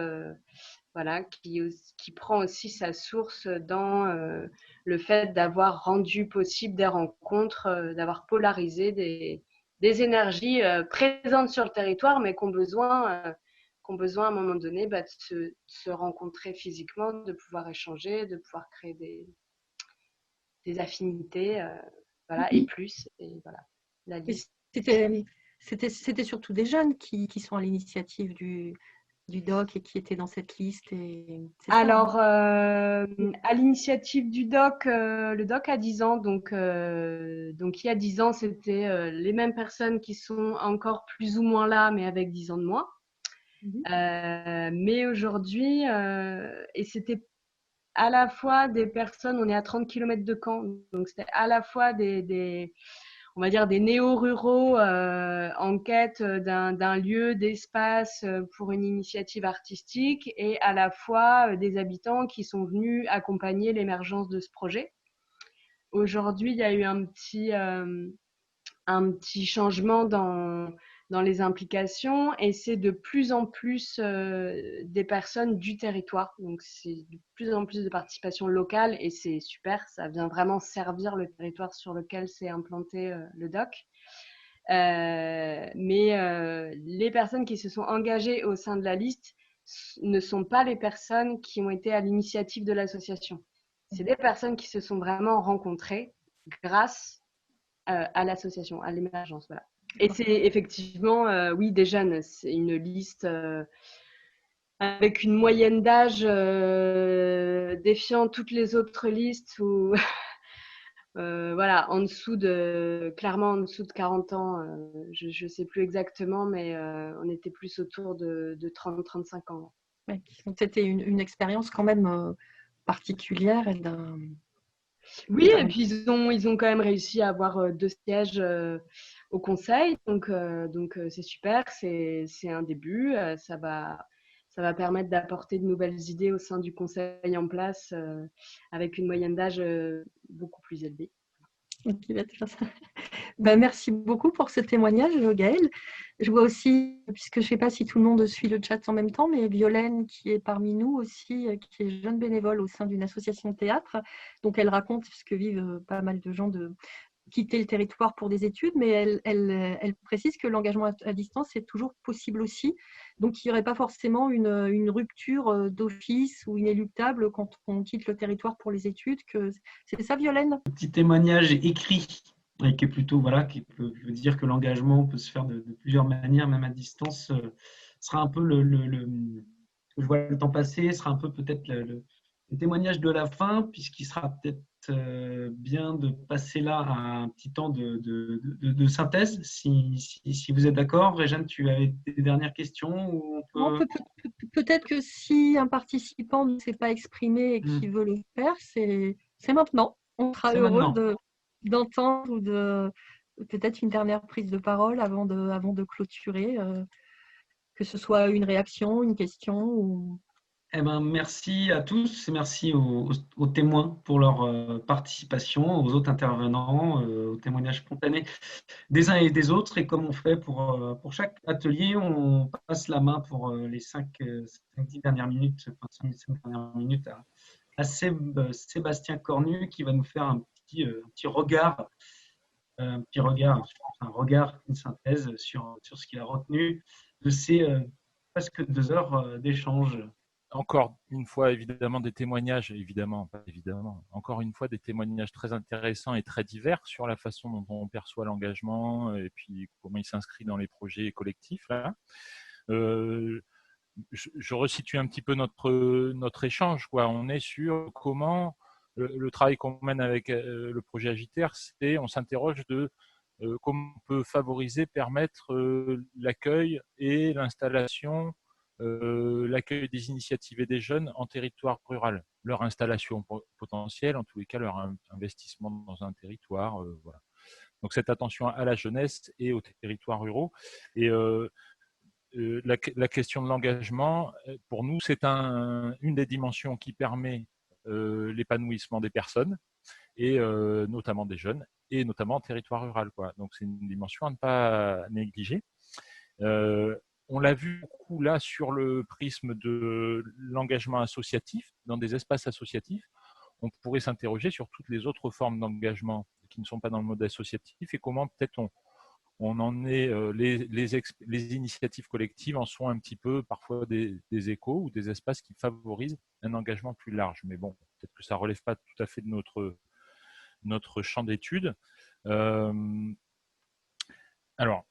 qui prend aussi sa source dans le fait d'avoir rendu possible des rencontres, d'avoir polarisé des énergies présentes sur le territoire, mais qui ont besoin à un moment donné de se rencontrer physiquement, de pouvoir échanger, de pouvoir créer des affinités, et plus. Et voilà, la liste. C'était surtout des jeunes qui sont à l'initiative du doc et qui étaient dans cette liste. Alors, à l'initiative du doc, le doc a 10 ans, donc il y a 10 ans, c'était les mêmes personnes qui sont encore plus ou moins là, mais avec 10 ans de moins. Mais aujourd'hui, et c'était à la fois des personnes, on est à 30 km de Caen, donc c'était à la fois on va dire des néo-ruraux en quête d'un lieu, d'espace pour une initiative artistique et à la fois des habitants qui sont venus accompagner l'émergence de ce projet. Aujourd'hui, il y a eu un petit changement dans les implications et c'est de plus en plus des personnes du territoire. Donc, c'est de plus en plus de participation locale et c'est super. Ça vient vraiment servir le territoire sur lequel s'est implanté le doc. Mais les personnes qui se sont engagées au sein de la liste ne sont pas les personnes qui ont été à l'initiative de l'association. C'est des personnes qui se sont vraiment rencontrées grâce à l'association, à l'émergence. Voilà. Et c'est effectivement, oui, des jeunes. C'est une liste avec une moyenne d'âge défiant toutes les autres listes où, clairement en dessous de 40 ans. Je ne sais plus exactement, mais on était plus autour de 30-35 ans. Ouais, c'était une expérience quand même particulière et d'un. Oui, et puis ils ont quand même réussi à avoir 2 sièges au conseil, donc c'est super, c'est un début, ça va ça va permettre d'apporter de nouvelles idées au sein du conseil en place avec une moyenne d'âge beaucoup plus élevée. Ok, bah, très bien. Bah, merci beaucoup pour ce témoignage, Gaëlle. Je vois aussi, puisque je ne sais pas si tout le monde suit le chat en même temps, mais Violaine qui est parmi nous aussi, qui est jeune bénévole au sein d'une association de théâtre. Donc elle raconte ce que vivent pas mal de gens de quitter le territoire pour des études, mais elle précise que l'engagement à distance est toujours possible aussi. Donc, il n'y aurait pas forcément une rupture d'office ou inéluctable quand on quitte le territoire pour les études. C'est ça, Violaine? Petit témoignage écrit, et qui est plutôt, voilà, qui peut dire que l'engagement peut se faire de plusieurs manières, même à distance, sera un peu je vois le temps passer, sera un peu peut-être le témoignage de la fin, puisqu'il sera peut-être bien de passer là à un petit temps de synthèse, si vous êtes d'accord. Réjeanne, tu avais des dernières questions ou on peut... Peut-être que si un participant ne s'est pas exprimé et qui veut le faire, c'est maintenant. On sera heureux d'entendre ou de peut-être une dernière prise de parole avant de clôturer, que ce soit une réaction, une question ou... Eh ben, merci à tous et merci aux témoins pour leur participation, aux autres intervenants, aux témoignages spontanés des uns et des autres. Et comme on fait pour chaque atelier, on passe la main pour les 5-10 dernières minutes, enfin, 5 dernières minutes à Sébastien Cornu qui va nous faire un petit regard, une synthèse sur ce qu'il a retenu de ces presque 2 heures d'échange. Encore une fois, évidemment, des témoignages, encore une fois, des témoignages très intéressants et très divers sur la façon dont on perçoit l'engagement et puis comment il s'inscrit dans les projets collectifs. Là. Je resitue un petit peu notre échange. Quoi. On est sur comment le travail qu'on mène avec le projet Agiter, on s'interroge de comment on peut favoriser, permettre l'accueil et l'installation l'accueil des initiatives et des jeunes en territoire rural, leur installation potentielle, en tous les cas leur investissement dans un territoire. Voilà. Donc cette attention à la jeunesse et aux territoires ruraux. Et la question de l'engagement, pour nous, c'est une des dimensions qui permet l'épanouissement des personnes, et notamment des jeunes, et notamment en territoire rural. Quoi. Donc c'est une dimension à ne pas négliger. On l'a vu beaucoup là sur le prisme de l'engagement associatif, dans des espaces associatifs. On pourrait s'interroger sur toutes les autres formes d'engagement qui ne sont pas dans le mode associatif et comment peut-être on en est, les initiatives collectives en sont un petit peu parfois des échos ou des espaces qui favorisent un engagement plus large. Mais bon, peut-être que ça ne relève pas tout à fait de notre champ d'études. Alors,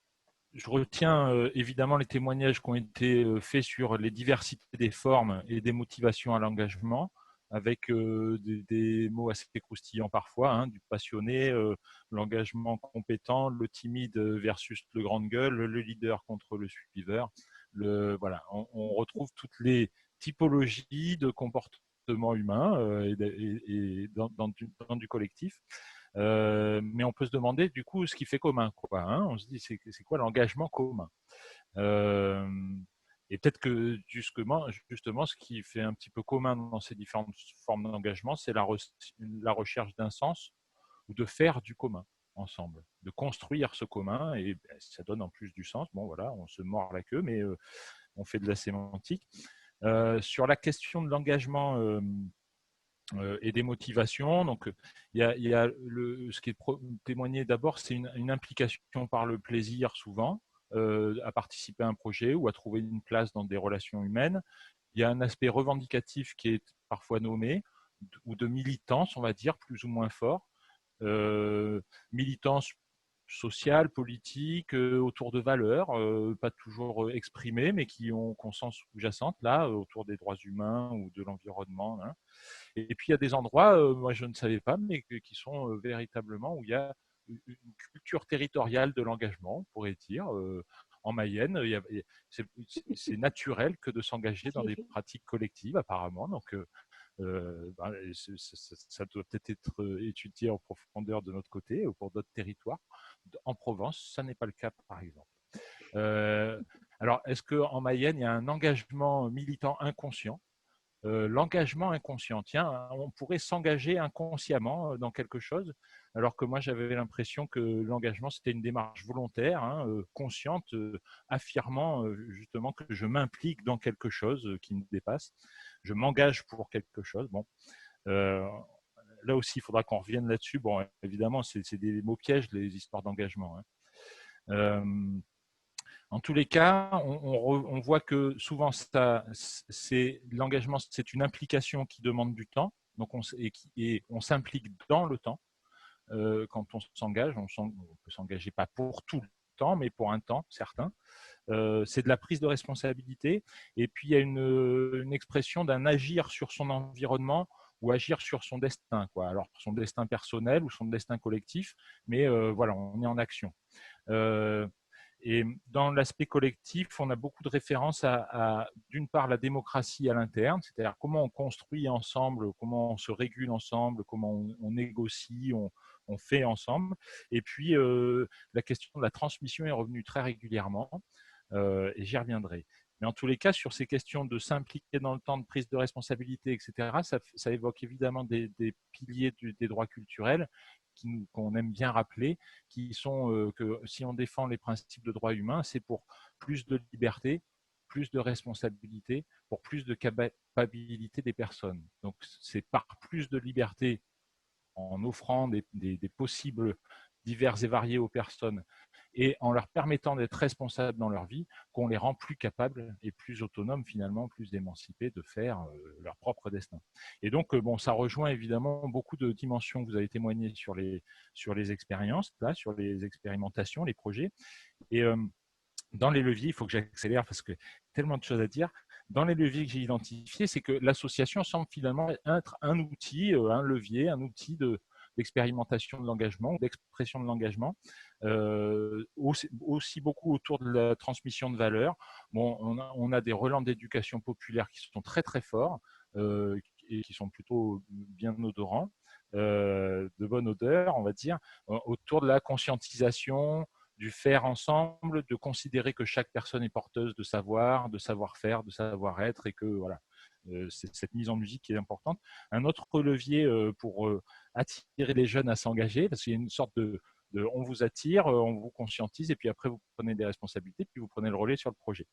je retiens évidemment les témoignages qui ont été faits sur les diversités des formes et des motivations à l'engagement, avec des mots assez croustillants parfois, hein, du passionné, l'engagement compétent, le timide versus le grande gueule, le leader contre le suiveur. Voilà, on retrouve toutes les typologies de comportement humain et dans du collectif. Mais on peut se demander du coup ce qui fait commun. Quoi, hein. On se dit c'est quoi l'engagement commun et peut-être que justement, ce qui fait un petit peu commun dans ces différentes formes d'engagement, c'est la recherche d'un sens ou de faire du commun ensemble, de construire ce commun, et ça donne en plus du sens. Bon voilà, on se mord la queue, mais on fait de la sémantique. Sur la question de l'engagement et des motivations. Donc, il y a ce qui est témoigné d'abord, c'est une implication par le plaisir souvent à participer à un projet ou à trouver une place dans des relations humaines. Il y a un aspect revendicatif qui est parfois nommé, ou de militance, on va dire, plus ou moins fort. Militance sociale, politique, autour de valeurs, pas toujours exprimées, mais qui ont conscience sous-jacente, là, autour des droits humains ou de l'environnement. Hein. Et puis, il y a des endroits, moi je ne savais pas, mais qui sont véritablement où il y a une culture territoriale de l'engagement, on pourrait dire. En Mayenne, c'est naturel que de s'engager dans des pratiques collectives, apparemment. Donc, ça doit peut-être être étudié en profondeur de notre côté ou pour d'autres territoires. En Provence, ça n'est pas le cas, par exemple. Alors, est-ce qu'en Mayenne, il y a un engagement militant inconscient? L'engagement inconscient, tiens, on pourrait s'engager inconsciemment dans quelque chose, alors que moi j'avais l'impression que l'engagement c'était une démarche volontaire, hein, consciente, affirmant justement que je m'implique dans quelque chose qui me dépasse, je m'engage pour quelque chose. Bon, là aussi il faudra qu'on revienne là-dessus. Bon, évidemment c'est des mots pièges, les histoires d'engagement, hein. En tous les cas, on voit que souvent, l'engagement, c'est une implication qui demande du temps, donc et on s'implique dans le temps. Quand on s'engage, on peut s'engager pas pour tout le temps, mais pour un temps certain. C'est de la prise de responsabilité. Et puis, il y a une expression d'un agir sur son environnement ou agir sur son destin, quoi. Alors, son destin personnel ou son destin collectif, mais voilà, on est en action. Et dans l'aspect collectif, on a beaucoup de références à d'une part, la démocratie à l'interne, c'est-à-dire comment on construit ensemble, comment on se régule ensemble, comment on négocie, on fait ensemble. Et puis, la question de la transmission est revenue très régulièrement, et j'y reviendrai. Mais en tous les cas, sur ces questions de s'impliquer dans le temps de prise de responsabilité, etc., ça évoque évidemment des piliers des droits culturels qu'on aime bien rappeler, qui sont que si on défend les principes de droits humains, c'est pour plus de liberté, plus de responsabilité, pour plus de capacité des personnes. Donc c'est par plus de liberté, en offrant des possibles divers et variés aux personnes et en leur permettant d'être responsables dans leur vie, qu'on les rend plus capables et plus autonomes finalement, plus émancipés de faire leur propre destin. Et donc, bon, ça rejoint évidemment beaucoup de dimensions que vous avez témoignées sur les expériences, là, sur les expérimentations, les projets. Et dans les leviers, il faut que j'accélère parce que tellement de choses à dire. Dans les leviers que j'ai identifiés, c'est que l'association semble finalement être un outil, un levier, un outil d'expérimentation de l'engagement, d'expression de l'engagement, aussi beaucoup autour de la transmission de valeurs. Bon, on a des relents d'éducation populaire qui sont très très forts et qui sont plutôt bien odorants, de bonne odeur, on va dire, autour de la conscientisation, du faire ensemble, de considérer que chaque personne est porteuse de savoir, de savoir-faire, de savoir-être et que voilà, c'est cette mise en musique qui est importante. Un autre levier pour attirer les jeunes à s'engager, parce qu'il y a une sorte de on vous attire, on vous conscientise et puis après vous prenez des responsabilités, puis vous prenez le relais sur le projet.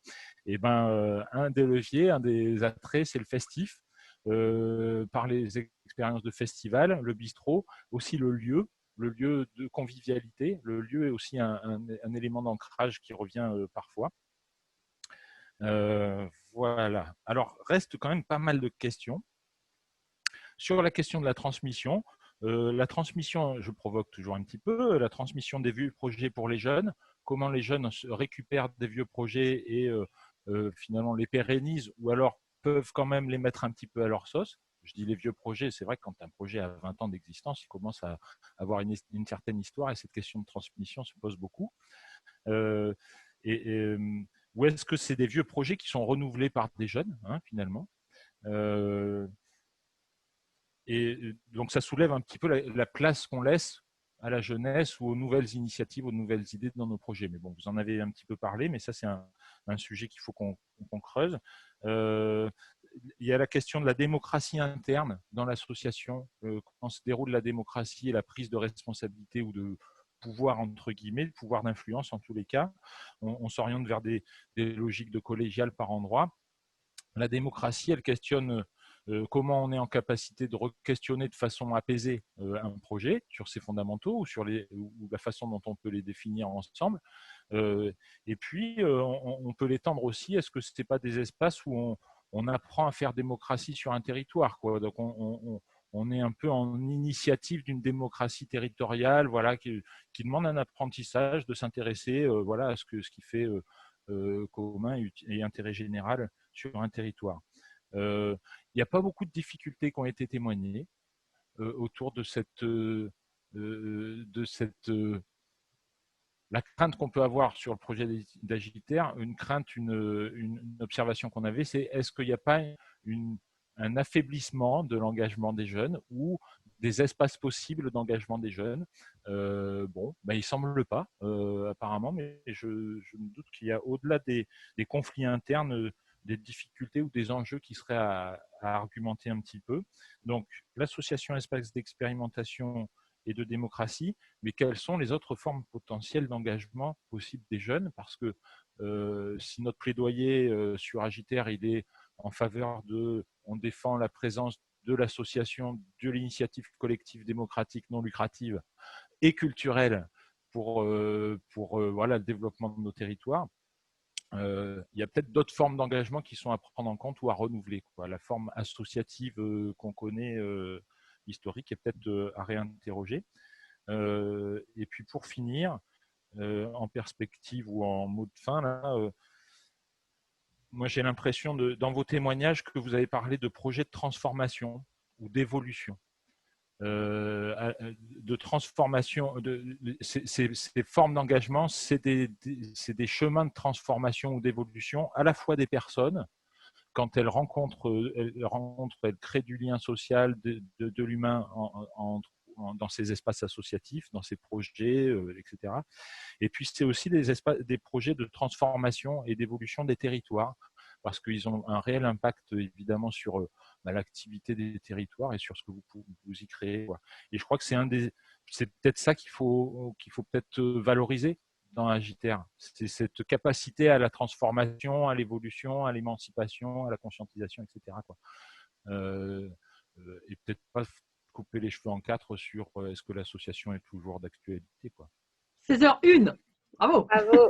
Et ben un des leviers, un des attraits, c'est le festif. Par les expériences de festival, le bistrot, aussi le lieu de convivialité. Le lieu est aussi un élément d'ancrage qui revient parfois. Voilà. Alors, reste quand même pas mal de questions. Sur la question de la transmission, je provoque toujours un petit peu, la transmission des vieux projets pour les jeunes, comment les jeunes récupèrent des vieux projets et finalement les pérennisent ou alors peuvent quand même les mettre un petit peu à leur sauce. Je dis les vieux projets, c'est vrai que quand un projet a 20 ans d'existence, il commence à avoir une certaine histoire et cette question de transmission se pose beaucoup. Ou est-ce que c'est des vieux projets qui sont renouvelés par des jeunes, hein, finalement et donc ça soulève un petit peu la place qu'on laisse à la jeunesse ou aux nouvelles initiatives, aux nouvelles idées dans nos projets. Mais bon, vous en avez un petit peu parlé, mais ça c'est un sujet qu'il faut qu'on creuse. Il y a la question de la démocratie interne dans l'association. Quand se déroule la démocratie et la prise de responsabilité ou de pouvoir, entre guillemets, de pouvoir d'influence en tous les cas, on s'oriente vers des logiques de collégial par endroit. La démocratie, elle questionne comment on est en capacité de re-questionner de façon apaisée un projet sur ses fondamentaux ou sur ou la façon dont on peut les définir ensemble. Et puis, on peut l'étendre aussi. Est-ce que ce n'est pas des espaces où on apprend à faire démocratie sur un territoire, quoi. Donc, on est un peu en initiative d'une démocratie territoriale, voilà, qui demande un apprentissage, de s'intéresser voilà, à ce qui fait commun et intérêt général sur un territoire. Il n'y a pas beaucoup de difficultés qui ont été témoignées autour de la crainte qu'on peut avoir sur le projet d'Agiter. Une crainte, une observation qu'on avait, c'est est-ce qu'il n'y a pas un affaiblissement de l'engagement des jeunes ou des espaces possibles d'engagement des jeunes. Bon, il ne semble pas, apparemment, mais je me doute qu'il y a au-delà des conflits internes, des difficultés ou des enjeux qui seraient à argumenter un petit peu. Donc, l'association Espace d'expérimentation et de démocratie, mais quelles sont les autres formes potentielles d'engagement possibles des jeunes? Parce que si notre plaidoyer sur Agiter, il est en faveur on défend la présence de l'association, de l'initiative collective démocratique non lucrative et culturelle pour voilà, le développement de nos territoires, il y a peut-être d'autres formes d'engagement qui sont à prendre en compte ou à renouveler, quoi. La forme associative qu'on connaît, historique, est peut-être à réinterroger. Et puis pour finir, en perspective ou en mot de fin, là, moi j'ai l'impression dans vos témoignages que vous avez parlé de projets de transformation ou d'évolution. De transformation, ces formes d'engagement, c'est des chemins de transformation ou d'évolution à la fois des personnes, quand elles elles créent du lien social, de l'humain dans ces espaces associatifs, dans ces projets, etc. Et puis c'est aussi des projets de transformation et d'évolution des territoires, parce qu'ils ont un réel impact évidemment sur l'activité des territoires et sur ce que vous y créez, quoi. Et je crois que c'est peut-être ça qu'il faut peut-être valoriser dans Agiter. C'est cette capacité à la transformation, à l'évolution, à l'émancipation, à la conscientisation, etc., quoi. Et peut-être pas couper les cheveux en quatre sur est-ce que l'association est toujours d'actualité, quoi. 16h01. Bravo. Bravo.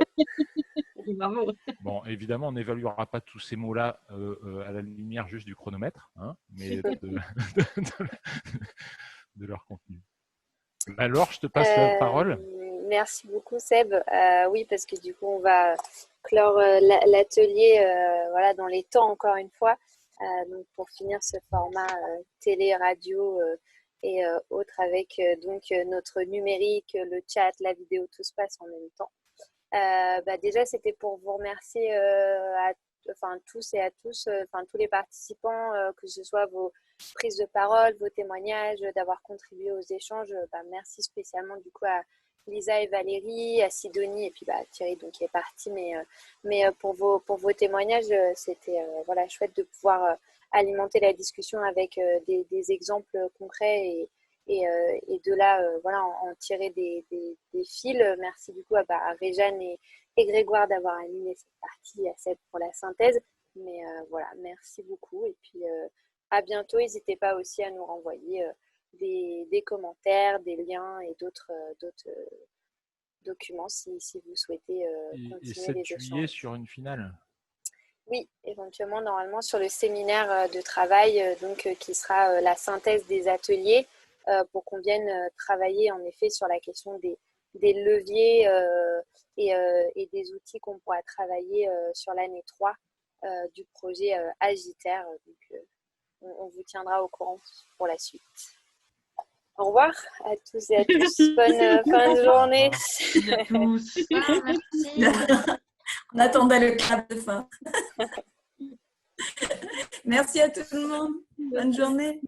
Bravo. Bon, évidemment, on n'évaluera pas tous ces mots-là à la lumière juste du chronomètre, hein, mais de leur contenu. Alors, je te passe la parole. Merci beaucoup, Seb. Oui, parce que du coup, on va clore l'atelier voilà, dans les temps, encore une fois. Donc, pour finir ce format télé, radio et autres avec donc notre numérique, le chat, la vidéo, tout se passe en même temps. Déjà, c'était pour vous remercier tous et à tous, tous les participants, que ce soit vos prises de parole, vos témoignages, d'avoir contribué aux échanges. Merci spécialement du coup à Lisa et Valérie, à Sidonie et puis Thierry donc, qui est parti. Mais pour vos témoignages, c'était voilà, chouette de pouvoir alimenter la discussion avec des exemples concrets et de là, voilà, en tirer des fils. Merci du coup à Réjeanne et Grégoire d'avoir animé cette partie, à Seb pour la synthèse. Mais voilà, merci beaucoup. Et puis, à bientôt. N'hésitez pas aussi à nous renvoyer des commentaires, des liens et d'autres documents si vous souhaitez continuer et 7 les juillet échanges. sur une finale. Oui, éventuellement, normalement, sur le séminaire de travail qui sera la synthèse des ateliers pour qu'on vienne travailler en effet sur la question des leviers et des outils qu'on pourra travailler sur l'année 3 du projet Agiter. Donc, on vous tiendra au courant pour la suite. Au revoir à tous et à tous. Bonne fin de journée. Merci à tous. Merci. On attendait le clap de fin. Merci à tout le monde. Bonne journée.